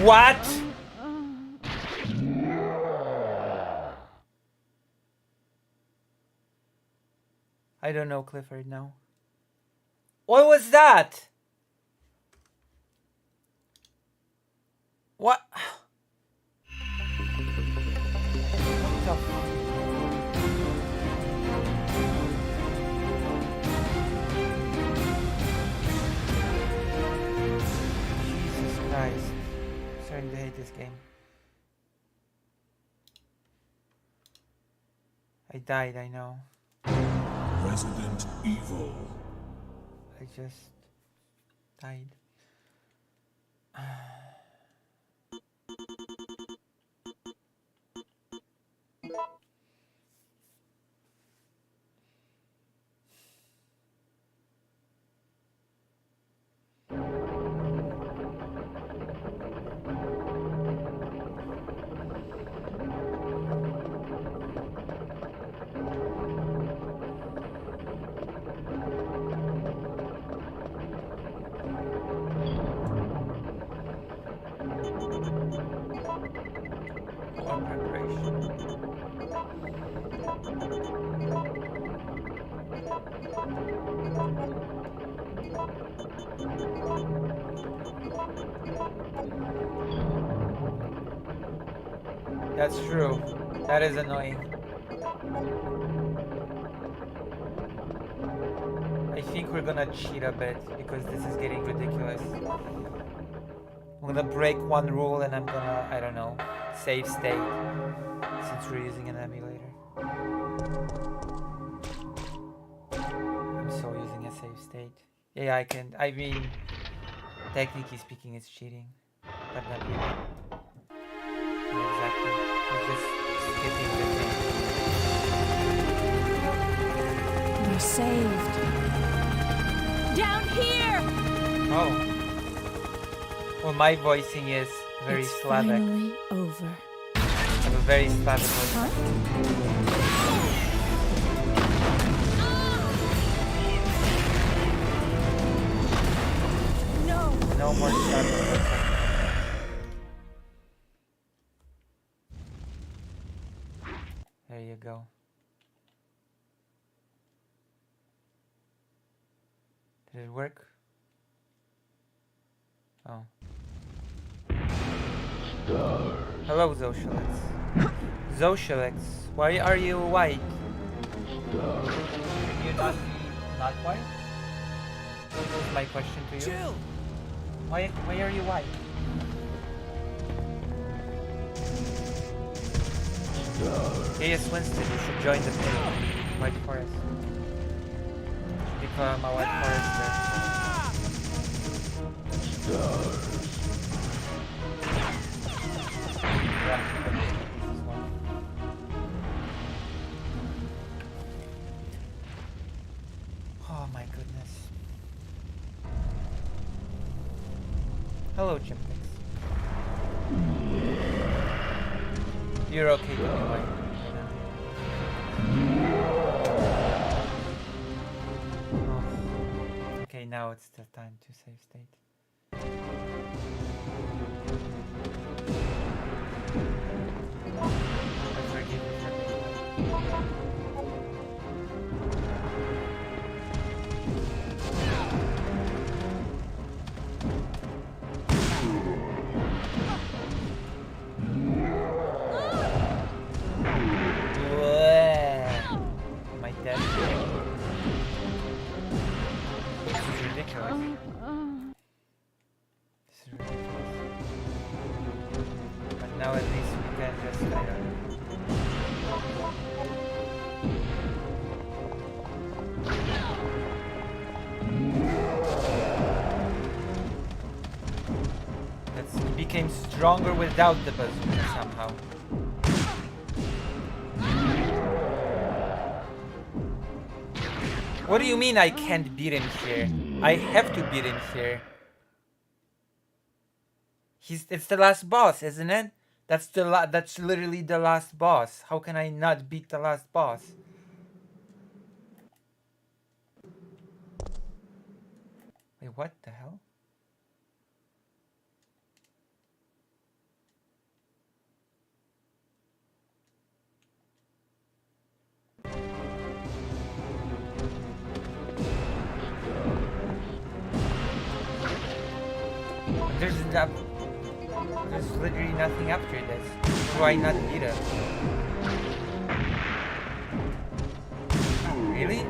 What? I don't know, Clifford, now. What was that? What? What the Jesus Christ. I'm starting to hate this game. I died, I know. Resident Evil. I just died. More preparation. That's true. That is annoying. I think we're gonna cheat a bit because this is getting ridiculous. I'm gonna break one rule and I'm gonna, I don't know, save state since we're using an emulator. Yeah, I can. I mean, technically speaking, it's cheating, but not really. Not exactly. It's just skipping the thing. We're saved. Down here! Oh. Well, my voicing is very It's Slavic. finally over. I have a very Slavic voice. Huh? No! No more Slavic voice. There you go. Did it work? Oh. Hello, Zoshalex. Zoshalex, why are you white? Can you not be not white? This is my question to you. Jill! Why are you white? Yes, Winston, you should join the thing. White Forest. Become a White Forester. Oh my goodness. Hello, Chimpanzees. You're okay to be white. Oh. Okay, now it's the time to save state. I forgive you for being white. Am I dead? This is ridiculous. This is ridiculous. But now at least we can just kind of... It became stronger without the bazooka somehow. What do you mean I can't beat him here? I have to beat him here. It's the last boss, isn't it? That's literally the last boss. How can I not beat the last boss? Wait, what the hell? There's literally nothing after this. Do I not beat him? Really?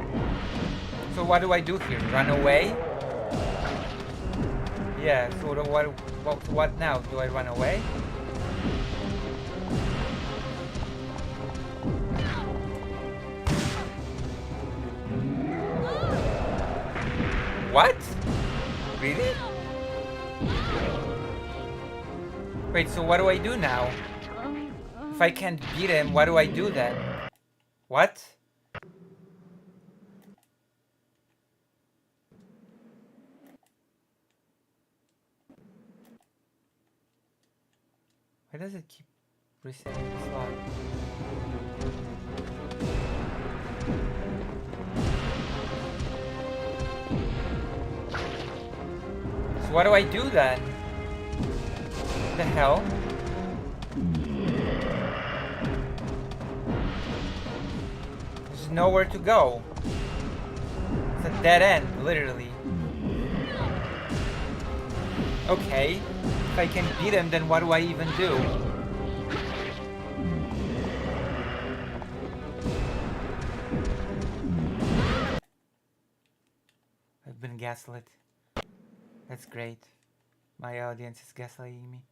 So what do I do here? Run away? Yeah, so what now? Do I run away? What? Really? Wait, so what do I do now? If I can't beat him, what do I do then? What? Why does it keep resetting the slot? So what do I do then? What the hell? There's nowhere to go. It's a dead end, literally. Okay. If I can beat him, then what do I even do? I've been gaslit. That's great. My audience is gaslighting me.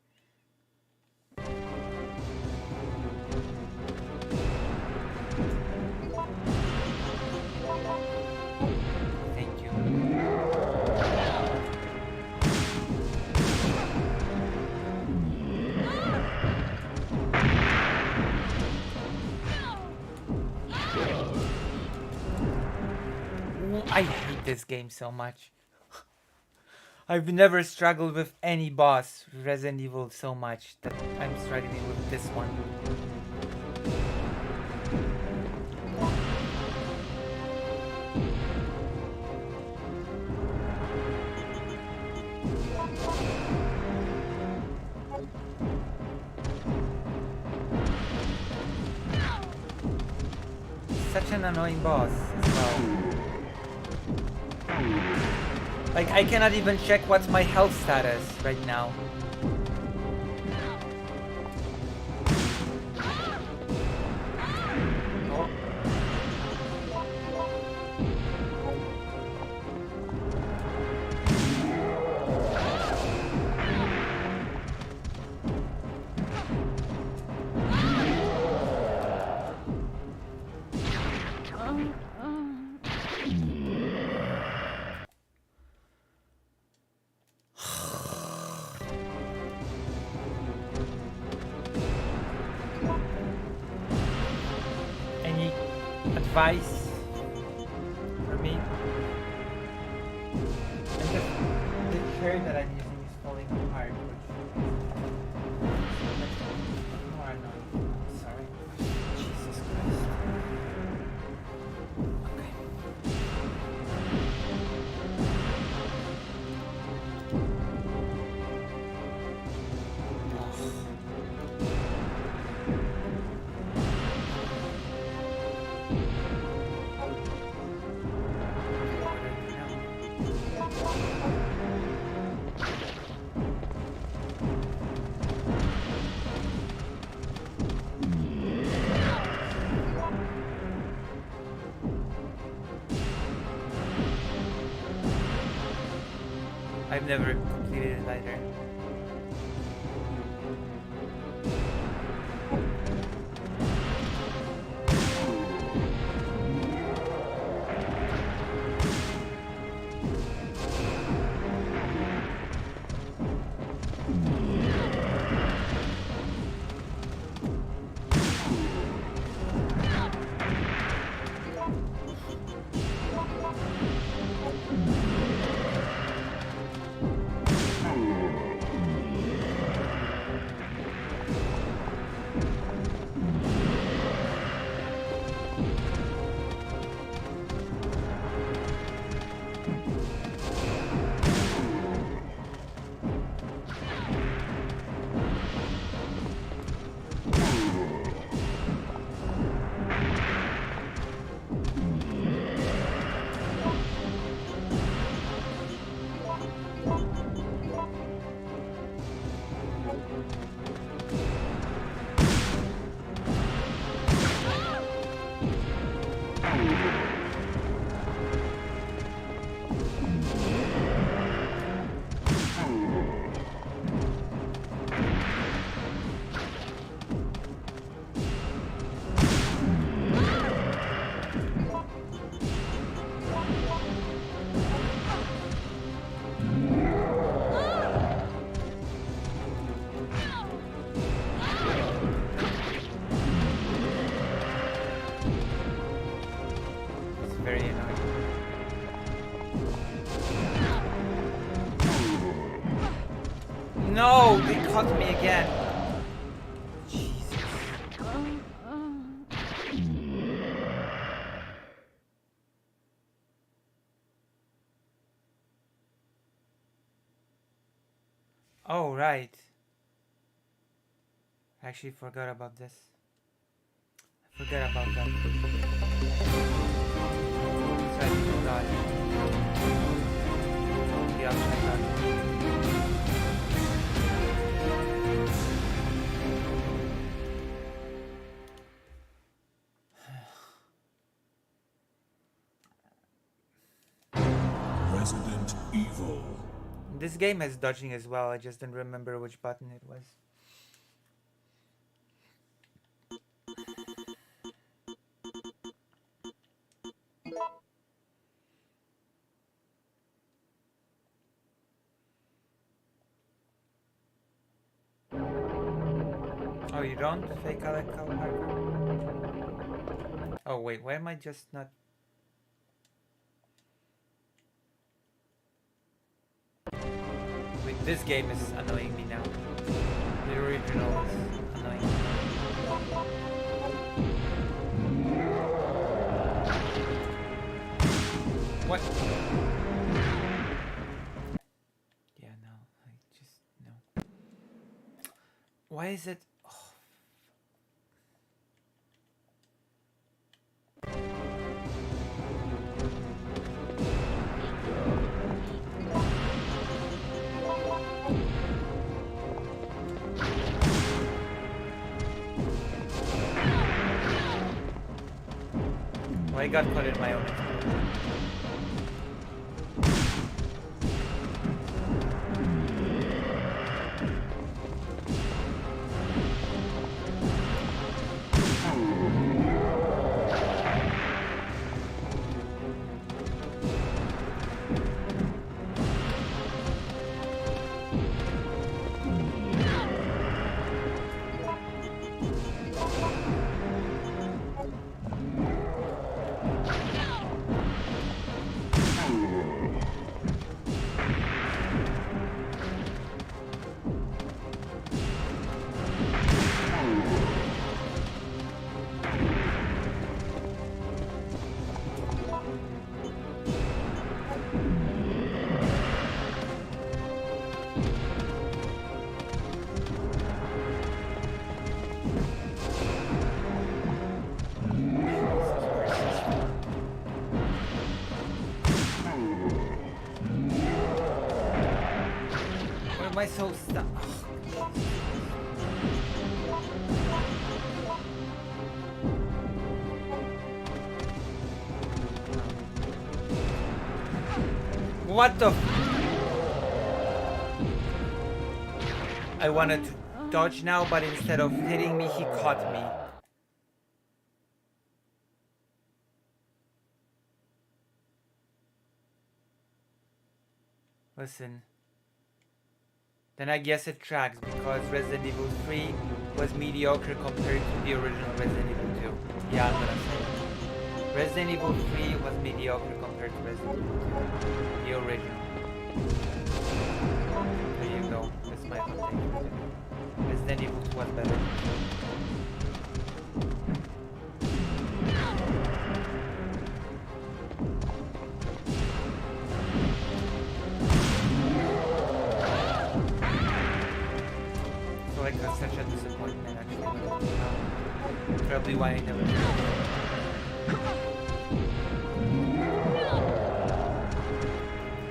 Thank you. I hate this game so much. I've never struggled with any boss with Resident Evil so much that I'm struggling with this one. Such an annoying boss as well. Like, I cannot even check what's my health status right now. Oh. Any advice for me? And the chair that I'm using is falling apart, which is more annoying. Sorry. Jesus Christ. I've never completed it either. Very annoying. No, they caught me again. Jesus. Oh, right. I actually forgot about this. I forgot about that. I forgot. Yeah, I forgot. Resident Evil. This game has dodging as well, I just don't remember which button it was. Oh, you don't? Fake color marker? Oh wait, why am I just not... This game is annoying me now. The original is annoying. What? Yeah, no, I just no. Why is it? Oh. Well, I got caught in my own explosion. Why am I so stuck? What the? I wanted to dodge now, but instead of hitting me, he caught me. Listen. Then I guess it tracks because Resident Evil 3 was mediocre compared to the original Resident Evil 2. Yeah, I'm gonna say it. Resident Evil 3 was mediocre compared to Resident Evil 2. The original. There you go. That's my hot take. Resident Evil 2 was better. Like that's such a disappointment actually. Probably why I never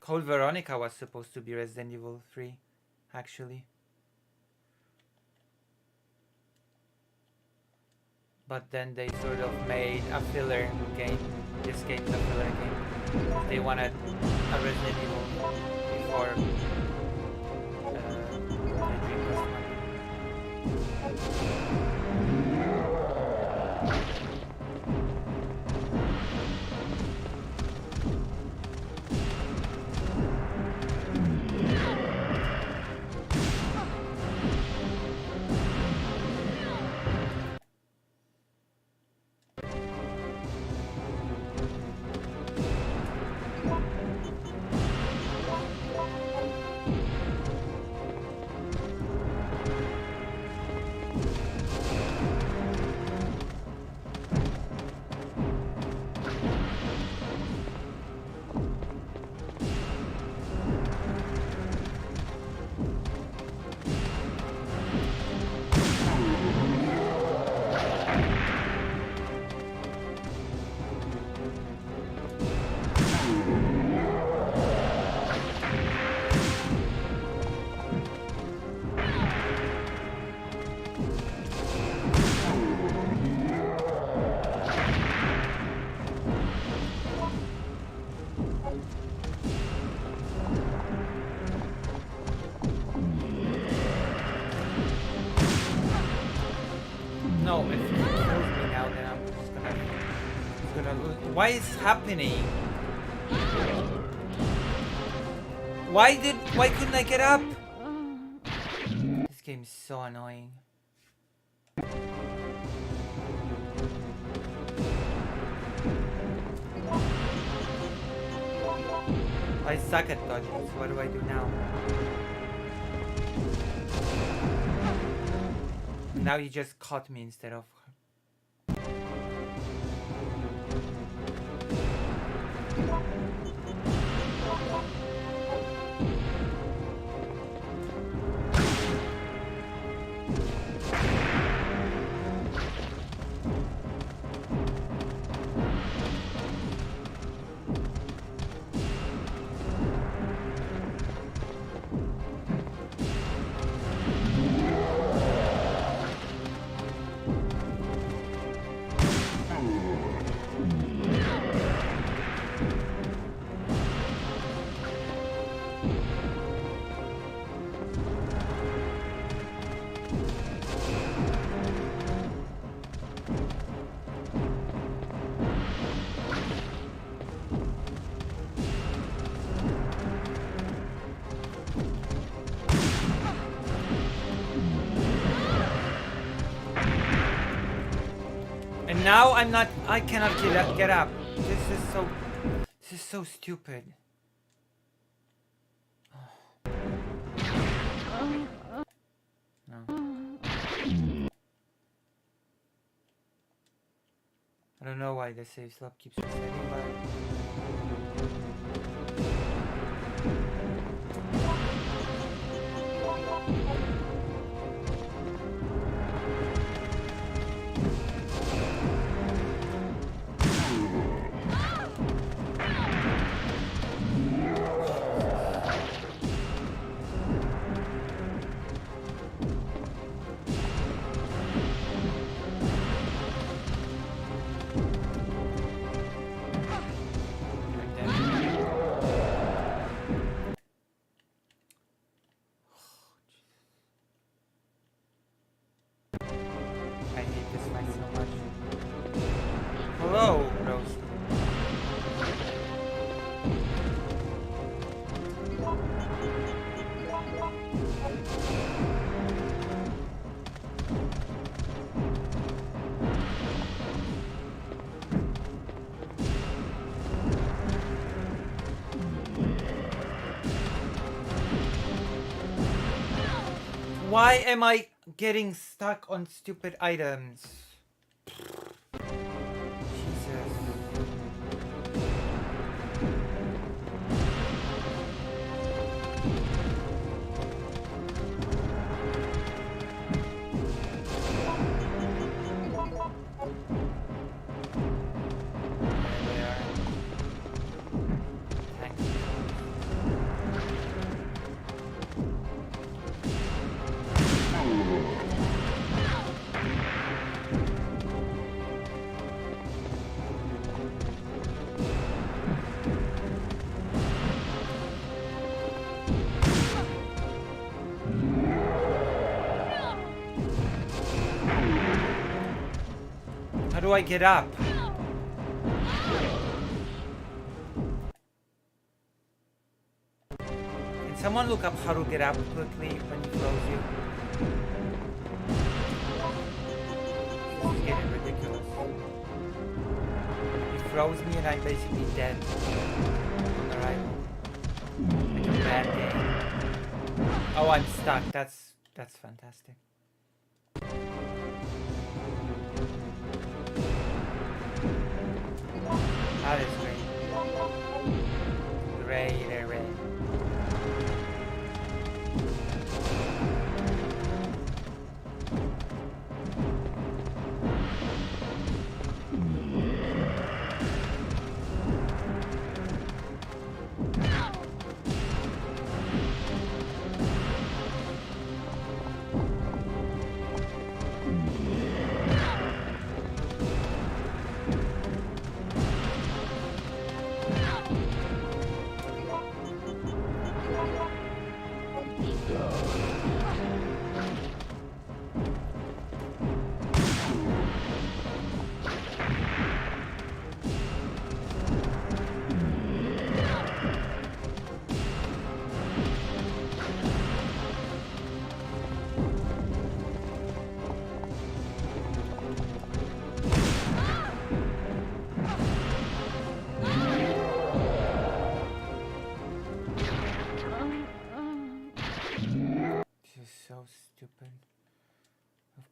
Code Veronica was supposed to be Resident Evil 3 actually. But then they sort of made a filler game. This game's a filler game. They wanted a Resident Evil before No, if he kills me now, then I'm just gonna lose. Why is happening? Why couldn't I get up? This game is so annoying. I suck at dodging, so what do I do now? Now you just caught me instead of... And now I cannot get up. This is so stupid. No. I don't know why the save slot keeps resetting, but... I hate this fight so much. Hello, Rose. Why am I getting stuck on stupid items? Jesus. How do I get up? Can someone look up how to get up quickly when he throws you? This is getting ridiculous. He throws me and I'm basically dead. On the right. Like a bad game. Oh, I'm stuck. That's fantastic. That is great. Great.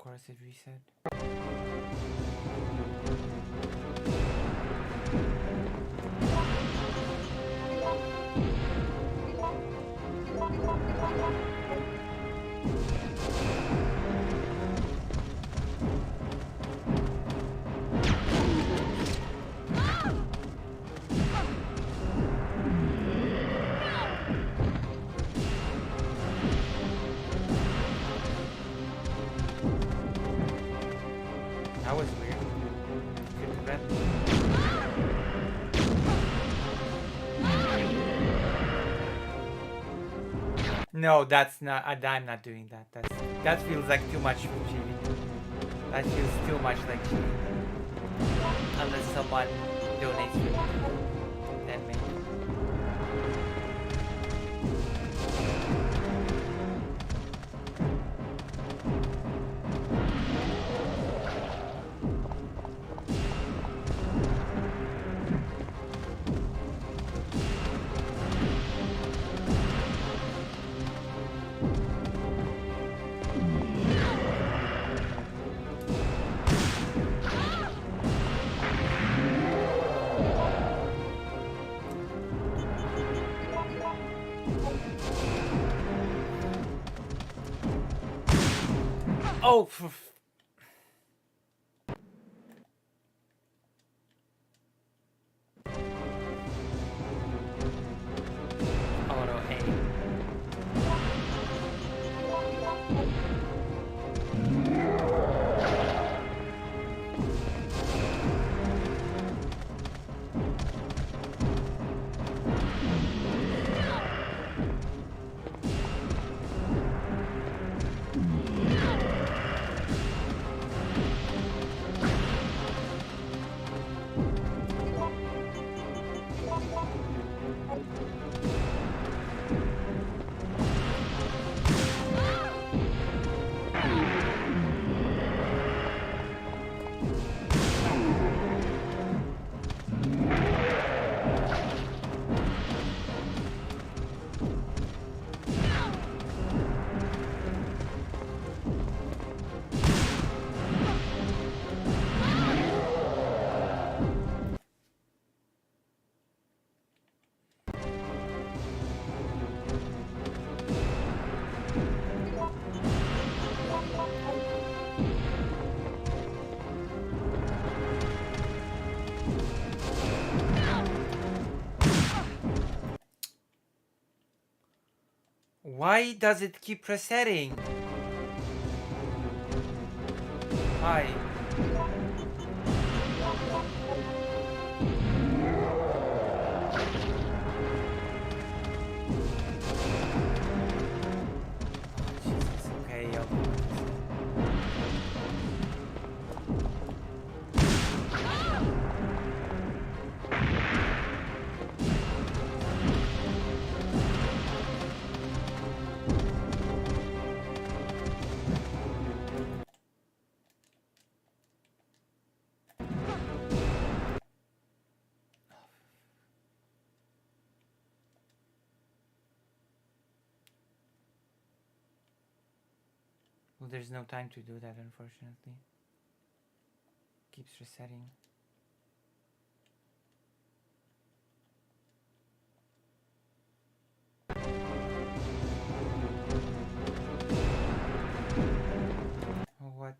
course it reset. That was weird. Good breath. No, that's not. I'm not doing that. That feels like too much cheating. That feels too much like cheating. Unless someone donates for it, then maybe. Oh, auto aim. Why does it keep resetting? Why? Jesus, okay, well, there's no time to do that, unfortunately. Keeps resetting. Oh, what?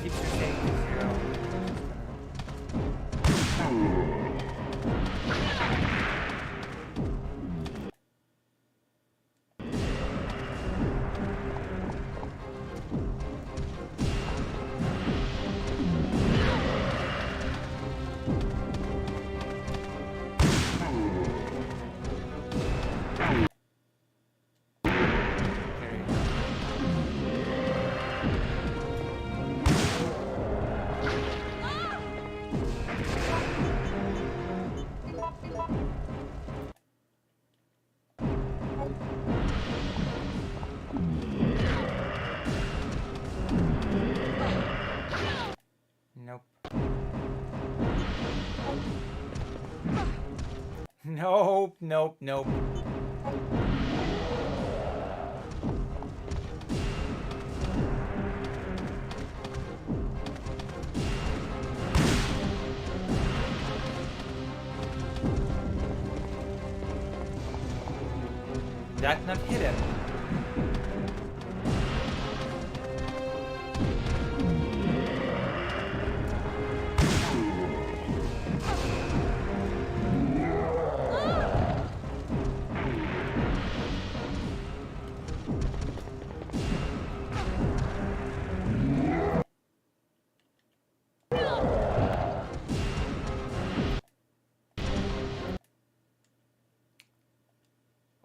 Keeps resetting to 0. Nope, nope, nope. That's not hidden.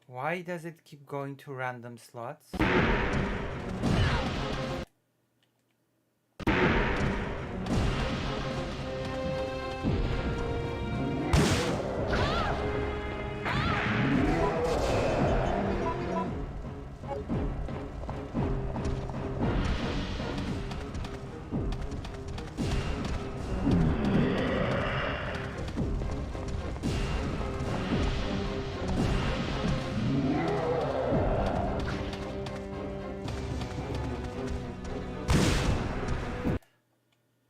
Why does it keep going to random slots?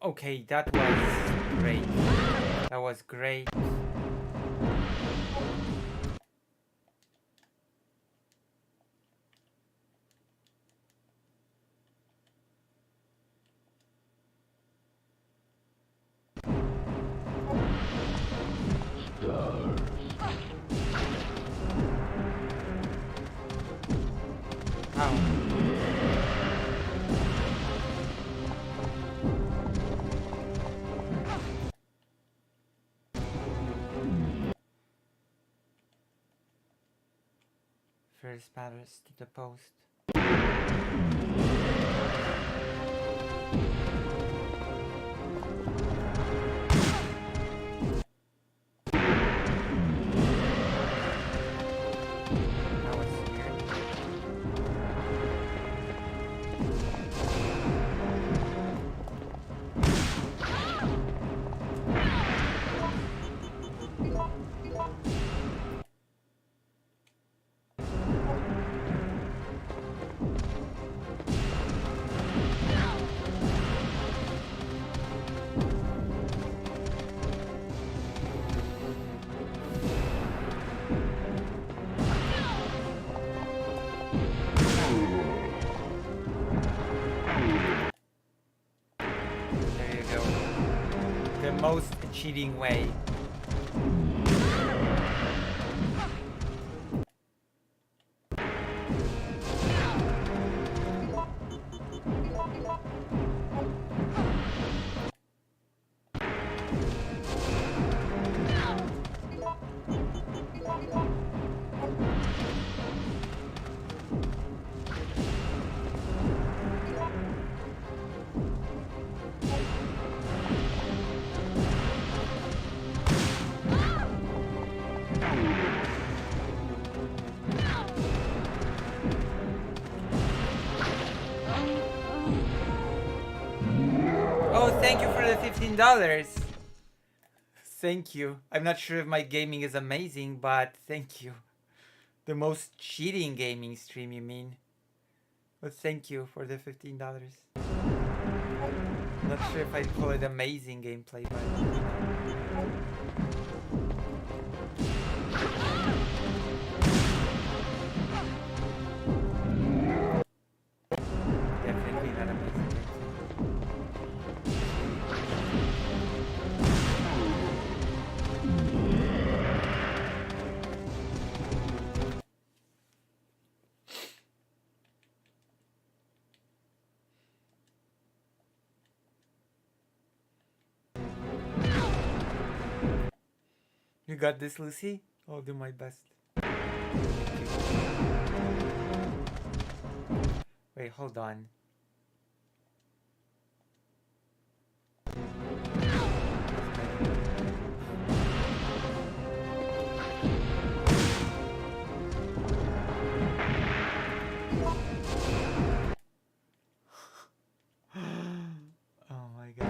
Okay, that was great. That was great. Ow. First matters to the post. That was weird. There you go. The most cheating way. Oh, thank you for the $15. Thank you. I'm not sure if my gaming is amazing, but thank you. The most cheating gaming stream, you mean? But thank you for the $15. Not sure if I'd call it amazing gameplay, but you know. Definitely not amazing gameplay. You got this, Lucy? I'll do my best. Wait, hold on. Oh my god.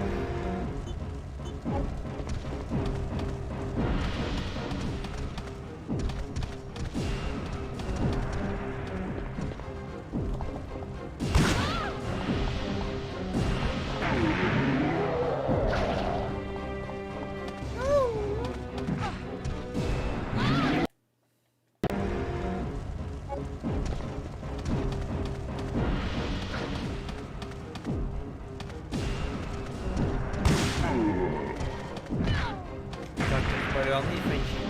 only if I cheat.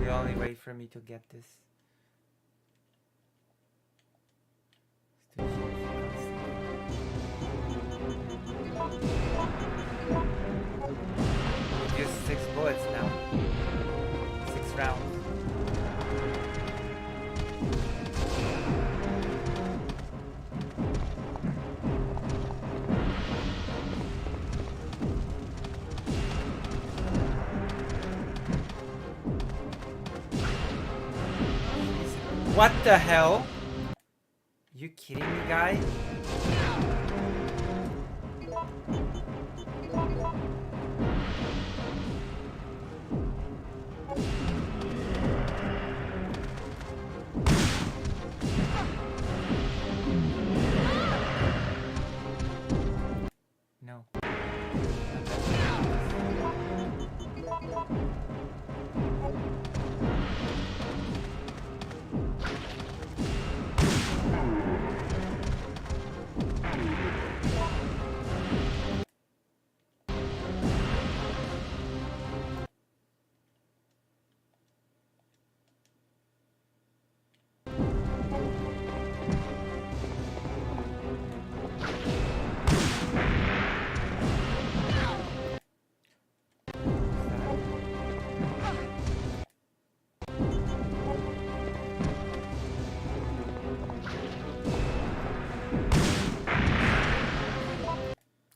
The only way for me to get this. Just 6 bullets now. 6 rounds. What the hell? You kidding me, guy? No.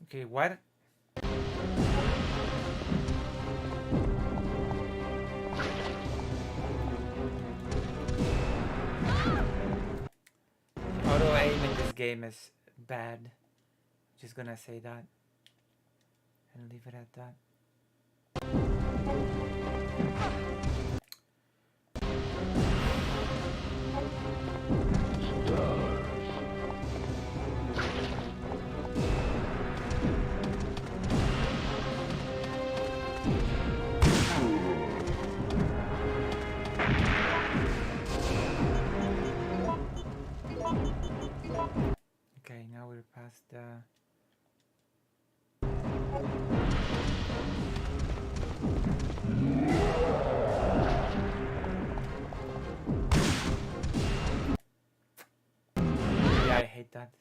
Okay, what? Auto aim in this game is bad. Just gonna say that and leave it at that. Okay, now we're past the... Yeah, I hate that.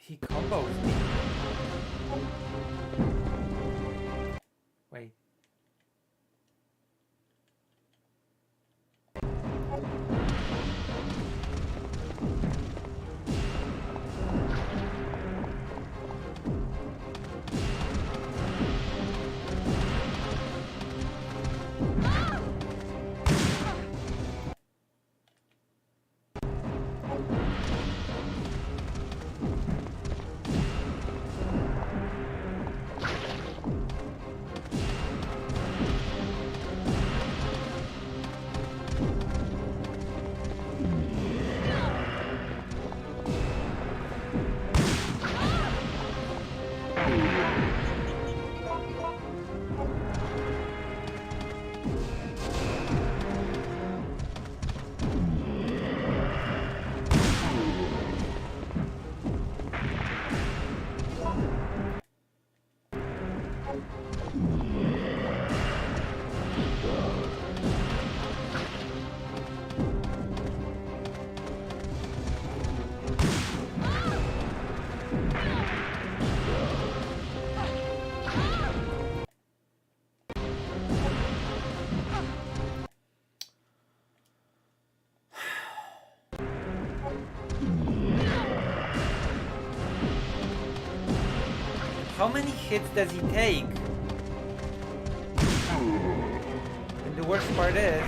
He combos me. Wait. How many hits does he take? And the worst part is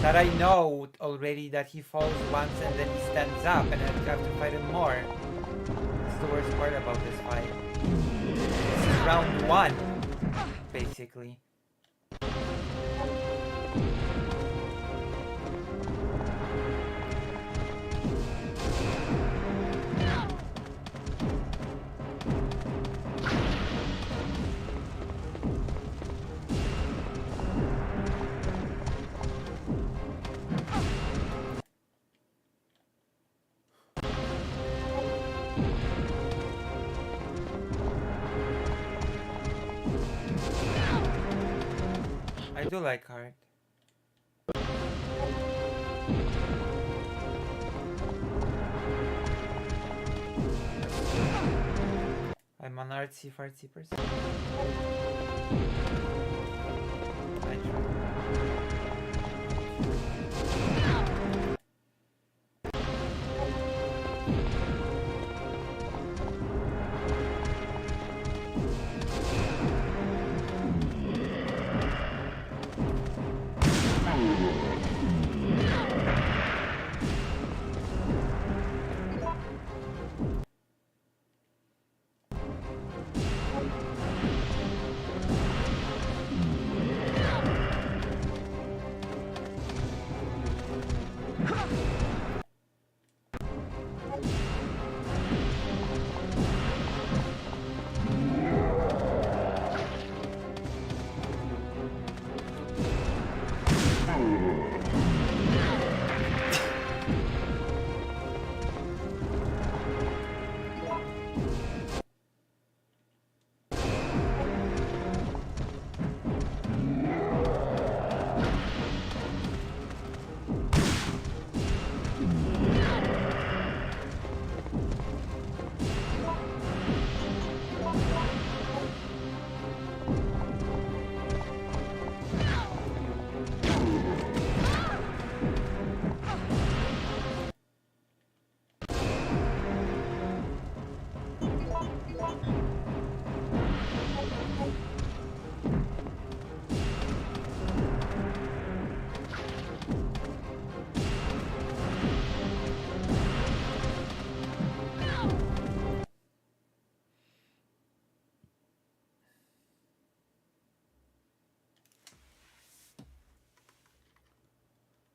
that I know already that he falls once and then he stands up and I have to fight him more. That's the worst part about this fight. This is round 1, basically. I do like art. I'm an artsy fartsy person. I try.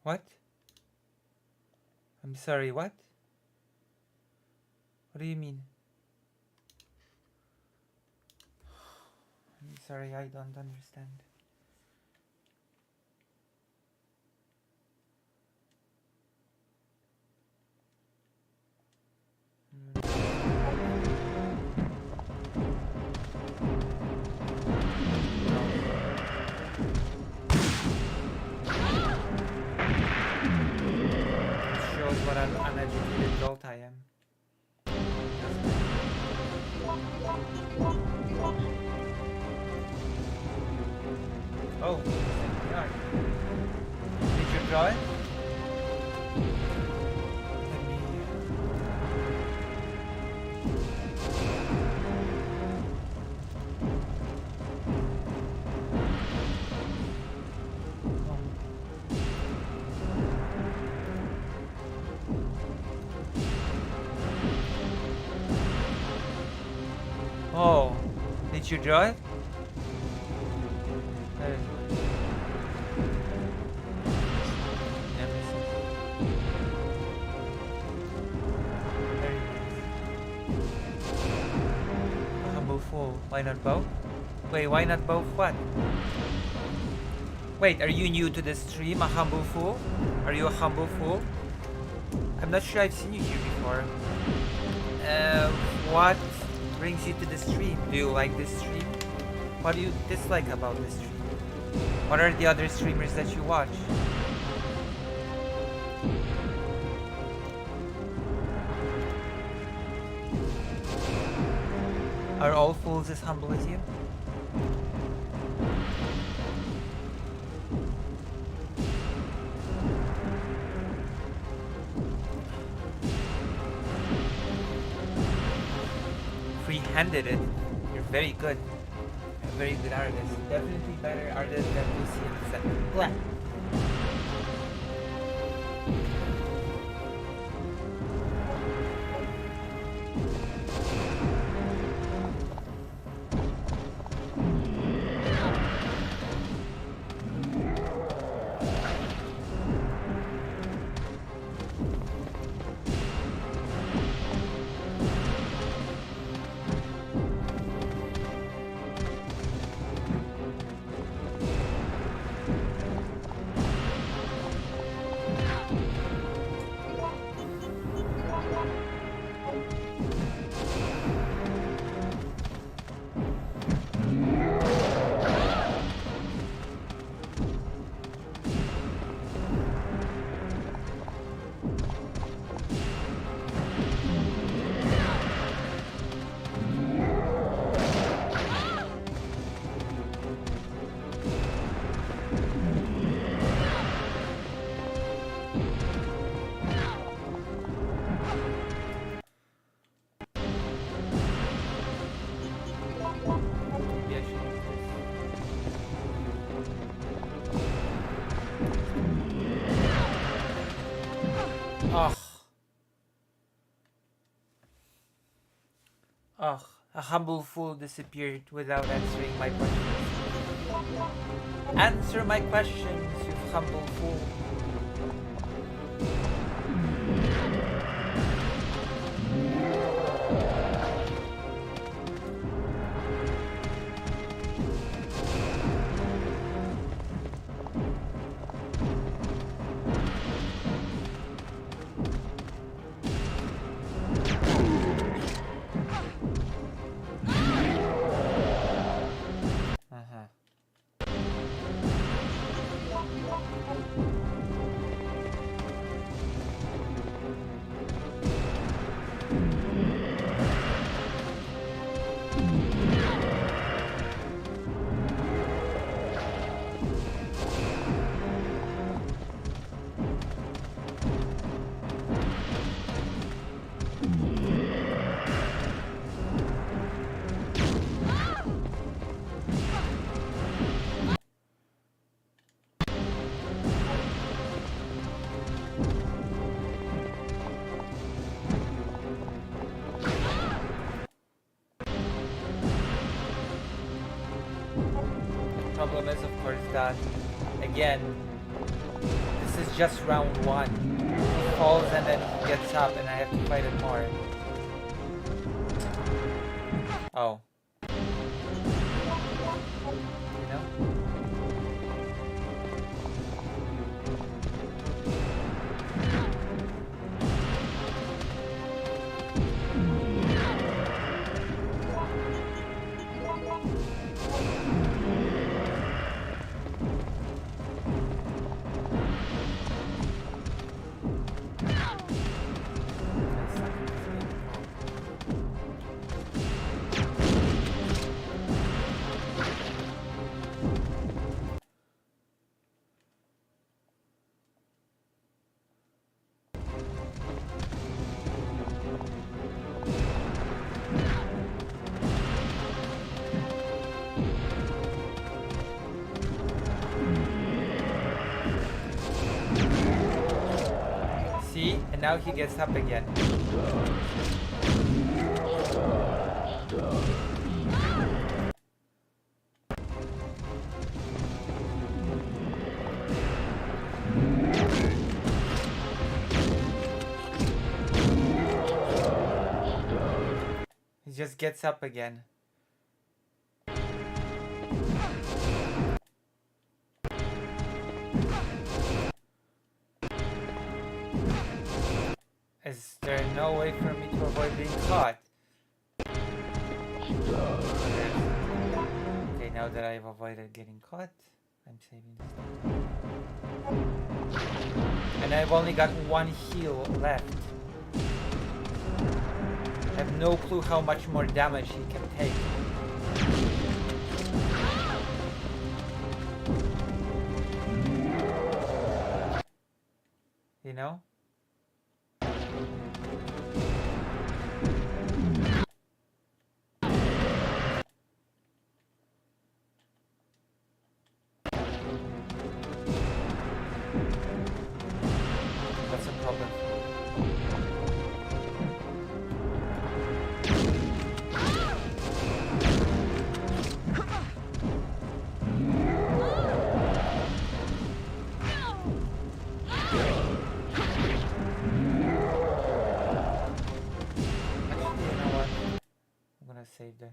What? I'm sorry, what? What do you mean? I'm sorry, I don't understand. It shows what an uneducated adult I am. Oh, yeah. Did you draw it? Let me. Oh, did you draw it? Why not both? Wait, why not both what? Wait, are you new to the stream? A humble fool? Are you a humble fool? I'm not sure I've seen you here before. What brings you to the stream? Do you like this stream? What do you dislike about this stream? What are the other streamers that you watch? Are all fools as humble as you? Free-handed it. You're very good. You're a very good artist. Definitely better artist than Lucy and Seth. Blah. Maybe I should use this. Ugh. Ugh. A humble fool disappeared without answering my questions. Answer my questions, you humble fool. Uh-huh. Problem is, of course, that again, this is just round one. He falls and then he gets up, and I have to fight it more. Oh. You know? See? And now he gets up again. He just gets up again. Is there no way for me to avoid being caught? Okay, now that I've avoided getting caught, I'm saving this time. And I've only got one heal left. I have no clue how much more damage he can take. You know? That's a problem. Save there.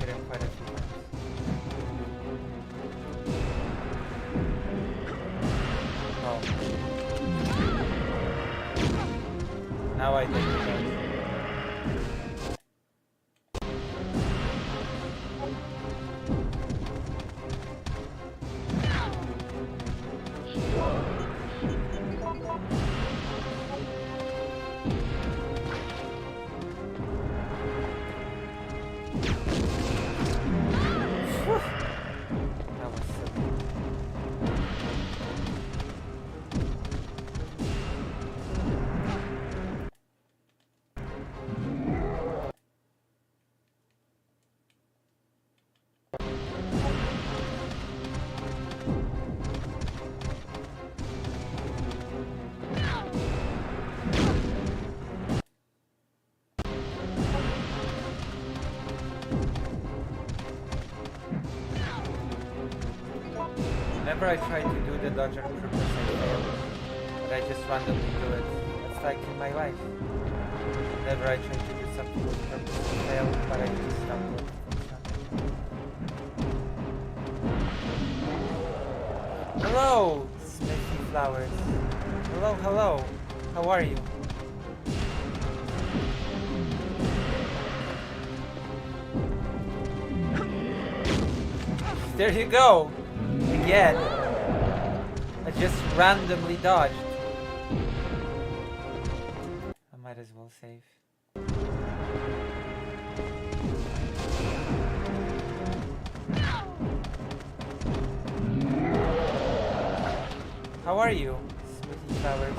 Hit him quite a few times. Oh. Now I think it does. That was so Whenever I try to do the dodge on purpose, I fail. But I just randomly do it. It's like in my life. Whenever I try to do something with purpose, I fail, but I just stumble. Hello, Smithy Flowers. Hello, hello. How are you? There you go! Again! I just randomly dodged. I might as well save. How are you, Smithy Flowers?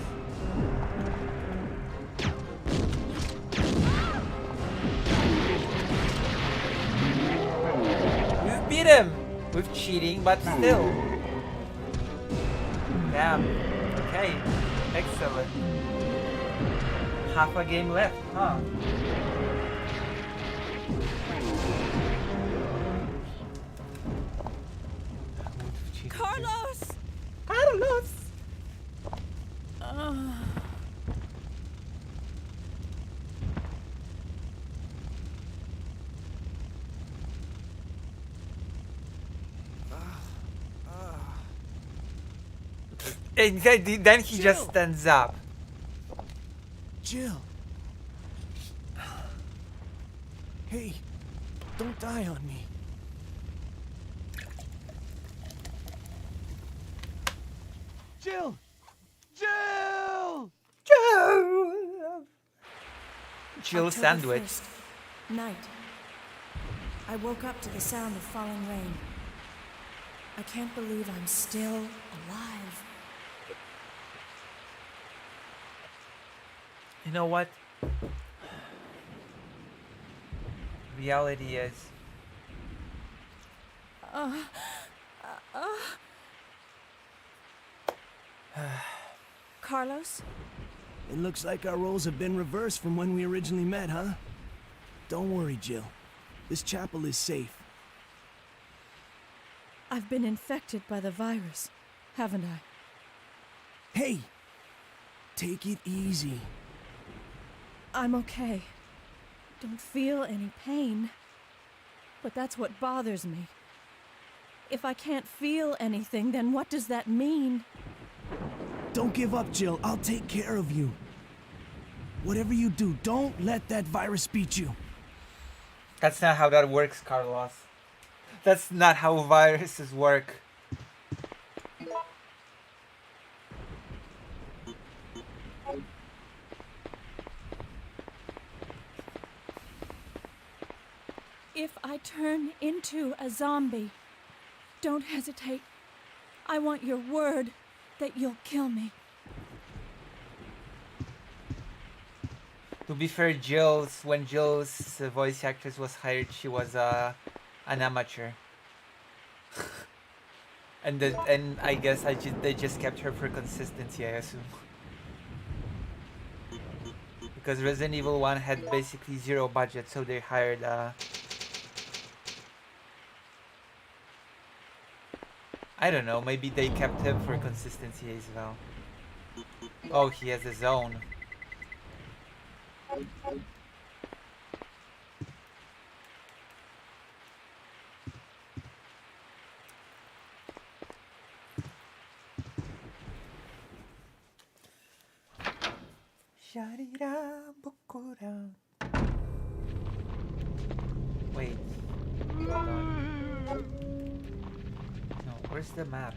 We've beat him! With cheating, but still. Damn. Okay. Excellent. Half a game left, huh? Carlos! Carlos! And then he just stands up. Jill. Hey, don't die on me. Jill! Jill! Jill October sandwich. 1st, night. I woke up to the sound of falling rain. I can't believe I'm still alive. You know what? Reality is. Carlos? It looks like our roles have been reversed from when we originally met, huh? Don't worry, Jill. This chapel is safe. I've been infected by the virus, haven't I? Hey! Take it easy. I'm okay. Don't feel any pain. But that's what bothers me. If I can't feel anything, then what does that mean? Don't give up, Jill. I'll take care of you. Whatever you do, don't let that virus beat you. That's not how that works, Carlos. That's not how viruses work. If I turn into a zombie, don't hesitate. I want your word that you'll kill me. To be fair, when Jill's voice actress was hired, she was an amateur. and I guess they just kept her for consistency, I assume. Because Resident Evil 1 had basically zero budget, so they hired I don't know, maybe they kept him for consistency as well. Oh, he has his own. Wait. Hold on. No, where's the map?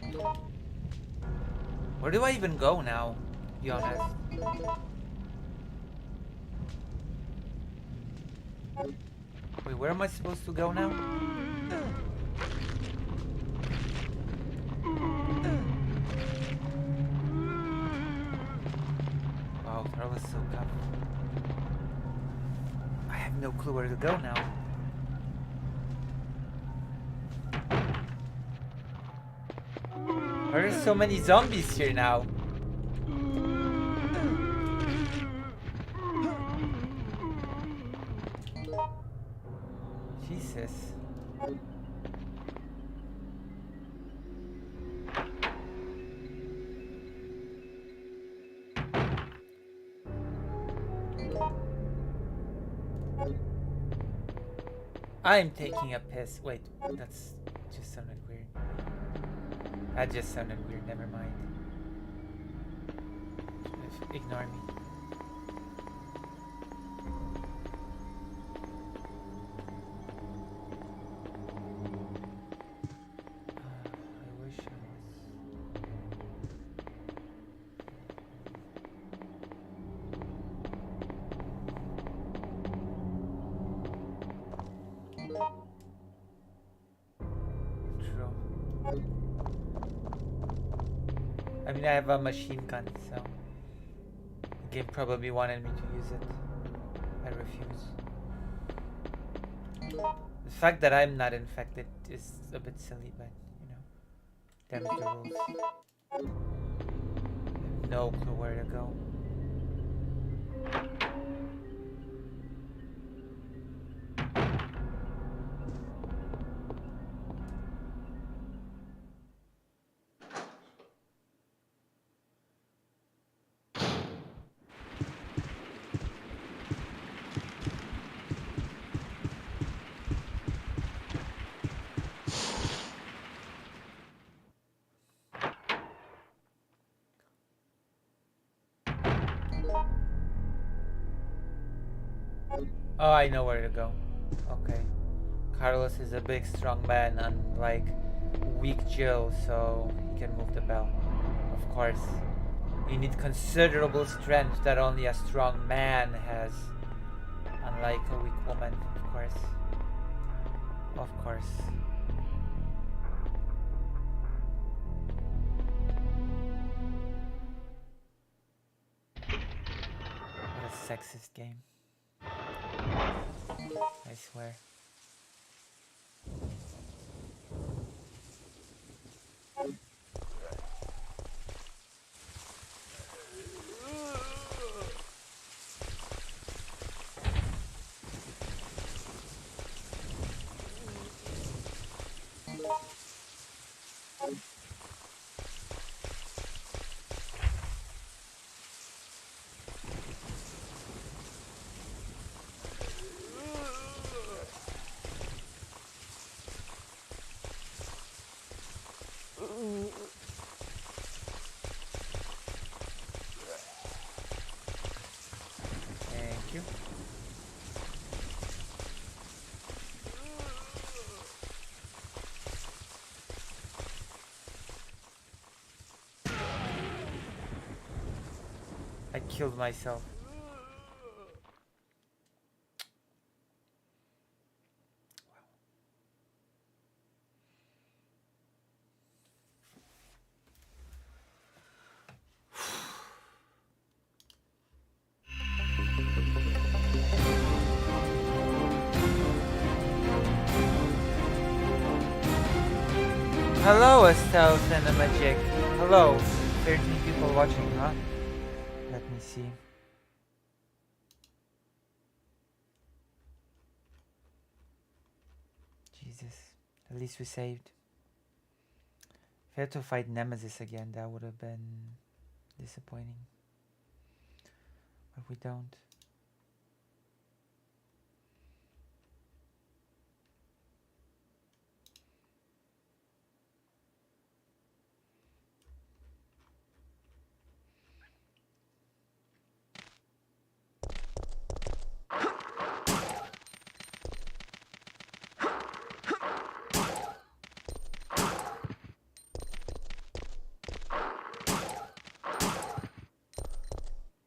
Where do I even go now? Be honest. Wait, where am I supposed to go now? Wow, that was so tough. I have no clue where to go now. Why are there so many zombies here now? Jesus. I'm taking a piss. Wait, that's just sounded weird. That just sounded weird, never mind. Ignore me. I wish I was. True. I mean, I have a machine gun, so the game probably wanted me to use it. I refuse. The fact that I'm not infected is a bit silly, but you know, them's the rules. No clue where to go. Oh, I know where to go. Okay. Carlos is a big, strong man, unlike weak Jill, so he can move the bell. Of course. You need considerable strength that only a strong man has. Unlike a weak woman, of course. Of course. What a sexist game. I swear. Thank you. I killed myself. Hello, Estelle Cinemagic. Hello. 13 people watching, huh? Let me see. Jesus. At least we saved. If I had to fight Nemesis again, that would have been disappointing. But we don't.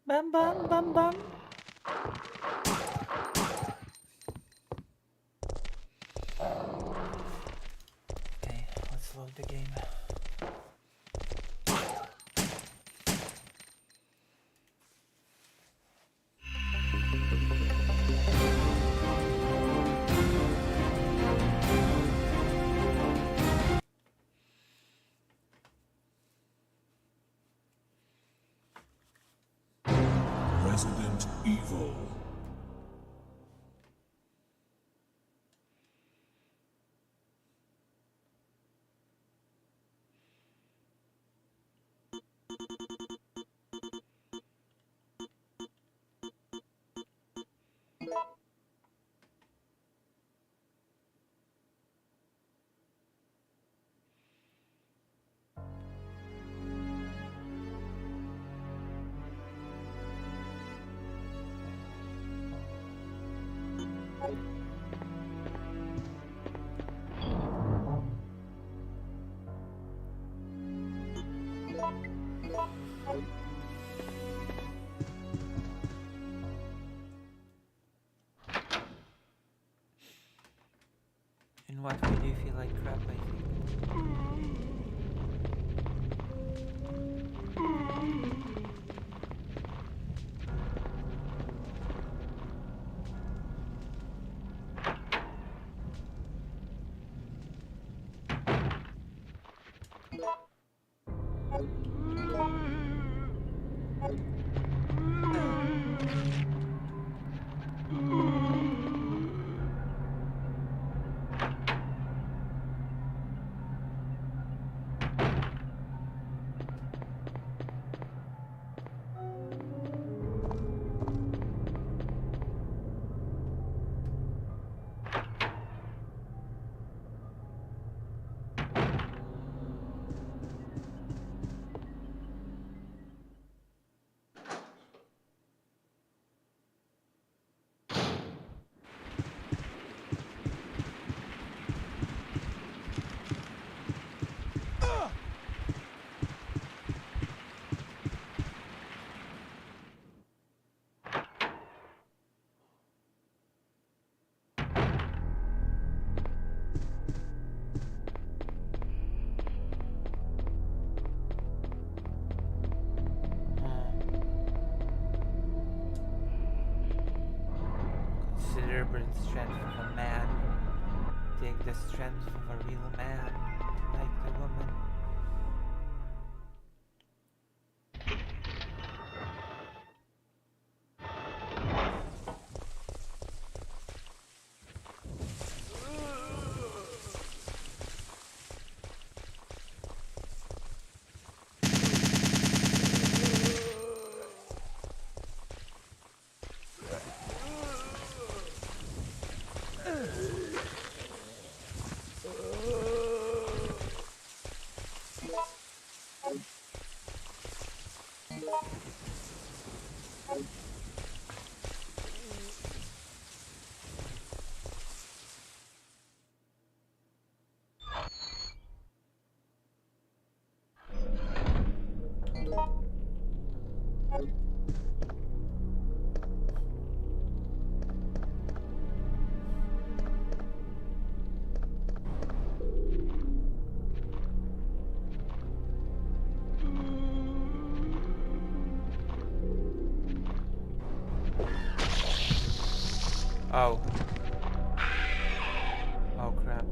Bum bum bum bum. evil. In what way do you feel like crap, I think? Considerable strength of a man. Take the strength of a real man, like the woman. Oh. Oh crap.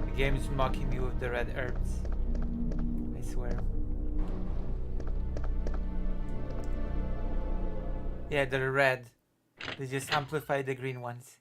The game is mocking me with the red herbs. I swear. Yeah, they're red. They just amplify the green ones.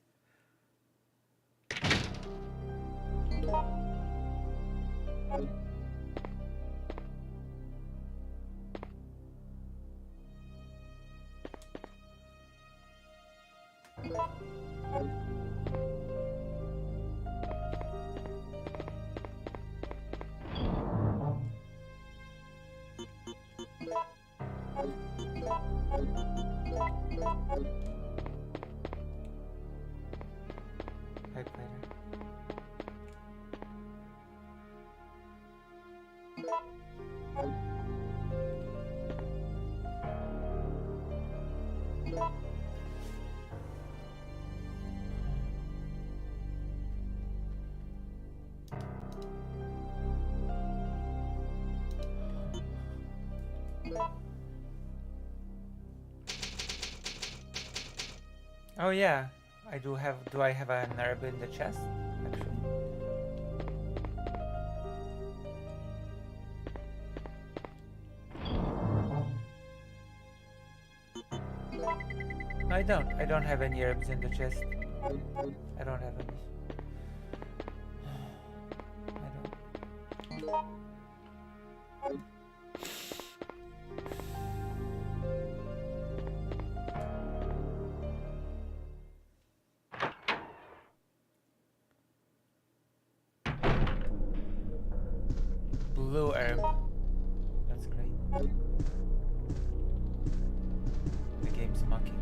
Typewriter. Oh yeah, I do have. Do I have an herb in the chest? Actually, no, I don't. I don't have any herbs in the chest. I don't have any. I don't. Blue herb. That's great. The game's mocking me.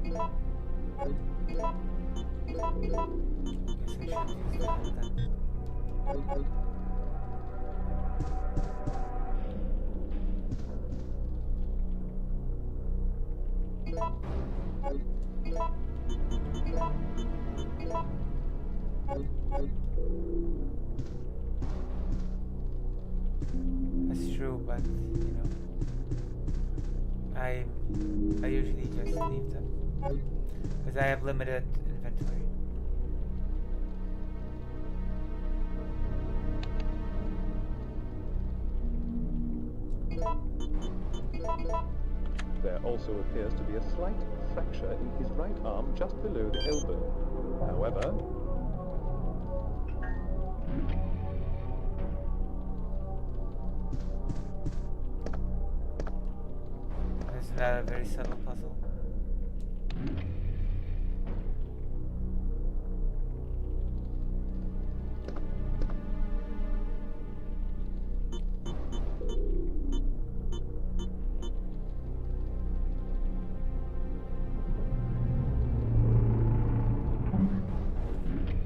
Guess I should use that. That's true, but you know, I usually just leave them because I have limited inventory. There also appears to be a slight fracture in his right arm just below the elbow. However, Isn't that a very subtle puzzle?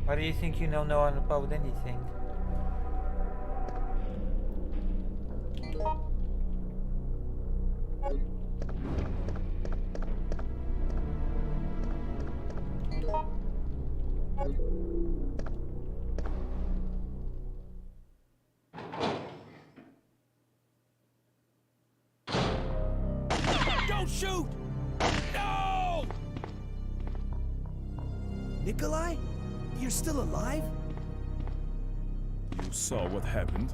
Why do you think you know no one about anything? Don't shoot! No! Nikolai? You're still alive? You saw what happened?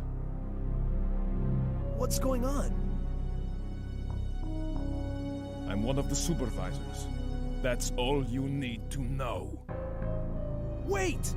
What's going on? I'm one of the supervisors. That's all you need to know. Wait!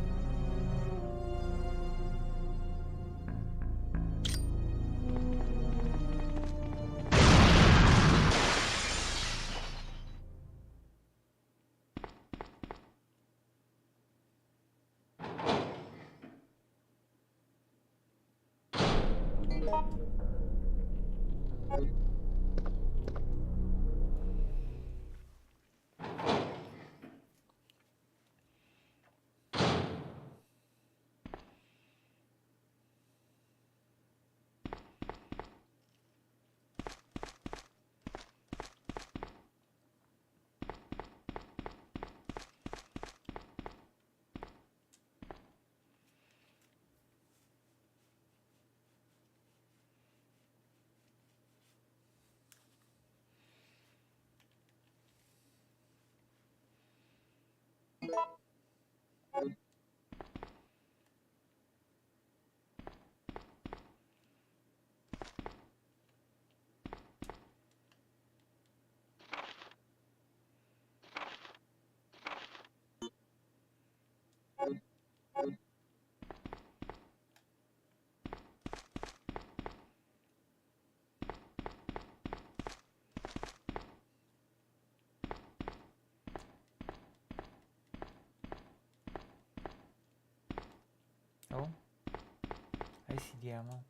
Oh, I see the ammo.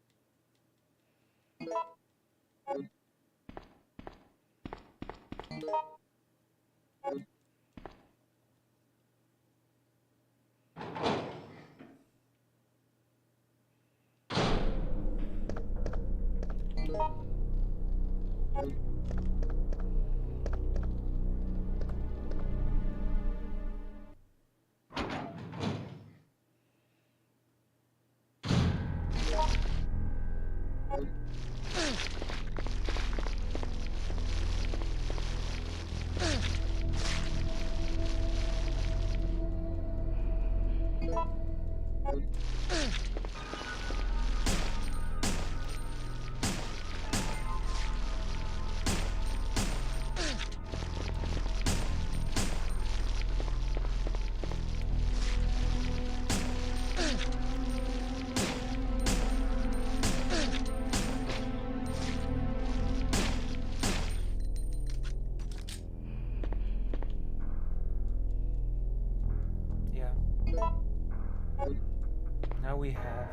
Now we have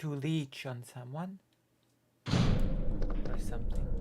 to leech on someone or something.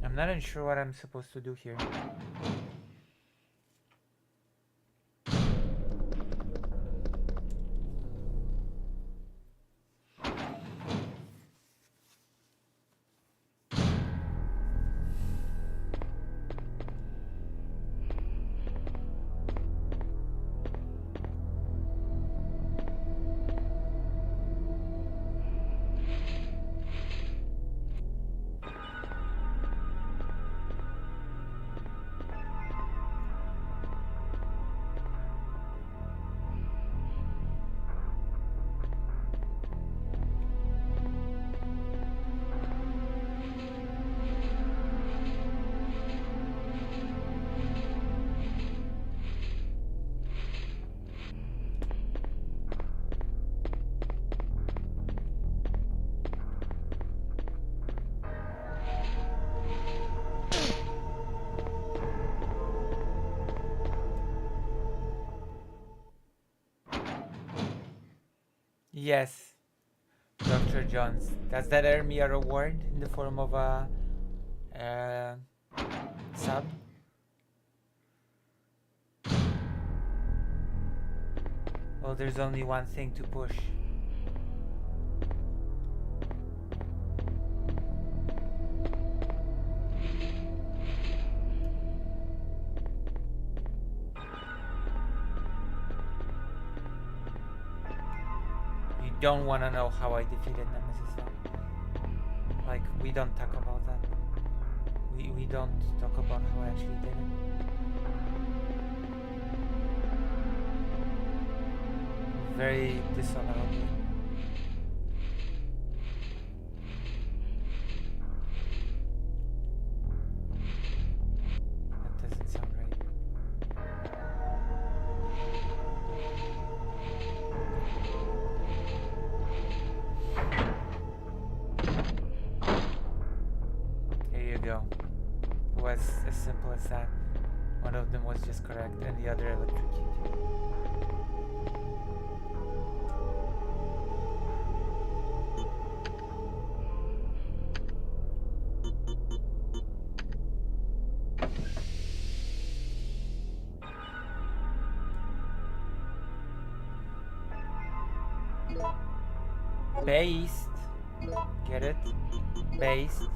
I'm not even sure what I'm supposed to do here. Yes, Dr. Jones. Does that earn me a reward in the form of a sub? Well, there's only one thing to push. You don't want to know how I defeated Nemesis, though. Like, we don't talk about that. We don't talk about how I actually did it. Very dishonorable. That doesn't sound right. Here you go. It was as simple as that. One of them was just correct and the other electrocuted. Based. Get it? Based.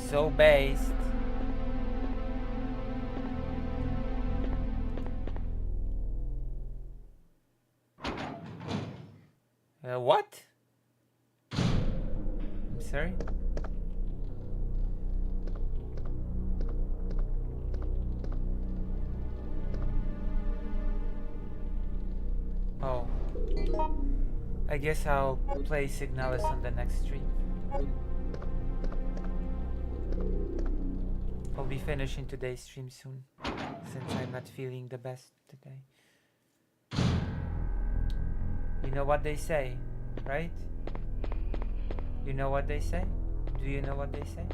So based. What? I'm sorry? Oh. I guess I'll play Signalis on the next stream. I'll be finishing today's stream soon, since I'm not feeling the best today. You know what they say, right? You know what they say? Do you know what they say?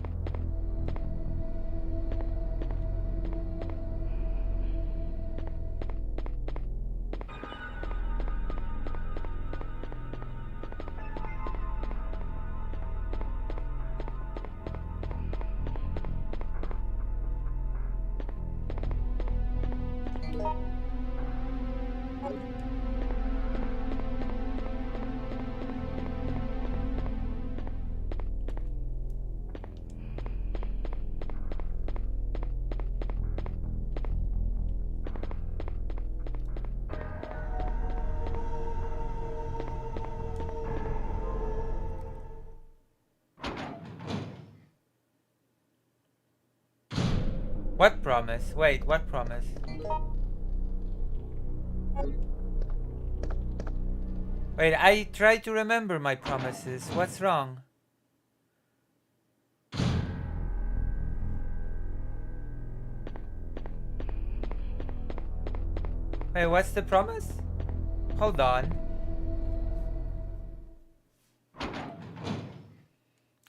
What promise? Wait, what promise? Wait, I try to remember my promises. What's wrong? Wait, what's the promise? Hold on.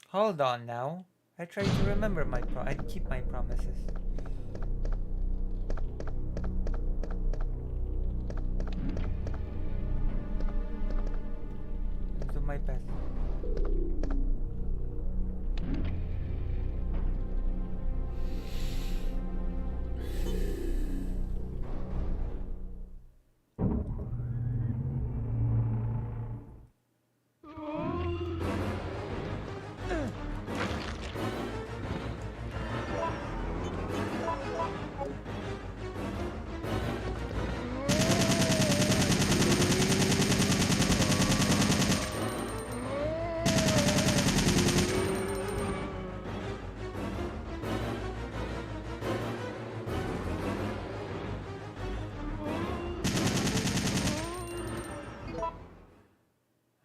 Hold on now. I try to remember my I keep my promises. I'll do my best.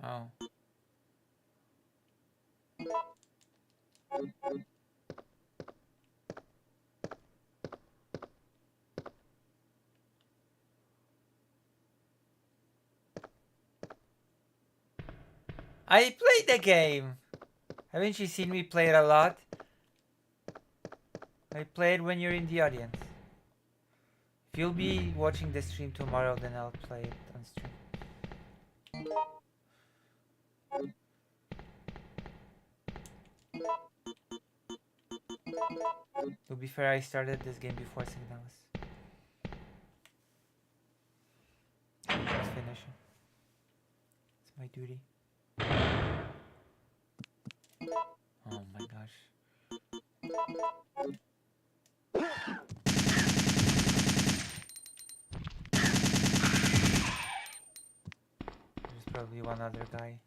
Oh. I played the game! Haven't you seen me play it a lot? I play it when you're in the audience. If you'll be watching the stream tomorrow, then I'll play it on stream. To be fair, I started this game before Signals. Just finish it. It's my duty. Oh my gosh. There's probably one other guy.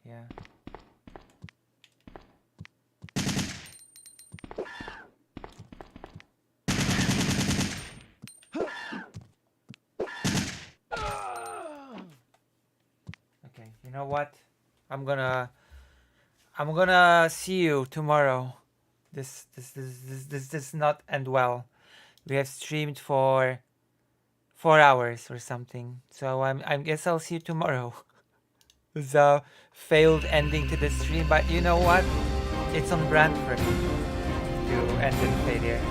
Yeah. Okay, you know what? I'm gonna see you tomorrow. This does not end well. We have streamed for 4 hours or something. So I guess I'll see you tomorrow. It was a failed ending to the stream, but you know what? It's on brand for me to end in failure.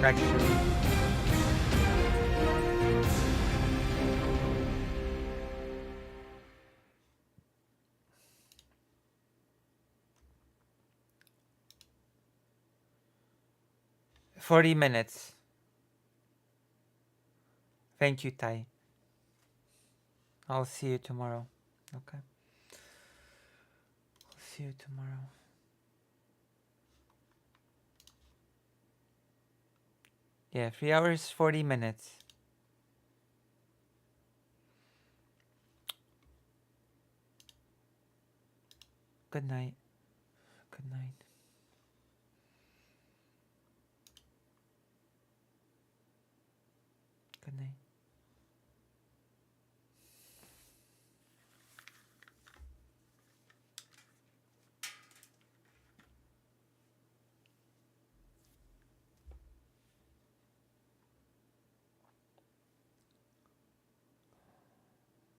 Actually. $40. Thank you, Tai. I'll see you tomorrow. Okay. I'll see you tomorrow. Yeah, 3 hours, 40 minutes. Good night. Good night. Good night.